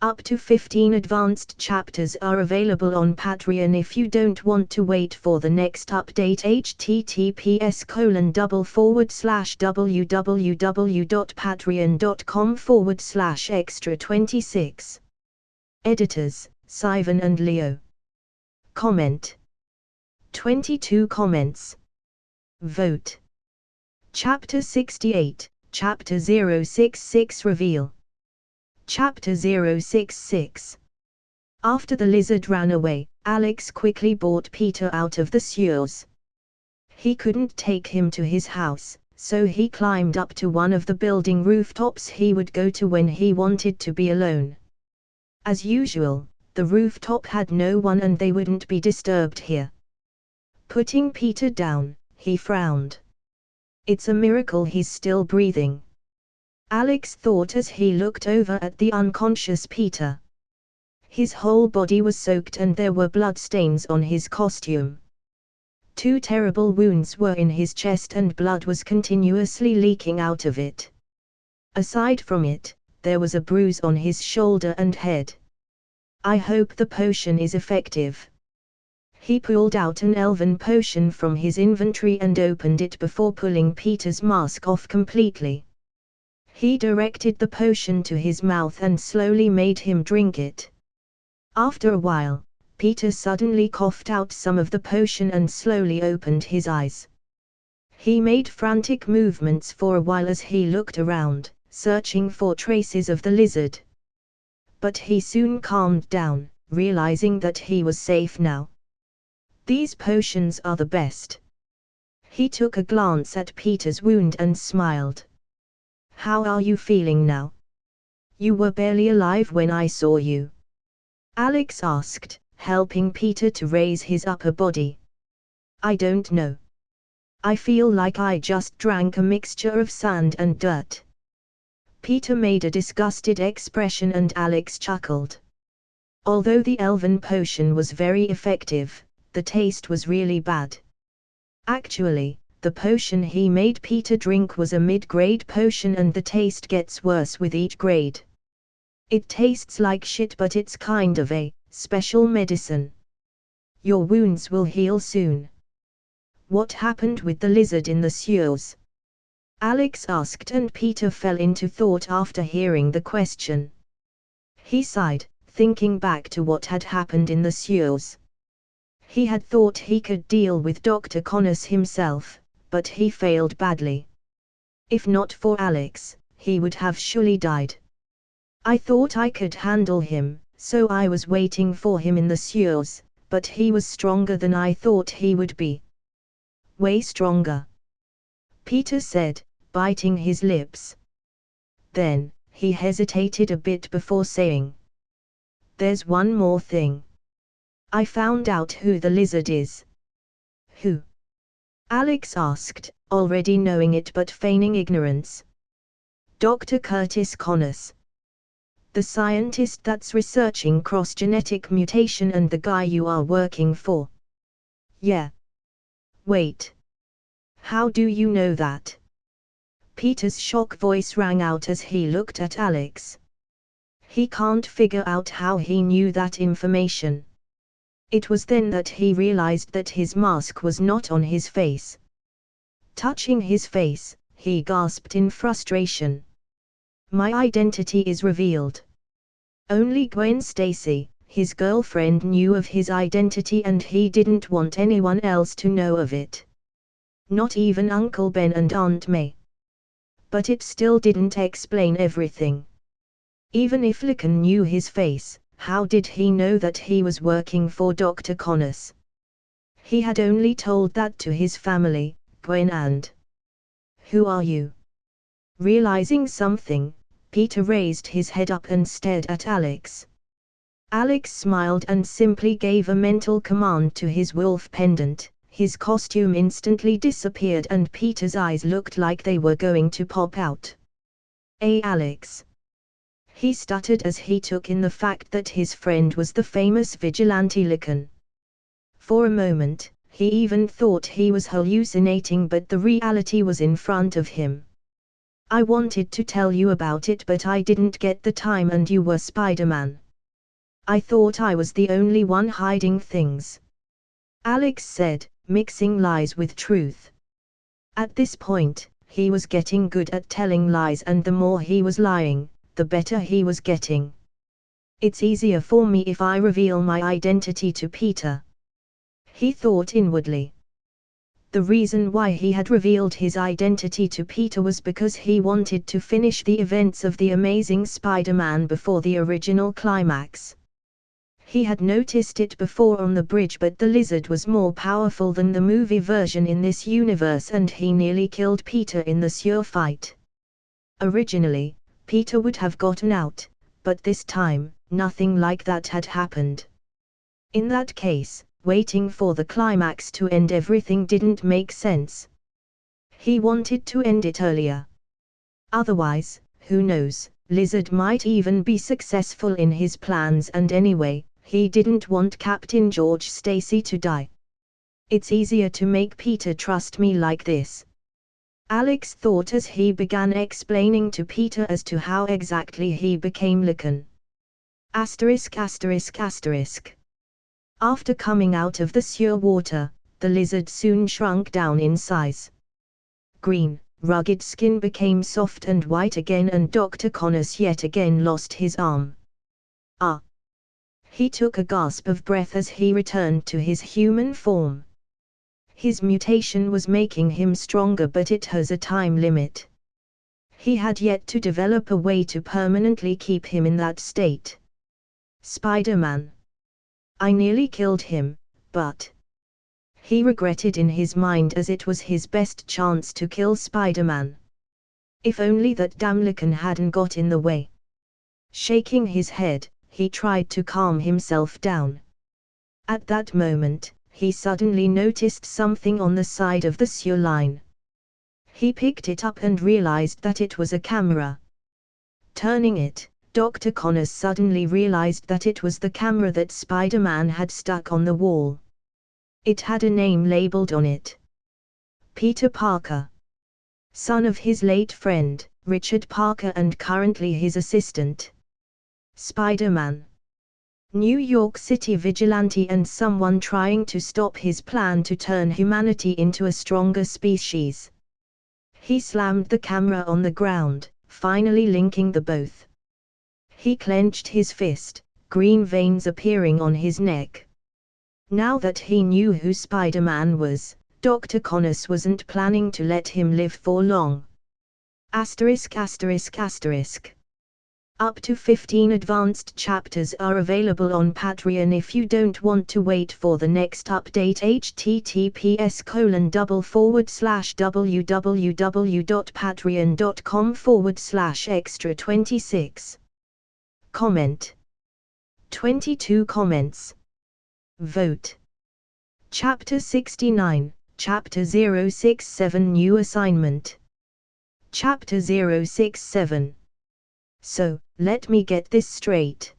Up to 15 advanced chapters are available on Patreon if you don't want to wait for the next update. https://www.patreon.com/extra26. Editors, Sivan and Leo. Comment. 22 comments. Vote. Chapter 68, Chapter 066 Reveal. Chapter 066. After the lizard ran away, Alex quickly brought Peter out of the sewers. He couldn't take him to his house, so he climbed up to one of the building rooftops he would go to when he wanted to be alone. As usual, the rooftop had no one and they wouldn't be disturbed here. Putting Peter down, he frowned. It's a miracle he's still breathing, Alex thought as he looked over at the unconscious Peter. His whole body was soaked and there were bloodstains on his costume. 2 terrible wounds were in his chest and blood was continuously leaking out of it. Aside from it, there was a bruise on his shoulder and head. I hope the potion is effective. He pulled out an elven potion from his inventory and opened it before pulling Peter's mask off completely. He directed the potion to his mouth and slowly made him drink it. After a while, Peter suddenly coughed out some of the potion and slowly opened his eyes. He made frantic movements for a while as he looked around, searching for traces of the lizard. But he soon calmed down, realizing that he was safe now. These potions are the best. He took a glance at Peter's wound and smiled. How are you feeling now? You were barely alive when I saw you, Alex asked, helping Peter to raise his upper body. I don't know. I feel like I just drank a mixture of sand and dirt. Peter made a disgusted expression and Alex chuckled. Although the elven potion was very effective, the taste was really bad. Actually, the potion he made Peter drink was a mid-grade potion and the taste gets worse with each grade. It tastes like shit but it's kind of a special medicine. Your wounds will heal soon. What happened with the lizard in the sewers? Alex asked and Peter fell into thought after hearing the question. He sighed, thinking back to what had happened in the sewers. He had thought he could deal with Dr. Connors himself, but he failed badly. If not for Alex, he would have surely died. I thought I could handle him, so I was waiting for him in the sewers, but he was stronger than I thought he would be. Way stronger, Peter said, biting his lips. Then, he hesitated a bit before saying, there's one more thing. I found out who the lizard is. Who? Alex asked, already knowing it but feigning ignorance. Dr. Curtis Connors. The scientist that's researching cross-genetic mutation and the guy you are working for. Yeah. Wait. How do you know that? Peter's shock voice rang out as he looked at Alex. He can't figure out how he knew that information. It was then that he realized that his mask was not on his face. Touching his face, he gasped in frustration. My identity is revealed. Only Gwen Stacy, his girlfriend, knew of his identity and he didn't want anyone else to know of it. Not even Uncle Ben and Aunt May. But it still didn't explain everything. Even if Lycan knew his face, how did he know that he was working for Dr. Connors? He had only told that to his family, Gwen and... Who are you? Realizing something, Peter raised his head up and stared at Alex. Alex smiled and simply gave a mental command to his wolf pendant. His costume instantly disappeared and Peter's eyes looked like they were going to pop out. Alex. He stuttered as he took in the fact that his friend was the famous vigilante Lycan. For a moment, he even thought he was hallucinating, but the reality was in front of him. I wanted to tell you about it, but I didn't get the time, and you were Spider-Man. I thought I was the only one hiding things. Alex said, mixing lies with truth. At this point, he was getting good at telling lies, and the more he was lying, the better he was getting. It's easier for me if I reveal my identity to Peter, he thought inwardly. The reason why he had revealed his identity to Peter was because he wanted to finish the events of The Amazing Spider-Man before the original climax. He had noticed it before on the bridge, but the lizard was more powerful than the movie version in this universe, and he nearly killed Peter in the sewer fight. Originally, Peter would have gotten out, but this time, nothing like that had happened. In that case, waiting for the climax to end everything didn't make sense. He wanted to end it earlier. Otherwise, who knows, Lizard might even be successful in his plans, and anyway, he didn't want Captain George Stacy to die. It's easier to make Peter trust me like this, Alex thought as he began explaining to Peter as to how exactly he became Lycan. ******. After coming out of the sewer water, the lizard soon shrunk down in size. Green, rugged skin became soft and white again, and Dr. Connors yet again lost his arm. Ah! He took a gasp of breath as he returned to his human form. His mutation was making him stronger, but it has a time limit. He had yet to develop a way to permanently keep him in that state. Spider-Man. I nearly killed him, but... He regretted in his mind, as it was his best chance to kill Spider-Man. If only that damn Lycan hadn't got in the way. Shaking his head, he tried to calm himself down. At that moment, he suddenly noticed something on the side of the sewer line. He picked it up and realized that it was a camera. Turning it, Dr. Connors suddenly realized that it was the camera that Spider-Man had stuck on the wall. It had a name labeled on it. Peter Parker. Son of his late friend, Richard Parker, and currently his assistant. Spider-Man. New York City vigilante and someone trying to stop his plan to turn humanity into a stronger species. He slammed the camera on the ground, finally linking the both. He clenched his fist, green veins appearing on his neck. Now that he knew who Spider-Man was, Dr. Connors wasn't planning to let him live for long. *****. Up to 15 advanced chapters are available on Patreon if you don't want to wait for the next update. https://www.patreon.com/extra26. Comment. 22 comments. Vote. Chapter 69, Chapter 067 New Assignment. Chapter 067. So, let me get this straight.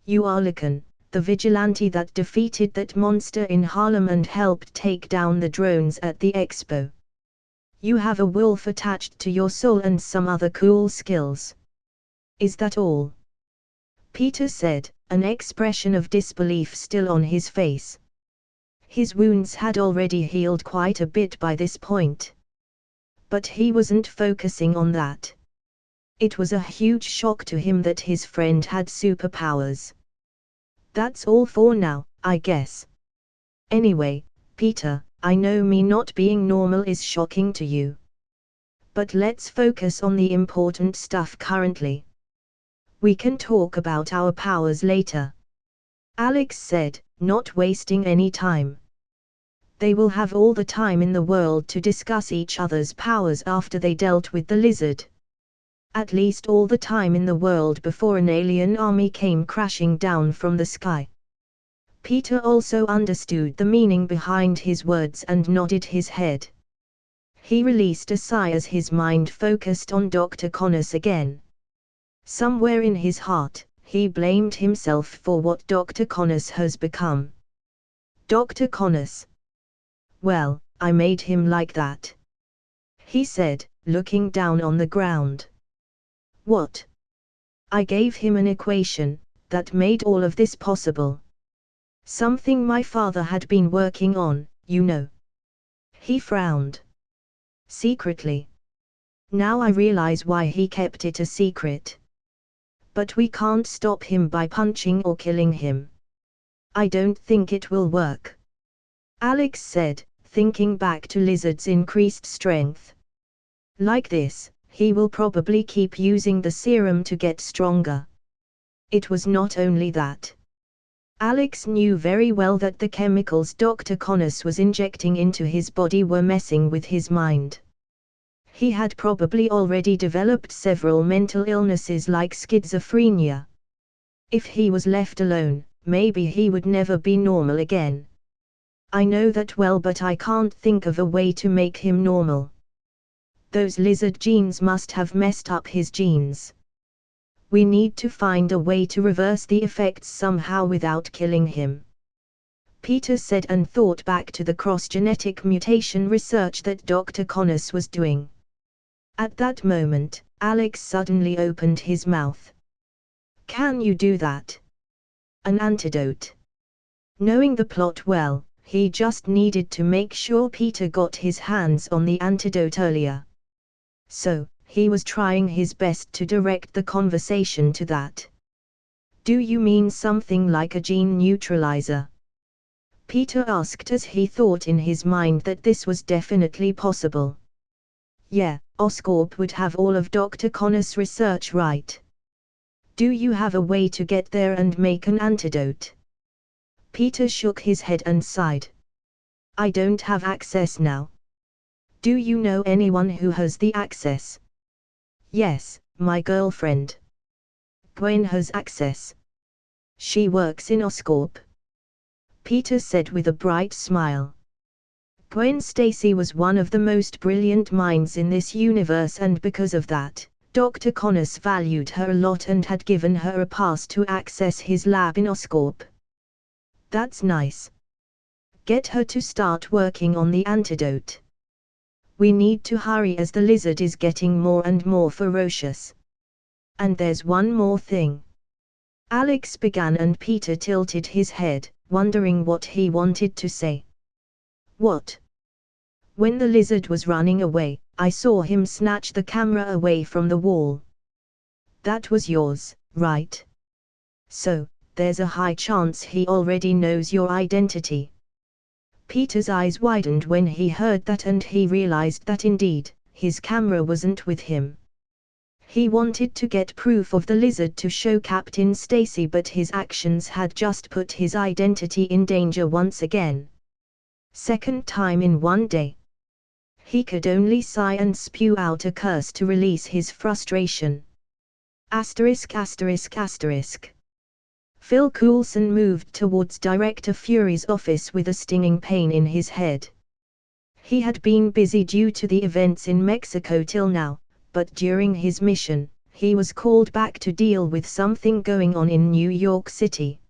You are Lycan, the vigilante that defeated that monster in Harlem and helped take down the drones at the expo. You have a wolf attached to your soul and some other cool skills. Is that all? Peter said, an expression of disbelief still on his face. His wounds had already healed quite a bit by this point. But he wasn't focusing on that. It was a huge shock to him that his friend had superpowers. That's all for now, I guess. Anyway, Peter, I know me not being normal is shocking to you. But let's focus on the important stuff currently. We can talk about our powers later. Alex said, not wasting any time. They will have all the time in the world to discuss each other's powers after they dealt with the lizard. At least all the time in the world before an alien army came crashing down from the sky. Peter also understood the meaning behind his words and nodded his head. He released a sigh as his mind focused on Dr. Connors again. Somewhere in his heart, he blamed himself for what Dr. Connors has become. Dr. Connors. Well, I made him like that, he said, looking down on the ground. What? I gave him an equation that made all of this possible. Something my father had been working on, you know. He frowned. Secretly. Now I realize why he kept it a secret. But we can't stop him by punching or killing him. I don't think it will work, Alex said, thinking back to Lizard's increased strength. Like this, he will probably keep using the serum to get stronger. It was not only that. Alex knew very well that the chemicals Dr. Connors was injecting into his body were messing with his mind. He had probably already developed several mental illnesses like schizophrenia. If he was left alone, maybe he would never be normal again. I know that well, but I can't think of a way to make him normal. Those lizard genes must have messed up his genes. We need to find a way to reverse the effects somehow without killing him, Peter said, and thought back to the cross-genetic mutation research that Dr. Connors was doing. At that moment, Alex suddenly opened his mouth. Can you do that? An antidote. Knowing the plot well, he just needed to make sure Peter got his hands on the antidote earlier. So, he was trying his best to direct the conversation to that. Do you mean something like a gene neutralizer? Peter asked, as he thought in his mind that this was definitely possible. Yeah, Oscorp would have all of Dr. Connors' research right. Do you have a way to get there and make an antidote? Peter shook his head and sighed. I don't have access now. Do you know anyone who has the access? Yes, my girlfriend. Gwen has access. She works in Oscorp, Peter said with a bright smile. Gwen Stacy was one of the most brilliant minds in this universe, and because of that, Dr. Connors valued her a lot and had given her a pass to access his lab in Oscorp. That's nice. Get her to start working on the antidote. We need to hurry as the lizard is getting more and more ferocious. And there's one more thing. Alex began, and Peter tilted his head, wondering what he wanted to say. What? When the lizard was running away, I saw him snatch the camera away from the wall. That was yours, right? So, there's a high chance he already knows your identity. Peter's eyes widened when he heard that, and he realized that indeed, his camera wasn't with him. He wanted to get proof of the lizard to show Captain Stacy, but his actions had just put his identity in danger once again. Second time in one day. He could only sigh and spew out a curse to release his frustration. Asterisk asterisk asterisk. Phil Coulson moved towards Director Fury's office with a stinging pain in his head. He had been busy due to the events in Mexico till now, but during his mission, he was called back to deal with something going on in New York City.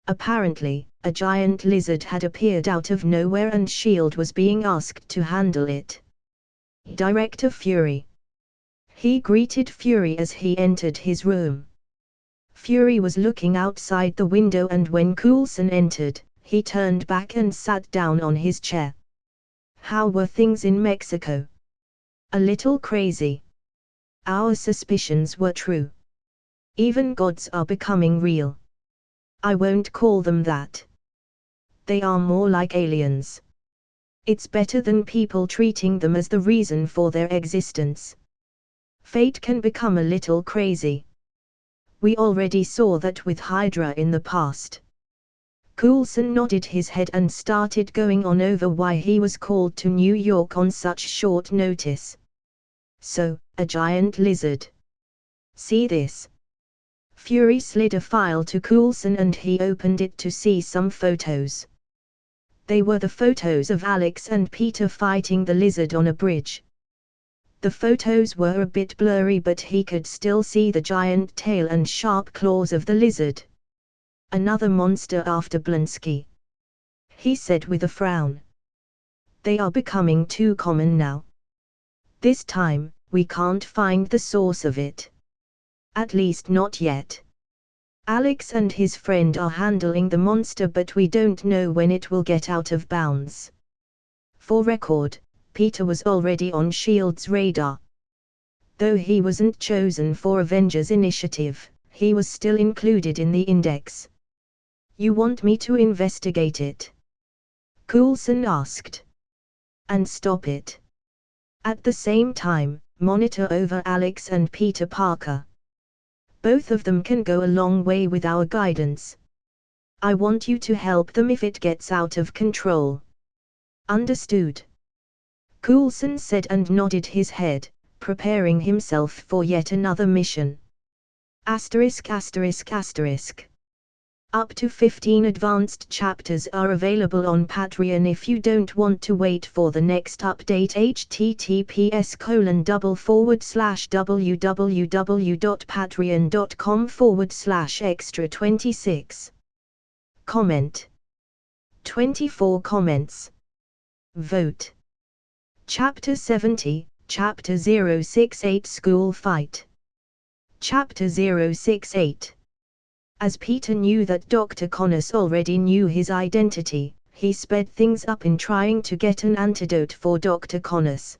Apparently, a giant lizard had appeared out of nowhere and S.H.I.E.L.D. was being asked to handle it. Director Fury. He greeted Fury as he entered his room. Fury was looking outside the window, and when Coulson entered, he turned back and sat down on his chair. How were things in Mexico? A little crazy. Our suspicions were true. Even gods are becoming real. I won't call them that. They are more like aliens. It's better than people treating them as the reason for their existence. Fate can become a little crazy. We already saw that with Hydra in the past. Coulson nodded his head and started going on over why he was called to New York on such short notice. So, a giant lizard. See this. Fury slid a file to Coulson and he opened it to see some photos. They were the photos of Alex and Peter fighting the lizard on a bridge. The photos were a bit blurry, but he could still see the giant tail and sharp claws of the lizard. Another monster after Blinsky. he said with a frown. They are becoming too common now. This time, we can't find the source of it. At least not yet. Alex and his friend are handling the monster, but we don't know when it will get out of bounds. For record, Peter was already on S.H.I.E.L.D.'s radar. Though he wasn't chosen for Avengers initiative, he was still included in the index. You want me to investigate it? Coulson asked. And stop it. At the same time, monitor over Alex and Peter Parker. Both of them can go a long way with our guidance. I want you to help them if it gets out of control. Understood? Coulson said and nodded his head, preparing himself for yet another mission. Asterisk asterisk asterisk. Up to 15 advanced chapters are available on Patreon if you don't want to wait for the next update. https://www.patreon.com/extra26. Comment. 24 comments. Vote. Chapter 70, Chapter 068 School Fight. Chapter 068. As Peter knew that Dr. Connors already knew his identity, he sped things up in trying to get an antidote for Dr. Connors.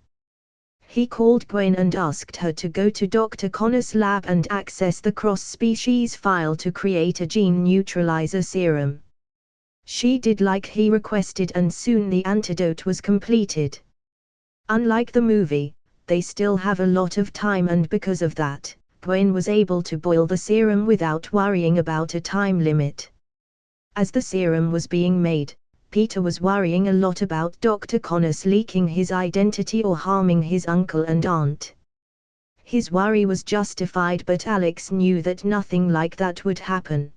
He called Gwen and asked her to go to Dr. Connors' lab and access the cross-species file to create a gene neutralizer serum. She did like he requested, and soon the antidote was completed. Unlike the movie, they still have a lot of time, and because of that, Gwen was able to boil the serum without worrying about a time limit. As the serum was being made, Peter was worrying a lot about Dr. Connors leaking his identity or harming his uncle and aunt. His worry was justified, but Alex knew that nothing like that would happen.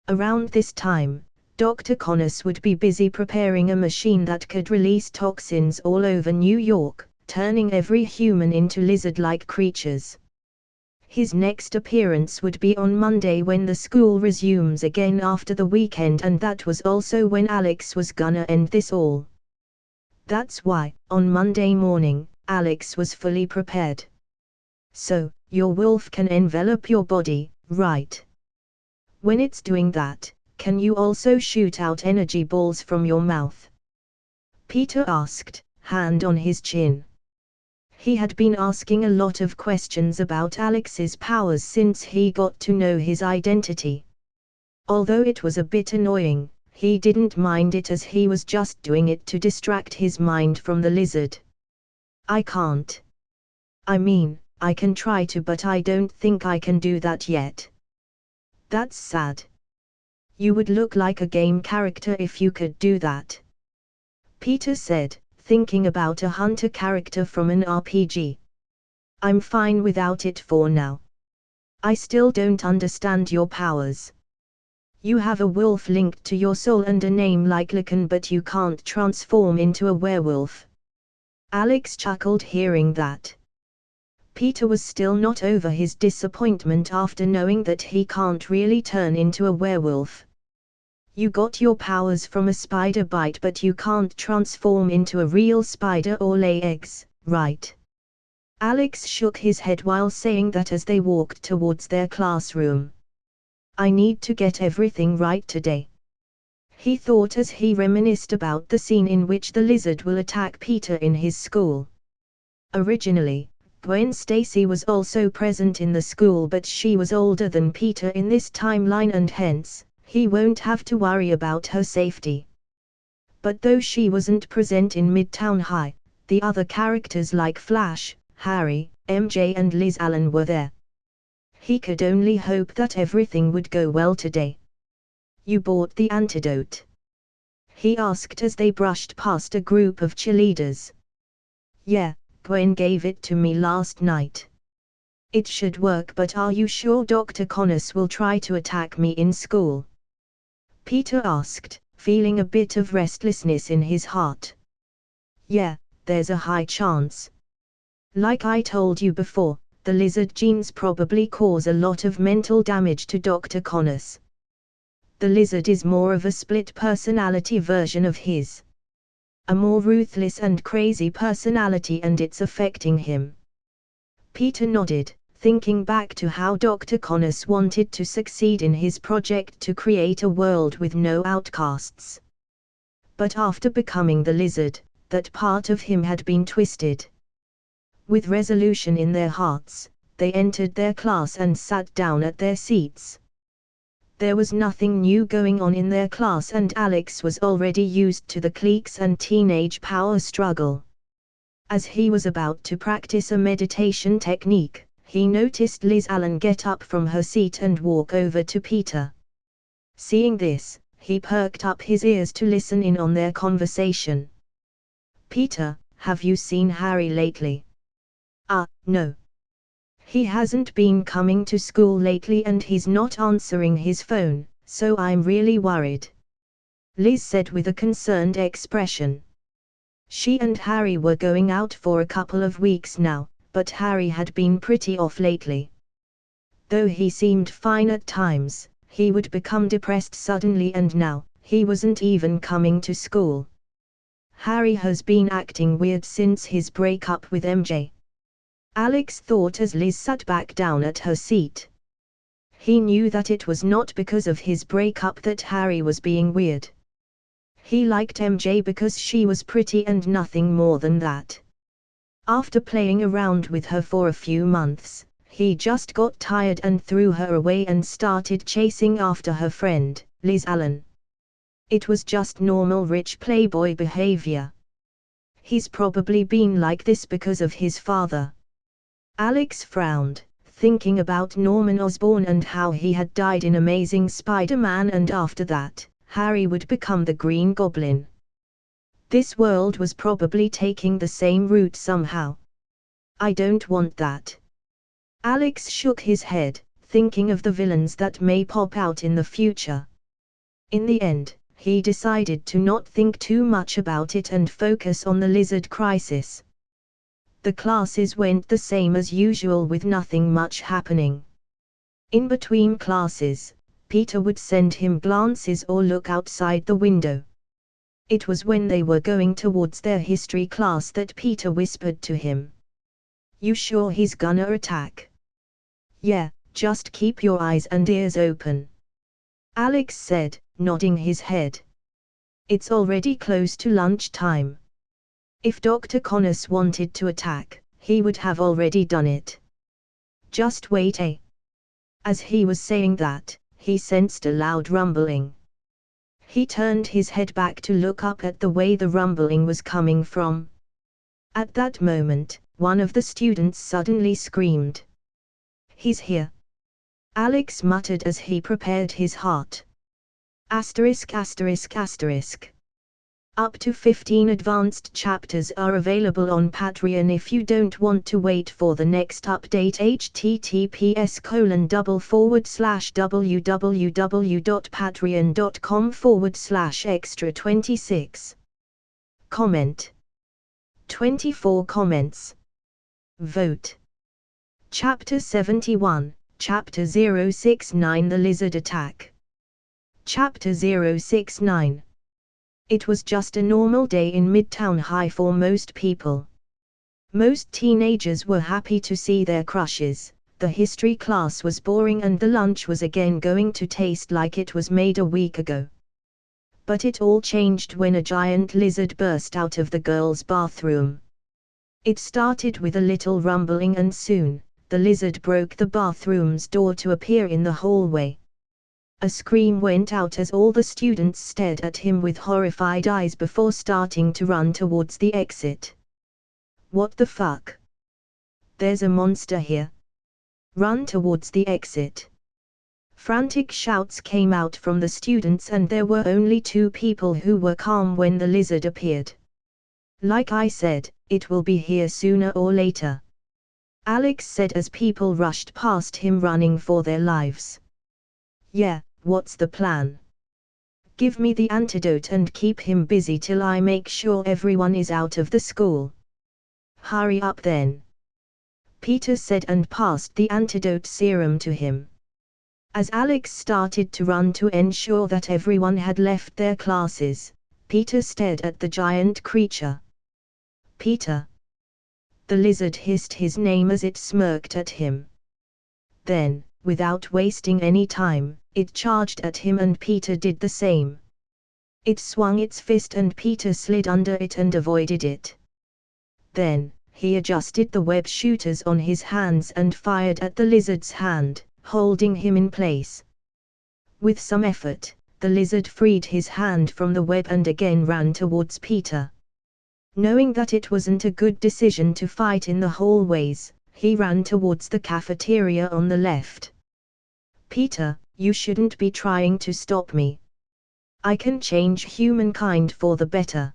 Around this time, Dr. Connors would be busy preparing a machine that could release toxins all over New York, turning every human into lizard-like creatures. His next appearance would be on Monday when the school resumes again after the weekend, and that was also when Alex was gonna end this all. That's why, on Monday morning, Alex was fully prepared. So, your wolf can envelop your body, right? When it's doing that, can you also shoot out energy balls from your mouth? Peter asked, hand on his chin. He had been asking a lot of questions about Alex's powers since he got to know his identity. Although it was a bit annoying, he didn't mind it as he was just doing it to distract his mind from the lizard. I can't. I mean, I can try to, but I don't think I can do that yet. That's sad. You would look like a game character if you could do that. Peter said, thinking about a hunter character from an RPG. I'm fine without it for now. I still don't understand your powers. You have a wolf linked to your soul and a name like Lycan, but you can't transform into a werewolf. Alex chuckled hearing that. Peter was still not over his disappointment after knowing that he can't really turn into a werewolf. You got your powers from a spider bite, but you can't transform into a real spider or lay eggs, right? Alex shook his head while saying that as they walked towards their classroom. I need to get everything right today. He thought as he reminisced about the scene in which the lizard will attack Peter in his school. Originally, Gwen Stacy was also present in the school, but she was older than Peter in this timeline and hence, he won't have to worry about her safety. But though she wasn't present in Midtown High, the other characters like Flash, Harry, MJ and Liz Allen were there. He could only hope that everything would go well today. You bought the antidote? He asked as they brushed past a group of cheerleaders. Yeah, Gwen gave it to me last night. It should work, but are you sure Dr. Connors will try to attack me in school? Peter asked, feeling a bit of restlessness in his heart. Yeah, there's a high chance. Like I told you before, the lizard genes probably cause a lot of mental damage to Dr. Connors. The lizard is more of a split personality version of his. A more ruthless and crazy personality, and it's affecting him. Peter nodded, thinking back to how Dr. Connors wanted to succeed in his project to create a world with no outcasts. But after becoming the lizard, that part of him had been twisted. With resolution in their hearts, they entered their class and sat down at their seats. There was nothing new going on in their class, and Alex was already used to the cliques and teenage power struggle. As he was about to practice a meditation technique, he noticed Liz Allen get up from her seat and walk over to Peter. Seeing this, he perked up his ears to listen in on their conversation. "Peter, have you seen Harry lately?" No. "He hasn't been coming to school lately and he's not answering his phone, so I'm really worried," Liz said with a concerned expression. She and Harry were going out for a couple of weeks now, but Harry had been pretty off lately. Though he seemed fine at times, he would become depressed suddenly, and now, he wasn't even coming to school. "Harry has been acting weird since his breakup with MJ," Alex thought as Liz sat back down at her seat. He knew that it was not because of his breakup that Harry was being weird. He liked MJ because she was pretty and nothing more than that. After playing around with her for a few months, he just got tired and threw her away and started chasing after her friend, Liz Allen. It was just normal rich playboy behavior. He's probably been like this because of his father. Alex frowned, thinking about Norman Osborn and how he had died in Amazing Spider-Man, and after that, Harry would become the Green Goblin. This world was probably taking the same route somehow. "I don't want that." Alex shook his head, thinking of the villains that may pop out in the future. In the end, he decided to not think too much about it and focus on the lizard crisis. The classes went the same as usual with nothing much happening. In between classes, Peter would send him glances or look outside the window. It was when they were going towards their history class that Peter whispered to him, "You sure he's gonna attack?" "Yeah, just keep your eyes and ears open," Alex said, nodding his head. "It's already close to lunch time. If Dr. Connors wanted to attack, he would have already done it. Just wait, eh?" As he was saying that, he sensed a loud rumbling. He turned his head back to look up at the way the rumbling was coming from. At that moment, one of the students suddenly screamed. "He's here!" Alex muttered as he prepared his heart. Asterisk asterisk asterisk. Up to 15 advanced chapters are available on Patreon if you don't want to wait for the next update. https://www.patreon.com/extra26. Comment. 24 comments. Vote. Chapter 71, Chapter 069, The Lizard Attack. Chapter 069. It was just a normal day in Midtown High for most people. Most teenagers were happy to see their crushes, the history class was boring, and the lunch was again going to taste like it was made a week ago. But it all changed when a giant lizard burst out of the girls' bathroom. It started with a little rumbling, and soon, the lizard broke the bathroom's door to appear in the hallway. A scream went out as all the students stared at him with horrified eyes before starting to run towards the exit. "What the fuck? There's a monster here. Run towards the exit." Frantic shouts came out from the students, and there were only two people who were calm when the lizard appeared. "Like I said, it will be here sooner or later," Alex said as people rushed past him running for their lives. "Yeah, what's the plan?" "Give me the antidote and keep him busy till I make sure everyone is out of the school." "Hurry up then," Peter said and passed the antidote serum to him. As Alex started to run to ensure that everyone had left their classes, Peter stared at the giant creature. "Peter!" The lizard hissed his name as it smirked at him. Then, without wasting any time, it charged at him and Peter did the same. It swung its fist and Peter slid under it and avoided it. Then, he adjusted the web shooters on his hands and fired at the lizard's hand, holding him in place. With some effort, the lizard freed his hand from the web and again ran towards Peter. Knowing that it wasn't a good decision to fight in the hallways, he ran towards the cafeteria on the left. "Peter, you shouldn't be trying to stop me. I can change humankind for the better,"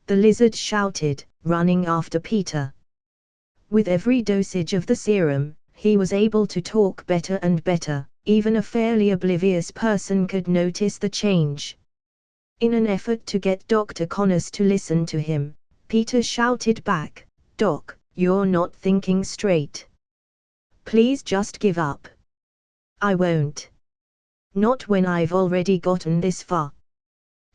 the lizard shouted, running after Peter. With every dosage of the serum, he was able to talk better and better. Even a fairly oblivious person could notice the change. In an effort to get Dr. Connors to listen to him, Peter shouted back, "Doc, you're not thinking straight. Please just give up." "I won't. Not when I've already gotten this far,"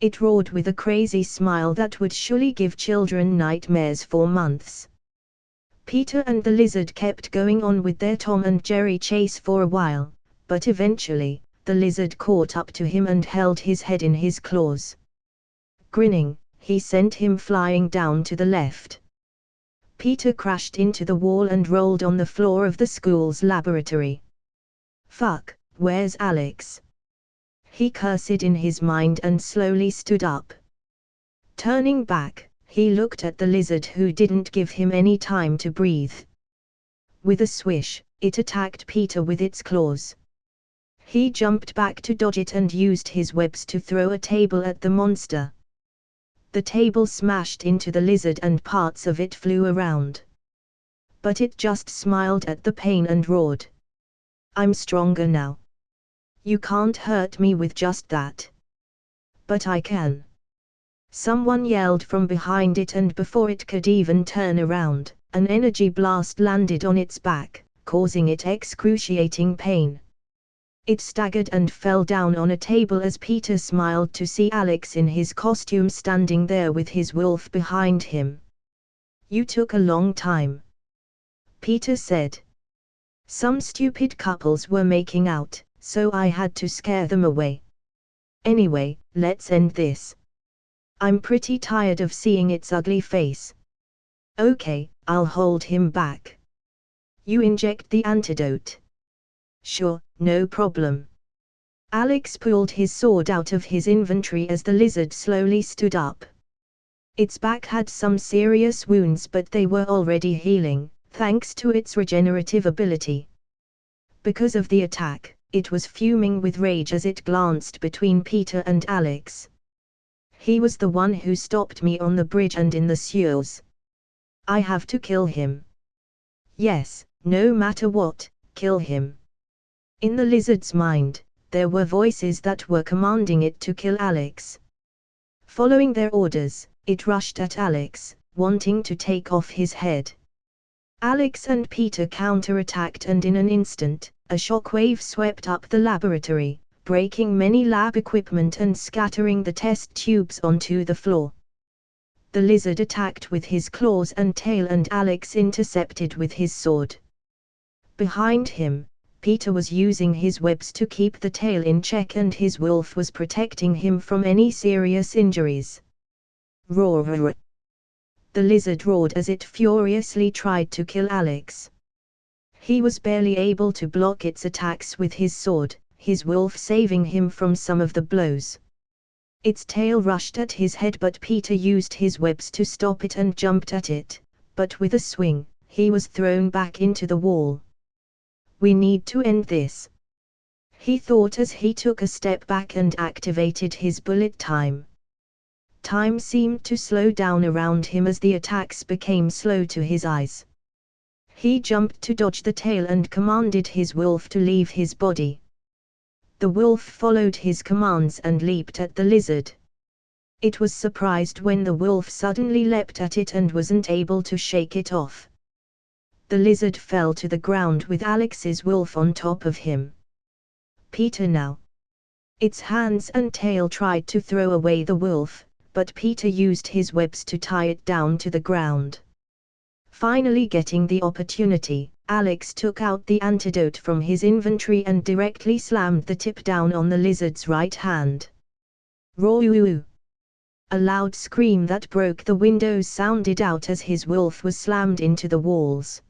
it roared with a crazy smile that would surely give children nightmares for months. Peter and the lizard kept going on with their Tom and Jerry chase for a while, but eventually, the lizard caught up to him and held his head in his claws. Grinning, he sent him flying down to the left. Peter crashed into the wall and rolled on the floor of the school's laboratory. "Fuck, where's Alex?" he cursed in his mind and slowly stood up. Turning back, he looked at the lizard who didn't give him any time to breathe. With a swish, it attacked Peter with its claws. He jumped back to dodge it and used his webs to throw a table at the monster. The table smashed into the lizard and parts of it flew around. But it just smiled at the pain and roared, "I'm stronger now. You can't hurt me with just that." "But I can," someone yelled from behind it, and before it could even turn around, an energy blast landed on its back, causing it excruciating pain. It staggered and fell down on a table as Peter smiled to see Alex in his costume standing there with his wolf behind him. "You took a long time," Peter said. "Some stupid couples were making out, so I had to scare them away. Anyway, let's end this. I'm pretty tired of seeing its ugly face." "Okay, I'll hold him back. You inject the antidote." "Sure, no problem." Alex pulled his sword out of his inventory as the lizard slowly stood up. Its back had some serious wounds, but they were already healing, thanks to its regenerative ability. Because of the attack, it was fuming with rage as it glanced between Peter and Alex. "He was the one who stopped me on the bridge and in the sewers. I have to kill him. Yes, no matter what, kill him." In the lizard's mind, there were voices that were commanding it to kill Alex. Following their orders, it rushed at Alex, wanting to take off his head. Alex and Peter counterattacked, and in an instant, a shockwave swept up the laboratory, breaking many lab equipment and scattering the test tubes onto the floor. The lizard attacked with his claws and tail, and Alex intercepted with his sword. Behind him, Peter was using his webs to keep the tail in check, and his wolf was protecting him from any serious injuries. Roar! The lizard roared as it furiously tried to kill Alex. He was barely able to block its attacks with his sword, his wolf saving him from some of the blows. Its tail rushed at his head, but Peter used his webs to stop it and jumped at it, but with a swing, he was thrown back into the wall. "We need to end this," he thought as he took a step back and activated his bullet time. Time seemed to slow down around him as the attacks became slow to his eyes. He jumped to dodge the tail and commanded his wolf to leave his body. The wolf followed his commands and leaped at the lizard. It was surprised when the wolf suddenly leapt at it and wasn't able to shake it off. The lizard fell to the ground with Alex's wolf on top of him. Peter now. Its hands and tail tried to throw away the wolf, but Peter used his webs to tie it down to the ground. Finally getting the opportunity, Alex took out the antidote from his inventory and directly slammed the tip down on the lizard's right hand. Roar! A loud scream that broke the windows sounded out as his wolf was slammed into the walls.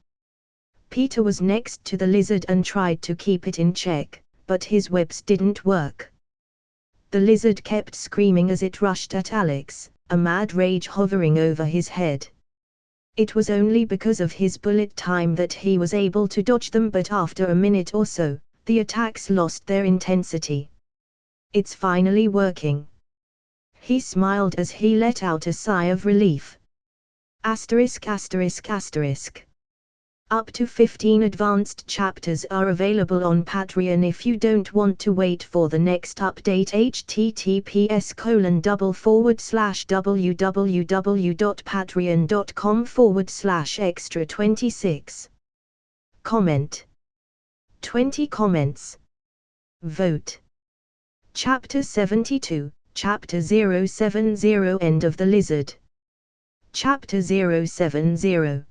Peter was next to the lizard and tried to keep it in check, but his webs didn't work. The lizard kept screaming as it rushed at Alex, a mad rage hovering over his head. It was only because of his bullet time that he was able to dodge them, but after a minute or so, the attacks lost their intensity. It's finally working. He smiled as he let out a sigh of relief. Asterisk asterisk asterisk. Up to 15 advanced chapters are available on Patreon if you don't want to wait for the next update. https://www.patreon.com/extra26. Comment. 20 comments. Vote. Chapter 72, Chapter 070, End of the Lizard. Chapter 070.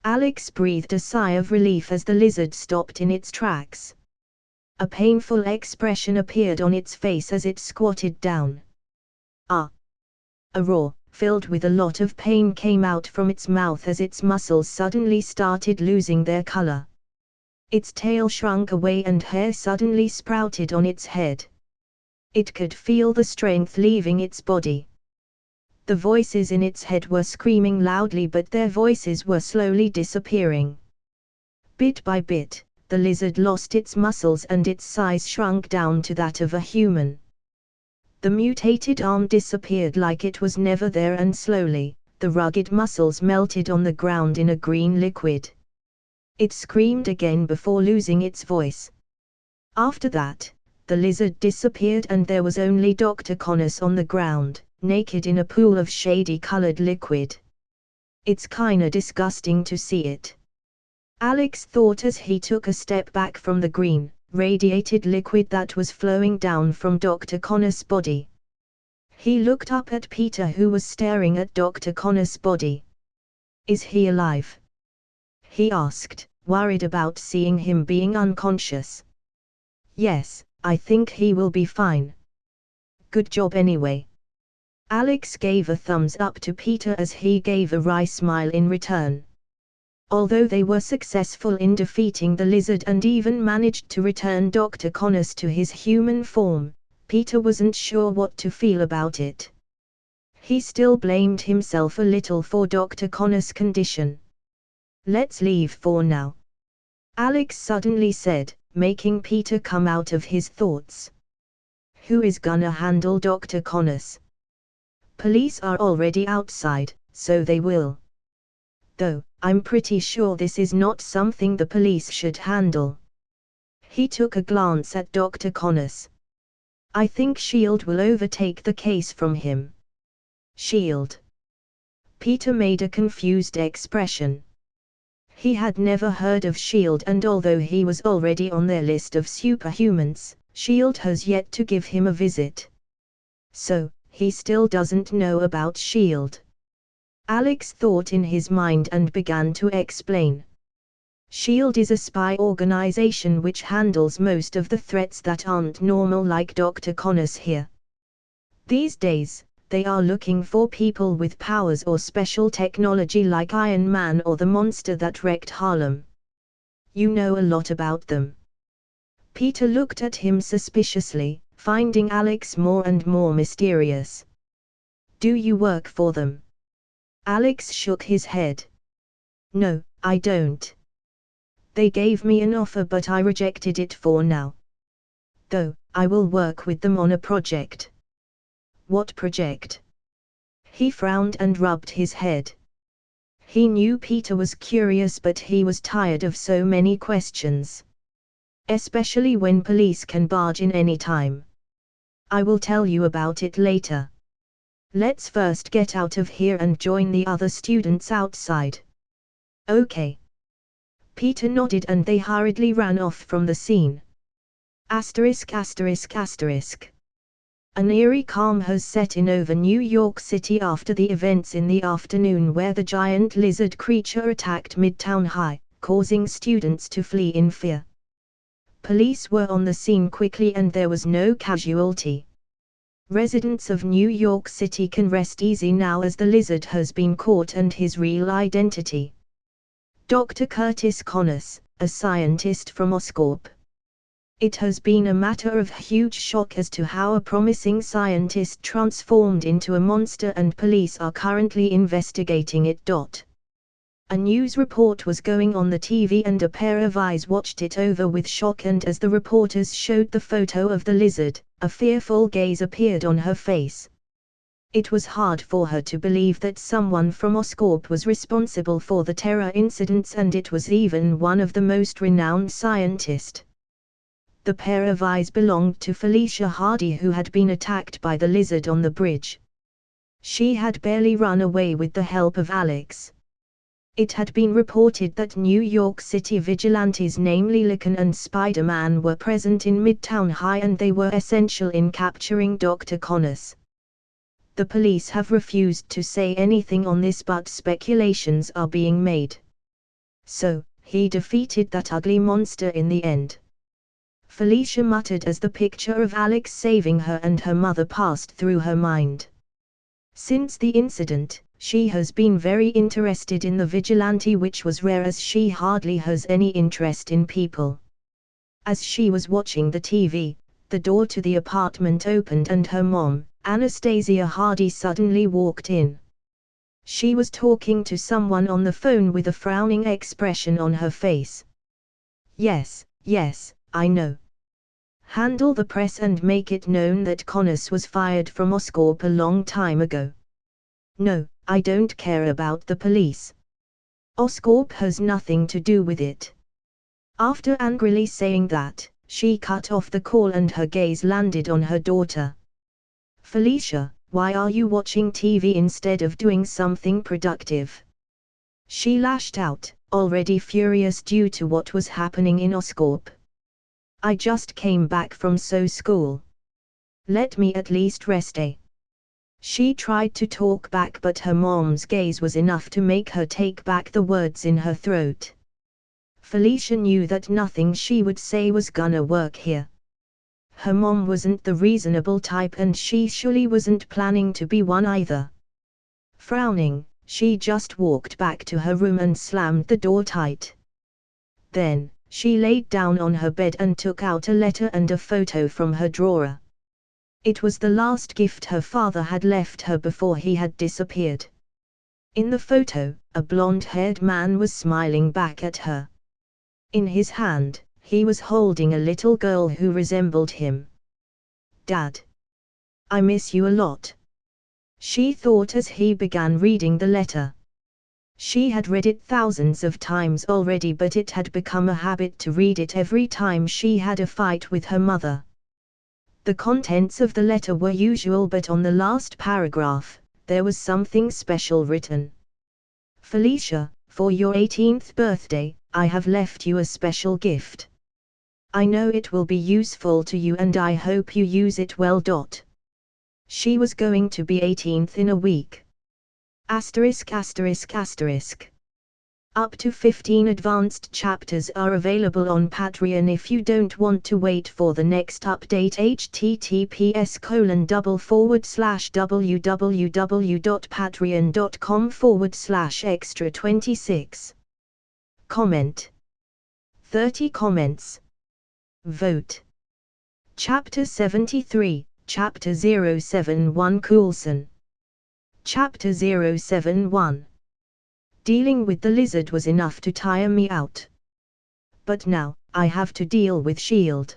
Alex breathed a sigh of relief as the lizard stopped in its tracks. A painful expression appeared on its face as it squatted down. Ah! A roar, filled with a lot of pain, came out from its mouth as its muscles suddenly started losing their color. Its tail shrunk away and hair suddenly sprouted on its head. It could feel the strength leaving its body. The voices in its head were screaming loudly, but their voices were slowly disappearing. Bit by bit, the lizard lost its muscles and its size shrunk down to that of a human. The mutated arm disappeared like it was never there, and slowly, the rugged muscles melted on the ground in a green liquid. It screamed again before losing its voice. After that, the lizard disappeared and there was only Dr. Connors on the ground, naked in a pool of shady-colored liquid. It's kinda disgusting to see it. Alex thought as he took a step back from the green, radiated liquid that was flowing down from Dr. Connors' body. He looked up at Peter, who was staring at Dr. Connors' body. "Is he alive?" he asked, worried about seeing him being unconscious. "Yes, I think he will be fine. Good job anyway." Alex gave a thumbs up to Peter as he gave a wry smile in return. Although they were successful in defeating the lizard and even managed to return Dr. Connors to his human form, Peter wasn't sure what to feel about it. He still blamed himself a little for Dr. Connors' condition. "Let's leave for now," Alex suddenly said, making Peter come out of his thoughts. "Who is gonna handle Dr. Connors?" "Police are already outside, so they will. Though, I'm pretty sure this is not something the police should handle." He took a glance at Dr. Connors. "I think S.H.I.E.L.D. will overtake the case from him." "S.H.I.E.L.D.?" Peter made a confused expression. He had never heard of S.H.I.E.L.D., and although he was already on their list of superhumans, S.H.I.E.L.D. has yet to give him a visit. So, he still doesn't know about S.H.I.E.L.D. Alex thought in his mind and began to explain. S.H.I.E.L.D. is a spy organization which handles most of the threats that aren't normal, like Dr. Connors here. These days, they are looking for people with powers or special technology like Iron Man or the monster that wrecked Harlem. You know a lot about them. Peter looked at him suspiciously, finding Alex more and more mysterious. "Do you work for them?" Alex shook his head. "No, I don't. They gave me an offer but I rejected it for now. Though, I will work with them on a project." "What project?" He frowned and rubbed his head. He knew Peter was curious, but he was tired of so many questions. Especially when police can barge in any time. "I will tell you about it later. Let's first get out of here and join the other students outside." "Okay." Peter nodded and they hurriedly ran off from the scene. Asterisk asterisk asterisk. An eerie calm has set in over New York City after the events in the afternoon where the giant lizard creature attacked Midtown High, causing students to flee in fear. Police were on the scene quickly and there was no casualty. Residents of New York City can rest easy now as the lizard has been caught and his real identity. Dr. Curtis Connors, a scientist from Oscorp. It has been a matter of huge shock as to how a promising scientist transformed into a monster and police are currently investigating it. A news report was going on the TV and a pair of eyes watched it over with shock, and as the reporters showed the photo of the lizard, a fearful gaze appeared on her face. It was hard for her to believe that someone from Oscorp was responsible for the terror incidents, and it was even one of the most renowned scientists. The pair of eyes belonged to Felicia Hardy, who had been attacked by the lizard on the bridge. She had barely run away with the help of Alex. It had been reported that New York City vigilantes, namely Lycan and Spider-Man, were present in Midtown High and they were essential in capturing Dr. Connors. The police have refused to say anything on this, but speculations are being made. So, he defeated that ugly monster in the end. Felicia muttered as the picture of Alex saving her and her mother passed through her mind. Since the incident, she has been very interested in the vigilante, which was rare as she hardly has any interest in people. As she was watching the TV, the door to the apartment opened and her mom, Anastasia Hardy, suddenly walked in. She was talking to someone on the phone with a frowning expression on her face. Yes, I know. Handle the press and make it known that Connors was fired from Oscorp a long time ago. No, I don't care about the police. Oscorp has nothing to do with it. After angrily saying that, she cut off the call and her gaze landed on her daughter. Felicia, why are you watching TV instead of doing something productive? She lashed out, already furious due to what was happening in Oscorp. I just came back from school. Let me at least rest. She tried to talk back, but her mom's gaze was enough to make her take back the words in her throat. Felicia knew that nothing she would say was gonna work here. Her mom wasn't the reasonable type and she surely wasn't planning to be one either. Frowning, she just walked back to her room and slammed the door tight. Then, she laid down on her bed and took out a letter and a photo from her drawer. It was the last gift her father had left her before he had disappeared. In the photo, a blonde-haired man was smiling back at her. In his hand, he was holding a little girl who resembled him. Dad. I miss you a lot. She thought as he began reading the letter. She had read it thousands of times already, but it had become a habit to read it every time she had a fight with her mother. The contents of the letter were usual, but on the last paragraph, there was something special written. Felicia, for your 18th birthday, I have left you a special gift. I know it will be useful to you and I hope you use it well. She was going to be 18th in a week. Asterisk asterisk asterisk. Up to 15 advanced chapters are available on Patreon if you don't want to wait for the next update. https://www.patreon.com/extra26. Comment. 30 comments. Vote. Chapter 73, Chapter 071 Coulson. Chapter 071. Dealing with the lizard was enough to tire me out. But now, I have to deal with S.H.I.E.L.D.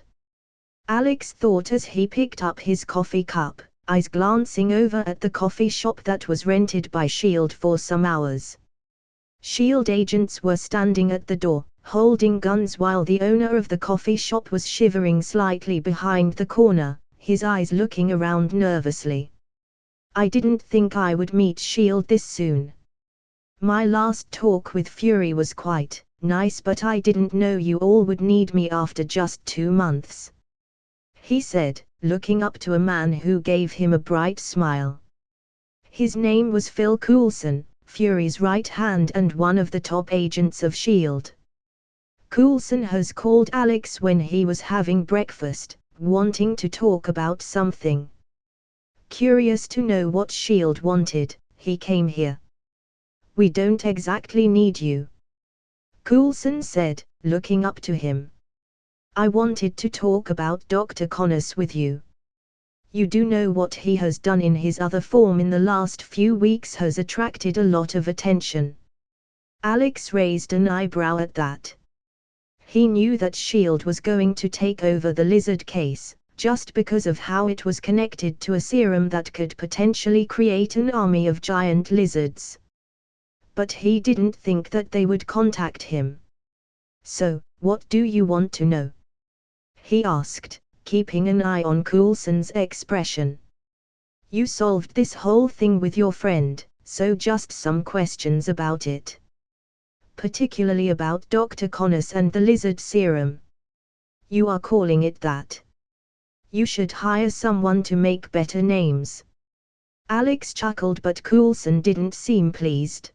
Alex thought as he picked up his coffee cup, eyes glancing over at the coffee shop that was rented by S.H.I.E.L.D. for some hours. S.H.I.E.L.D. agents were standing at the door, holding guns, while the owner of the coffee shop was shivering slightly behind the corner, his eyes looking around nervously. I didn't think I would meet S.H.I.E.L.D. this soon. My last talk with Fury was quite nice, but I didn't know you all would need me after just 2 months. he said, looking up to a man who gave him a bright smile. His name was Phil Coulson, Fury's right hand and one of the top agents of S.H.I.E.L.D. Coulson has called Alex when he was having breakfast, wanting to talk about something. Curious to know what S.H.I.E.L.D. wanted, he came here. We don't exactly need you, Coulson said, looking up to him. I wanted to talk about Dr. Connors with you. You do know what he has done in his other form in the last few weeks has attracted a lot of attention. Alex raised an eyebrow at that. He knew that S.H.I.E.L.D. was going to take over the lizard case, just because of how it was connected to a serum that could potentially create an army of giant lizards. But he didn't think that they would contact him. So, what do you want to know? He asked, keeping an eye on Coulson's expression. You solved this whole thing with your friend, so just some questions about it. Particularly about Dr. Connors and the lizard serum. You are calling it that. You should hire someone to make better names. Alex chuckled, but Coulson didn't seem pleased.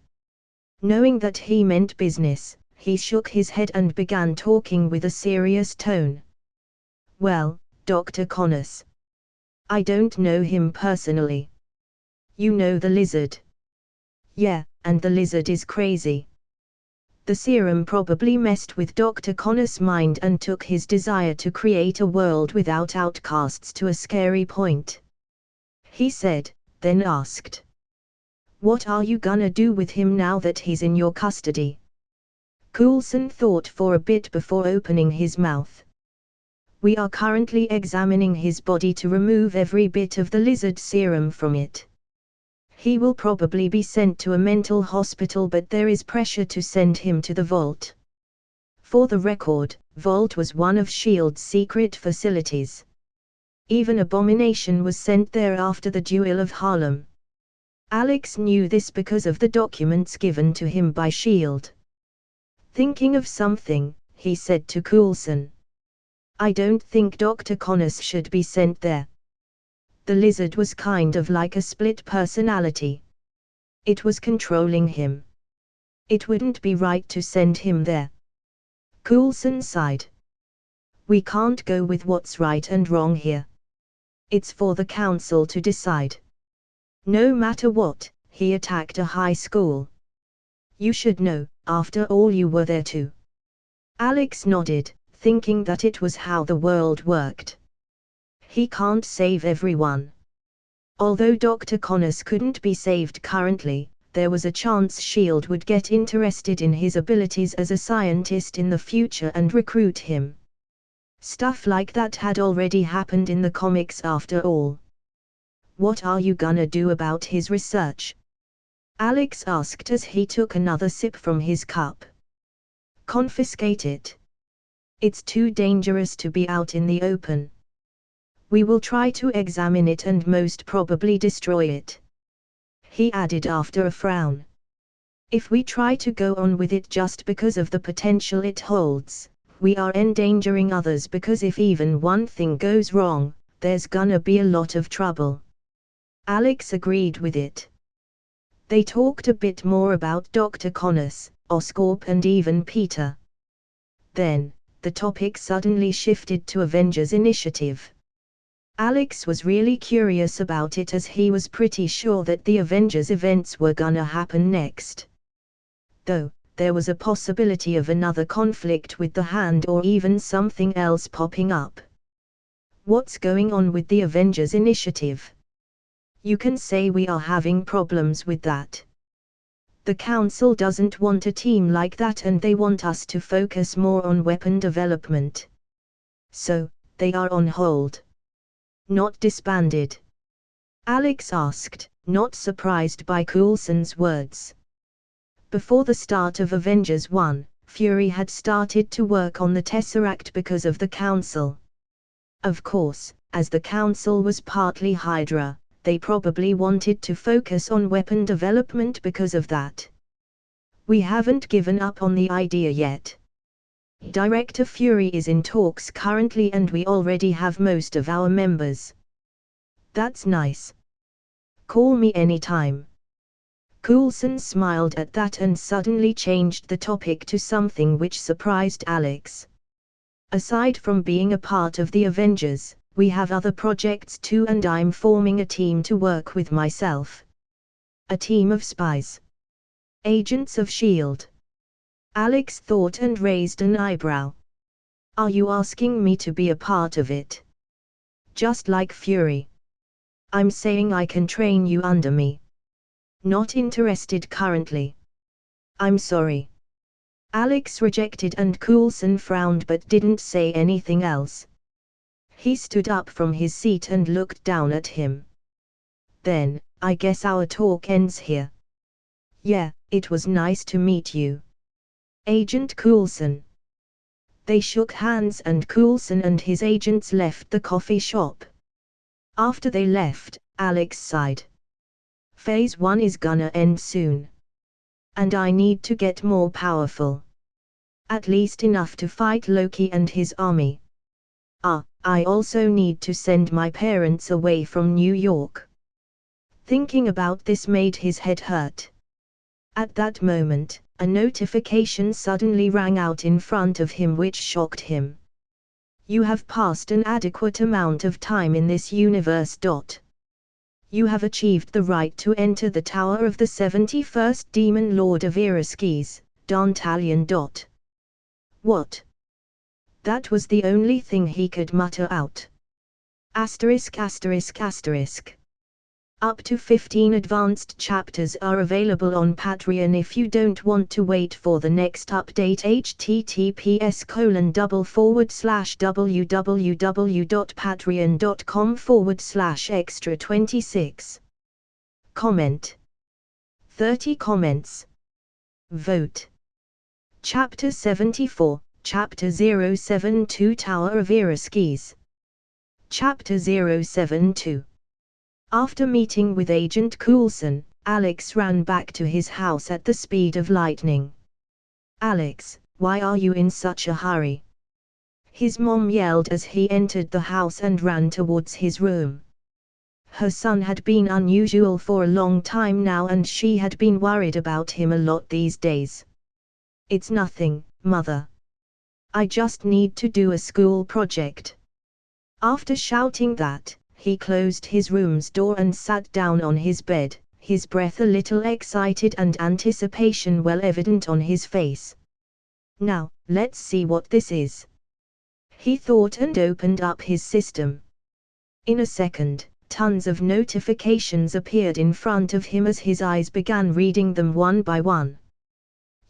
Knowing that he meant business, he shook his head and began talking with a serious tone. Well, Dr. Connors. I don't know him personally. You know the lizard. Yeah, and the lizard is crazy. The serum probably messed with Dr. Connors' mind and took his desire to create a world without outcasts to a scary point. He said, then asked. What are you gonna do with him now that he's in your custody? Coulson thought for a bit before opening his mouth. We are currently examining his body to remove every bit of the lizard serum from it. He will probably be sent to a mental hospital, but there is pressure to send him to the Vault. For the record, Vault was one of S.H.I.E.L.D.'s secret facilities. Even Abomination was sent there after the Duel of Harlem. Alex knew this because of the documents given to him by S.H.I.E.L.D. Thinking of something, he said to Coulson. I don't think Dr. Connors should be sent there. The lizard was kind of like a split personality. It was controlling him. It wouldn't be right to send him there. Coulson sighed. We can't go with what's right and wrong here. It's for the council to decide. No matter what, he attacked a high school. You should know, after all you were there too. Alex nodded, thinking that it was how the world worked. He can't save everyone. Although Dr. Connors couldn't be saved currently, there was a chance S.H.I.E.L.D. would get interested in his abilities as a scientist in the future and recruit him. Stuff like that had already happened in the comics after all. What are you gonna do about his research? Alex asked as he took another sip from his cup. Confiscate it. It's too dangerous to be out in the open. We will try to examine it and most probably destroy it. He added after a frown. If we try to go on with it just because of the potential it holds, we are endangering others, because if even one thing goes wrong, there's gonna be a lot of trouble. Alex agreed with it. They talked a bit more about Dr. Connors, Oscorp and even Peter. Then, the topic suddenly shifted to Avengers Initiative. Alex was really curious about it, as he was pretty sure that the Avengers events were gonna happen next. Though, there was a possibility of another conflict with the Hand or even something else popping up. What's going on with the Avengers Initiative? You can say we are having problems with that. The Council doesn't want a team like that, and they want us to focus more on weapon development. So, they are on hold. Not disbanded? Alex asked, not surprised by Coulson's words. Before the start of Avengers 1, Fury had started to work on the Tesseract because of the Council. Of course, as the Council was partly Hydra, they probably wanted to focus on weapon development because of that. We haven't given up on the idea yet. Director Fury is in talks currently and we already have most of our members. That's nice. Call me anytime. Coulson smiled at that and suddenly changed the topic to something which surprised Alex. Aside from being a part of the Avengers, we have other projects too and I'm forming a team to work with myself. A team of spies. Agents of S.H.I.E.L.D. Alex thought and raised an eyebrow. Are you asking me to be a part of it? Just like Fury. I'm saying I can train you under me. Not interested currently. I'm sorry. Alex rejected and Coulson frowned but didn't say anything else. He stood up from his seat and looked down at him. Then, I guess our talk ends here. Yeah, it was nice to meet you. Agent Coulson. They shook hands and Coulson and his agents left the coffee shop. After they left, Alex sighed. Phase 1 is gonna end soon. And I need to get more powerful. At least enough to fight Loki and his army. I also need to send my parents away from New York. Thinking about this made his head hurt. At that moment, a notification suddenly rang out in front of him which shocked him. You have passed an adequate amount of time in this universe. You have achieved the right to enter the Tower of the 71st Demon Lord of Iraskis, Dantalion. What? That was the only thing he could mutter out. Asterisk asterisk asterisk. Up to 15 advanced chapters are available on Patreon if you don't want to wait for the next update. https://www.patreon.com/extra26. Comment. 30 comments. Vote. Chapter 74, Chapter 072 Tower of Iraskis. Chapter 072. After meeting with Agent Coulson, Alex ran back to his house at the speed of lightning. Alex, why are you in such a hurry? His mom yelled as he entered the house and ran towards his room. Her son had been unusual for a long time now and she had been worried about him a lot these days. It's nothing, Mother. I just need to do a school project. After shouting that, he closed his room's door and sat down on his bed, his breath a little excited and anticipation well evident on his face. Now, let's see what this is. He thought and opened up his system. In a second, tons of notifications appeared in front of him as his eyes began reading them one by one.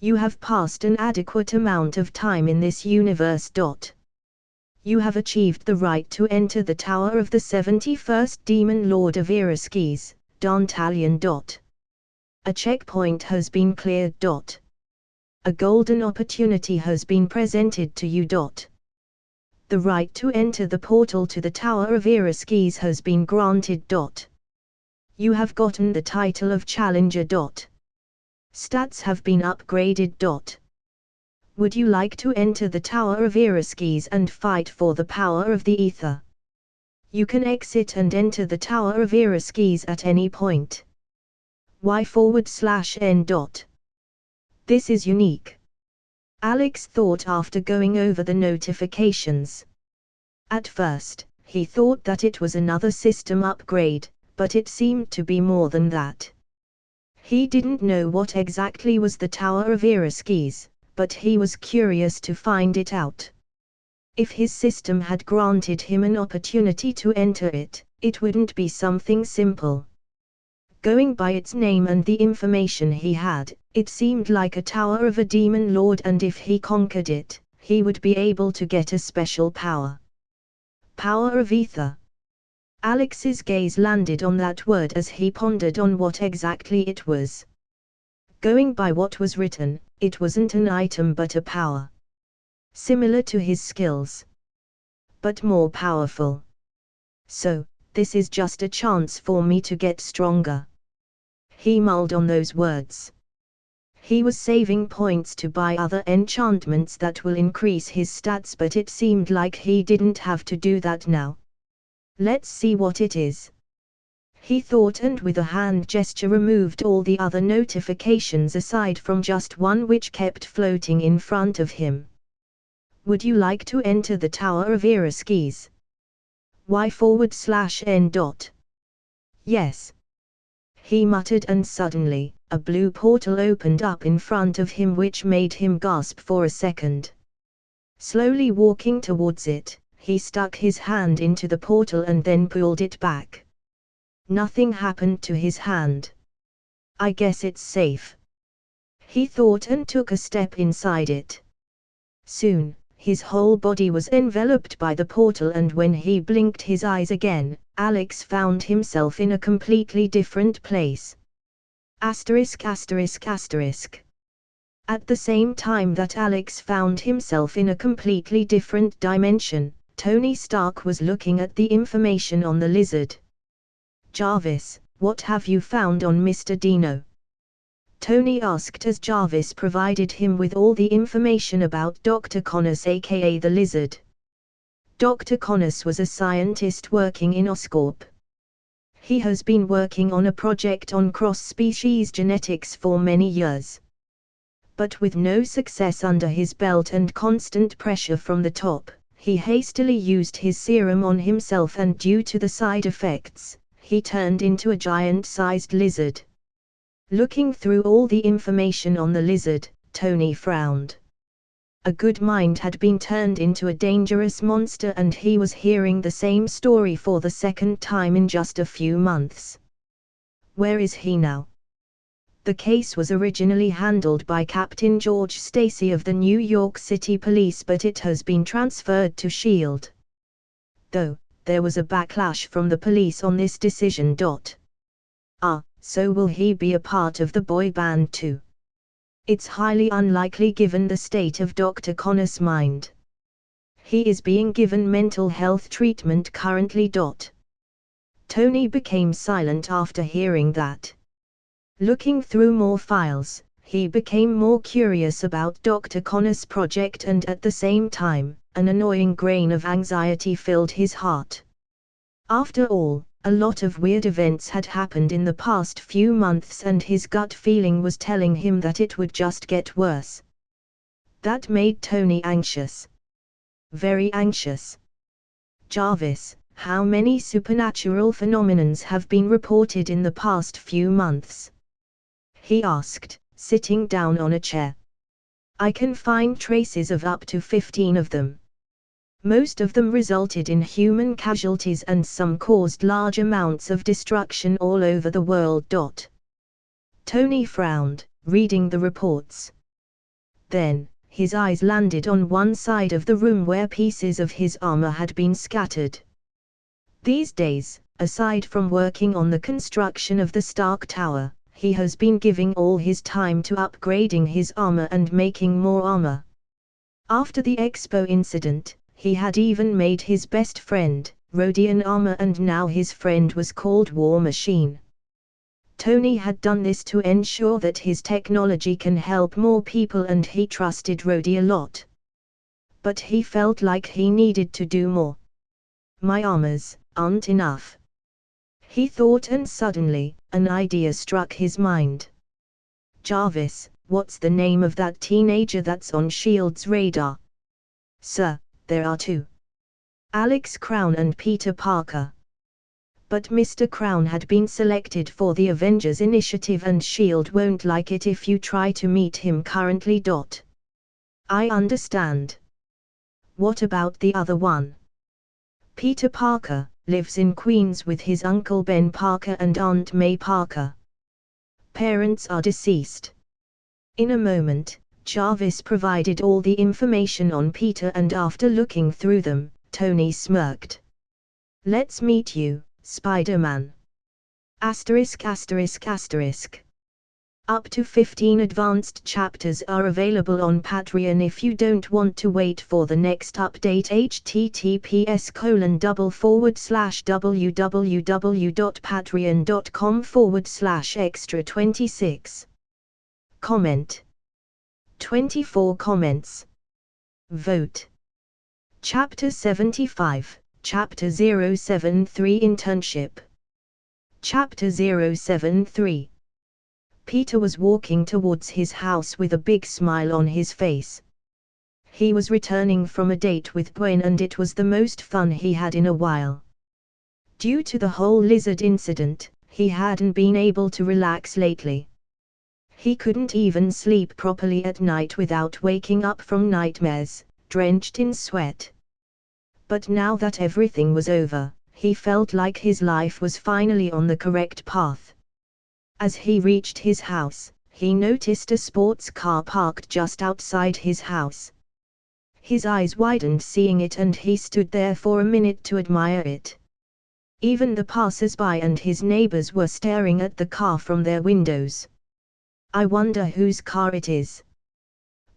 You have passed an adequate amount of time in this universe. You have achieved the right to enter the Tower of the 71st Demon Lord of Iraskis, Dantalion. A checkpoint has been cleared. A golden opportunity has been presented to you. The right to enter the portal to the Tower of Iraskis has been granted. You have gotten the title of Challenger. Stats have been upgraded. Would you like to enter the Tower of Iraskis and fight for the power of the ether? You can exit and enter the Tower of Iraskis at any point. Y/N. This is unique. Alex thought after going over the notifications. At first, he thought that it was another system upgrade, but it seemed to be more than that. He didn't know what exactly was the Tower of Iraskis, but he was curious to find it out. If his system had granted him an opportunity to enter it, it wouldn't be something simple. Going by its name and the information he had, it seemed like a tower of a demon lord, and if he conquered it, he would be able to get a special power. Power of ether. Alex's gaze landed on that word as he pondered on what exactly it was. Going by what was written, it wasn't an item but a power. Similar to his skills. But more powerful. So, this is just a chance for me to get stronger. He mulled on those words. He was saving points to buy other enchantments that will increase his stats, but it seemed like he didn't have to do that now. Let's see what it is, he thought, and with a hand gesture removed all the other notifications aside from just one which kept floating in front of him. Would you like to enter the Tower of Iraskis? Y/N. Yes, he muttered, and suddenly, a blue portal opened up in front of him which made him gasp for a second. Slowly walking towards it, he stuck his hand into the portal and then pulled it back. Nothing happened to his hand. I guess it's safe, he thought, and took a step inside it. Soon, his whole body was enveloped by the portal, and when he blinked his eyes again, Alex found himself in a completely different place. At the same time that Alex found himself in a completely different dimension, Tony Stark was looking at the information on the lizard. Jarvis, what have you found on Mr. Dino? Tony asked as Jarvis provided him with all the information about Dr. Connors, aka the lizard. Dr. Connors was a scientist working in Oscorp. He has been working on a project on cross-species genetics for many years. But with no success under his belt and constant pressure from the top, he hastily used his serum on himself, and due to the side effects, he turned into a giant-sized lizard. Looking through all the information on the lizard, Tony frowned. A good mind had been turned into a dangerous monster, and he was hearing the same story for the second time in just a few months. Where is he now? The case was originally handled by Captain George Stacy of the New York City Police, but it has been transferred to S.H.I.E.L.D. Though, there was a backlash from the police on this decision. So will he be a part of the boy band too? It's highly unlikely given the state of Dr. Connors' mind. He is being given mental health treatment currently. Tony became silent after hearing that. Looking through more files, he became more curious about Dr. Connors' project, and at the same time, an annoying grain of anxiety filled his heart. After all, a lot of weird events had happened in the past few months, and his gut feeling was telling him that it would just get worse. That made Tony anxious. Very anxious. Jarvis, how many supernatural phenomena have been reported in the past few months? He asked, sitting down on a chair. I can find traces of up to 15 of them. Most of them resulted in human casualties, and some caused large amounts of destruction all over the world. Tony frowned, reading the reports. Then, his eyes landed on one side of the room where pieces of his armor had been scattered. These days, aside from working on the construction of the Stark Tower, he has been giving all his time to upgrading his armor and making more armor. After the Expo incident, he had even made his best friend, Rhodian armor, and now his friend was called War Machine. Tony had done this to ensure that his technology can help more people, and he trusted Rhodey a lot. But he felt like he needed to do more. My armors aren't enough, he thought, and suddenly, an idea struck his mind. Jarvis, what's the name of that teenager that's on S.H.I.E.L.D.'s radar? Sir, there are two. Alex Crown and Peter Parker. But Mr. Crown had been selected for the Avengers initiative, and S.H.I.E.L.D. won't like it if you try to meet him currently. I understand. What about the other one? Peter Parker lives in Queens with his Uncle Ben Parker and Aunt May Parker. Parents are deceased. In a moment, Jarvis provided all the information on Peter, and after looking through them, Tony smirked. Let's meet you, Spider-Man. ****. Up to 15 advanced chapters are available on Patreon if you don't want to wait for the next update. https://www.patreon.com/extra26 Comment. 24 comments. Vote. Chapter 75, Chapter 073 Internship. Chapter 073. Peter was walking towards his house with a big smile on his face. He was returning from a date with Gwen and it was the most fun he had in a while. Due to the whole lizard incident, he hadn't been able to relax lately. He couldn't even sleep properly at night without waking up from nightmares, drenched in sweat. But now that everything was over, he felt like his life was finally on the correct path. As he reached his house, he noticed a sports car parked just outside his house. His eyes widened seeing it and he stood there for a minute to admire it. Even the passers-by and his neighbors were staring at the car from their windows. I wonder whose car it is,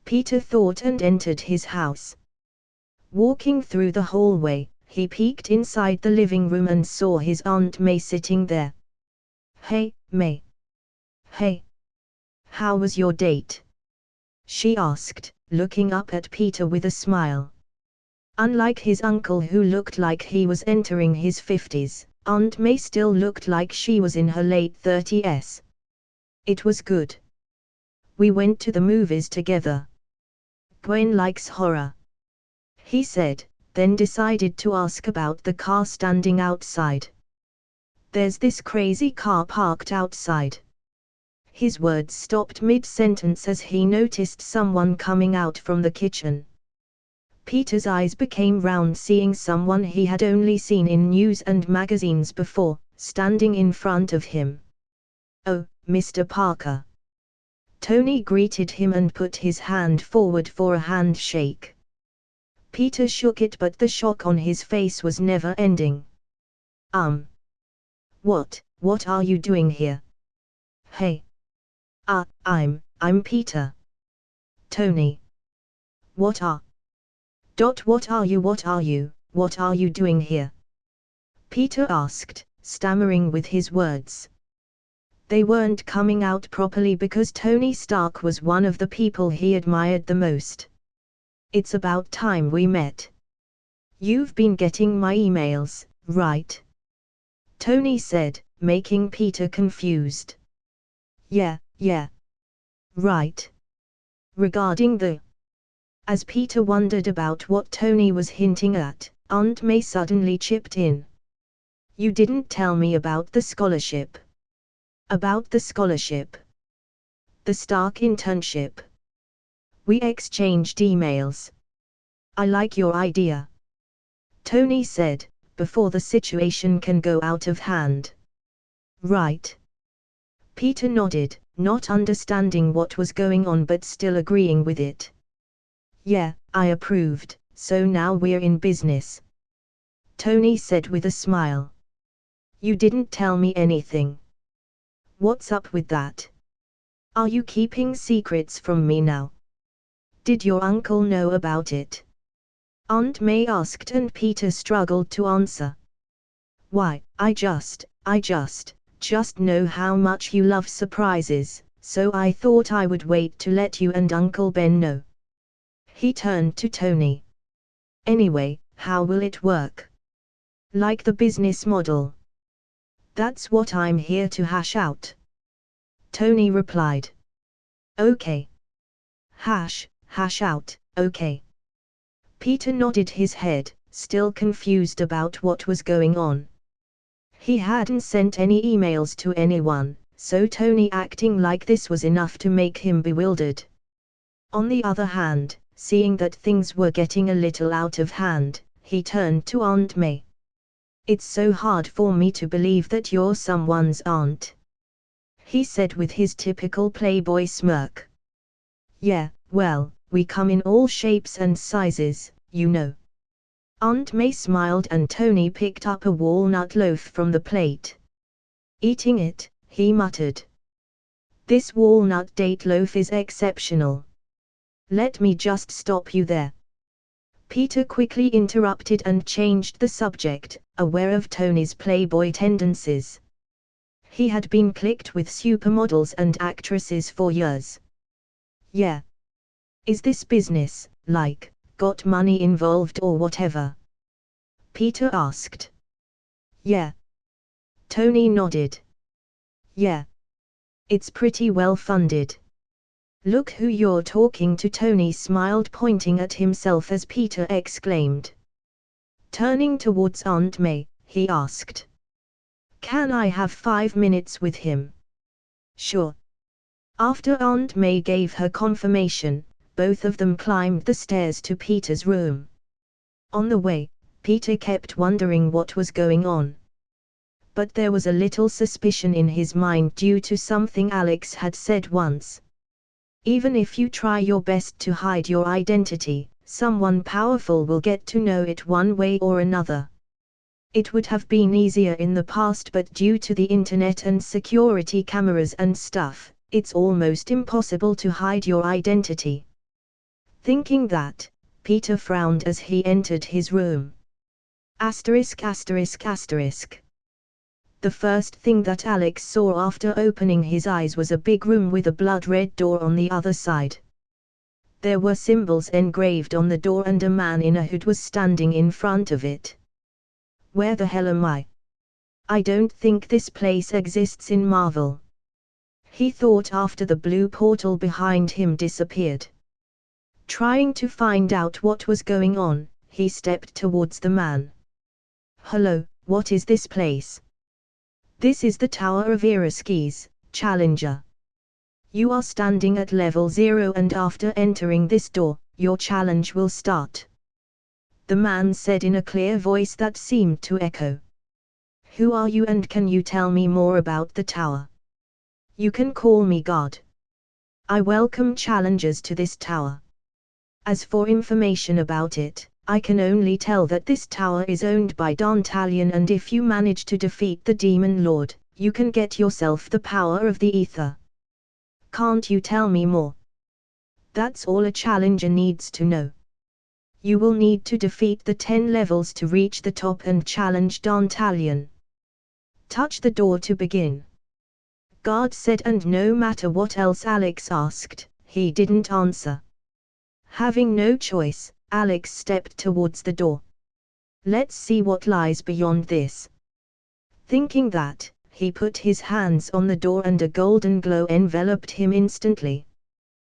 Peter thought and entered his house. Walking through the hallway, he peeked inside the living room and saw his Aunt May sitting there. "Hey, May. Hey. How was your date?" she asked, looking up at Peter with a smile. Unlike his uncle who looked like he was entering his 50s, Aunt May still looked like she was in her late 30s. "It was good. We went to the movies together. Gwen likes horror," he said, then decided to ask about the car standing outside. "There's this crazy car parked outside." His words stopped mid-sentence as he noticed someone coming out from the kitchen. Peter's eyes became round seeing someone he had only seen in news and magazines before, standing in front of him. "Oh, Mr. Parker." Tony greeted him and put his hand forward for a handshake. Peter shook it but the shock on his face was never ending. What are you doing here?" "Hey. I'm Peter." "Tony. What are you doing here?" Peter asked, stammering with his words. They weren't coming out properly because Tony Stark was one of the people he admired the most. "It's about time we met. You've been getting my emails, right?" Tony said, making Peter confused. Yeah. Right. Regarding the... As Peter wondered about what Tony was hinting at, Aunt May suddenly chipped in. "You didn't tell me about the scholarship." "About the scholarship? The Stark internship. We exchanged emails. I like your idea," Tony said, "before the situation can go out of hand." "Right." Peter nodded, not understanding what was going on but still agreeing with it. "Yeah, I approved, so now we're in business," Tony said with a smile. "You didn't tell me anything. What's up with that? Are you keeping secrets from me now? Did your uncle know about it?" Aunt May asked and Peter struggled to answer. "Why, I just know how much you love surprises, so I thought I would wait to let you and Uncle Ben know." He turned to Tony. "Anyway, how will it work? Like the business model?" "That's what I'm here to hash out," Tony replied. "Okay. Hash out, okay." Peter nodded his head, still confused about what was going on. He hadn't sent any emails to anyone, so Tony acting like this was enough to make him bewildered. On the other hand, seeing that things were getting a little out of hand, he turned to Aunt May. "It's so hard for me to believe that you're someone's aunt," he said with his typical playboy smirk. "Yeah, well, we come in all shapes and sizes, you know." Aunt May smiled and Tony picked up a walnut loaf from the plate. Eating it, he muttered, "This walnut date loaf is exceptional. Let me just stop you there." Peter quickly interrupted and changed the subject, aware of Tony's playboy tendencies. He had been clicked with supermodels and actresses for years. Yeah. Is this business, like, got money involved or whatever? Peter asked. Yeah. Tony nodded. Yeah. It's pretty well funded. Look who you're talking to. Tony smiled, pointing at himself as Peter exclaimed. Turning towards Aunt May, he asked. Can I have 5 minutes with him? Sure. After Aunt May gave her confirmation, both of them climbed the stairs to Peter's room. On the way, Peter kept wondering what was going on. But there was a little suspicion in his mind due to something Alex had said once. Even if you try your best to hide your identity, someone powerful will get to know it one way or another. It would have been easier in the past, but due to the internet and security cameras and stuff, it's almost impossible to hide your identity. Thinking that, Peter frowned as he entered his room. Asterisk asterisk asterisk. The first thing that Alex saw after opening his eyes was a big room with a blood-red door on the other side. There were symbols engraved on the door and a man in a hood was standing in front of it. Where the hell am I? I don't think this place exists in Marvel. He thought after the blue portal behind him disappeared. Trying to find out what was going on, he stepped towards the man. Hello, what is this place? This is the Tower of Iraskis, Challenger. You are standing at level 0 and after entering this door, your challenge will start. The man said in a clear voice that seemed to echo. Who are you and can you tell me more about the tower? You can call me God. I welcome challengers to this tower. As for information about it, I can only tell that this tower is owned by Dantalion, and if you manage to defeat the Demon Lord, you can get yourself the power of the ether. Can't you tell me more? That's all a challenger needs to know. You will need to defeat the 10 levels to reach the top and challenge Dantalion. Touch the door to begin. God said, and no matter what else Alex asked, he didn't answer. Having no choice, Alex stepped towards the door. Let's see what lies beyond this. Thinking that, he put his hands on the door and a golden glow enveloped him instantly.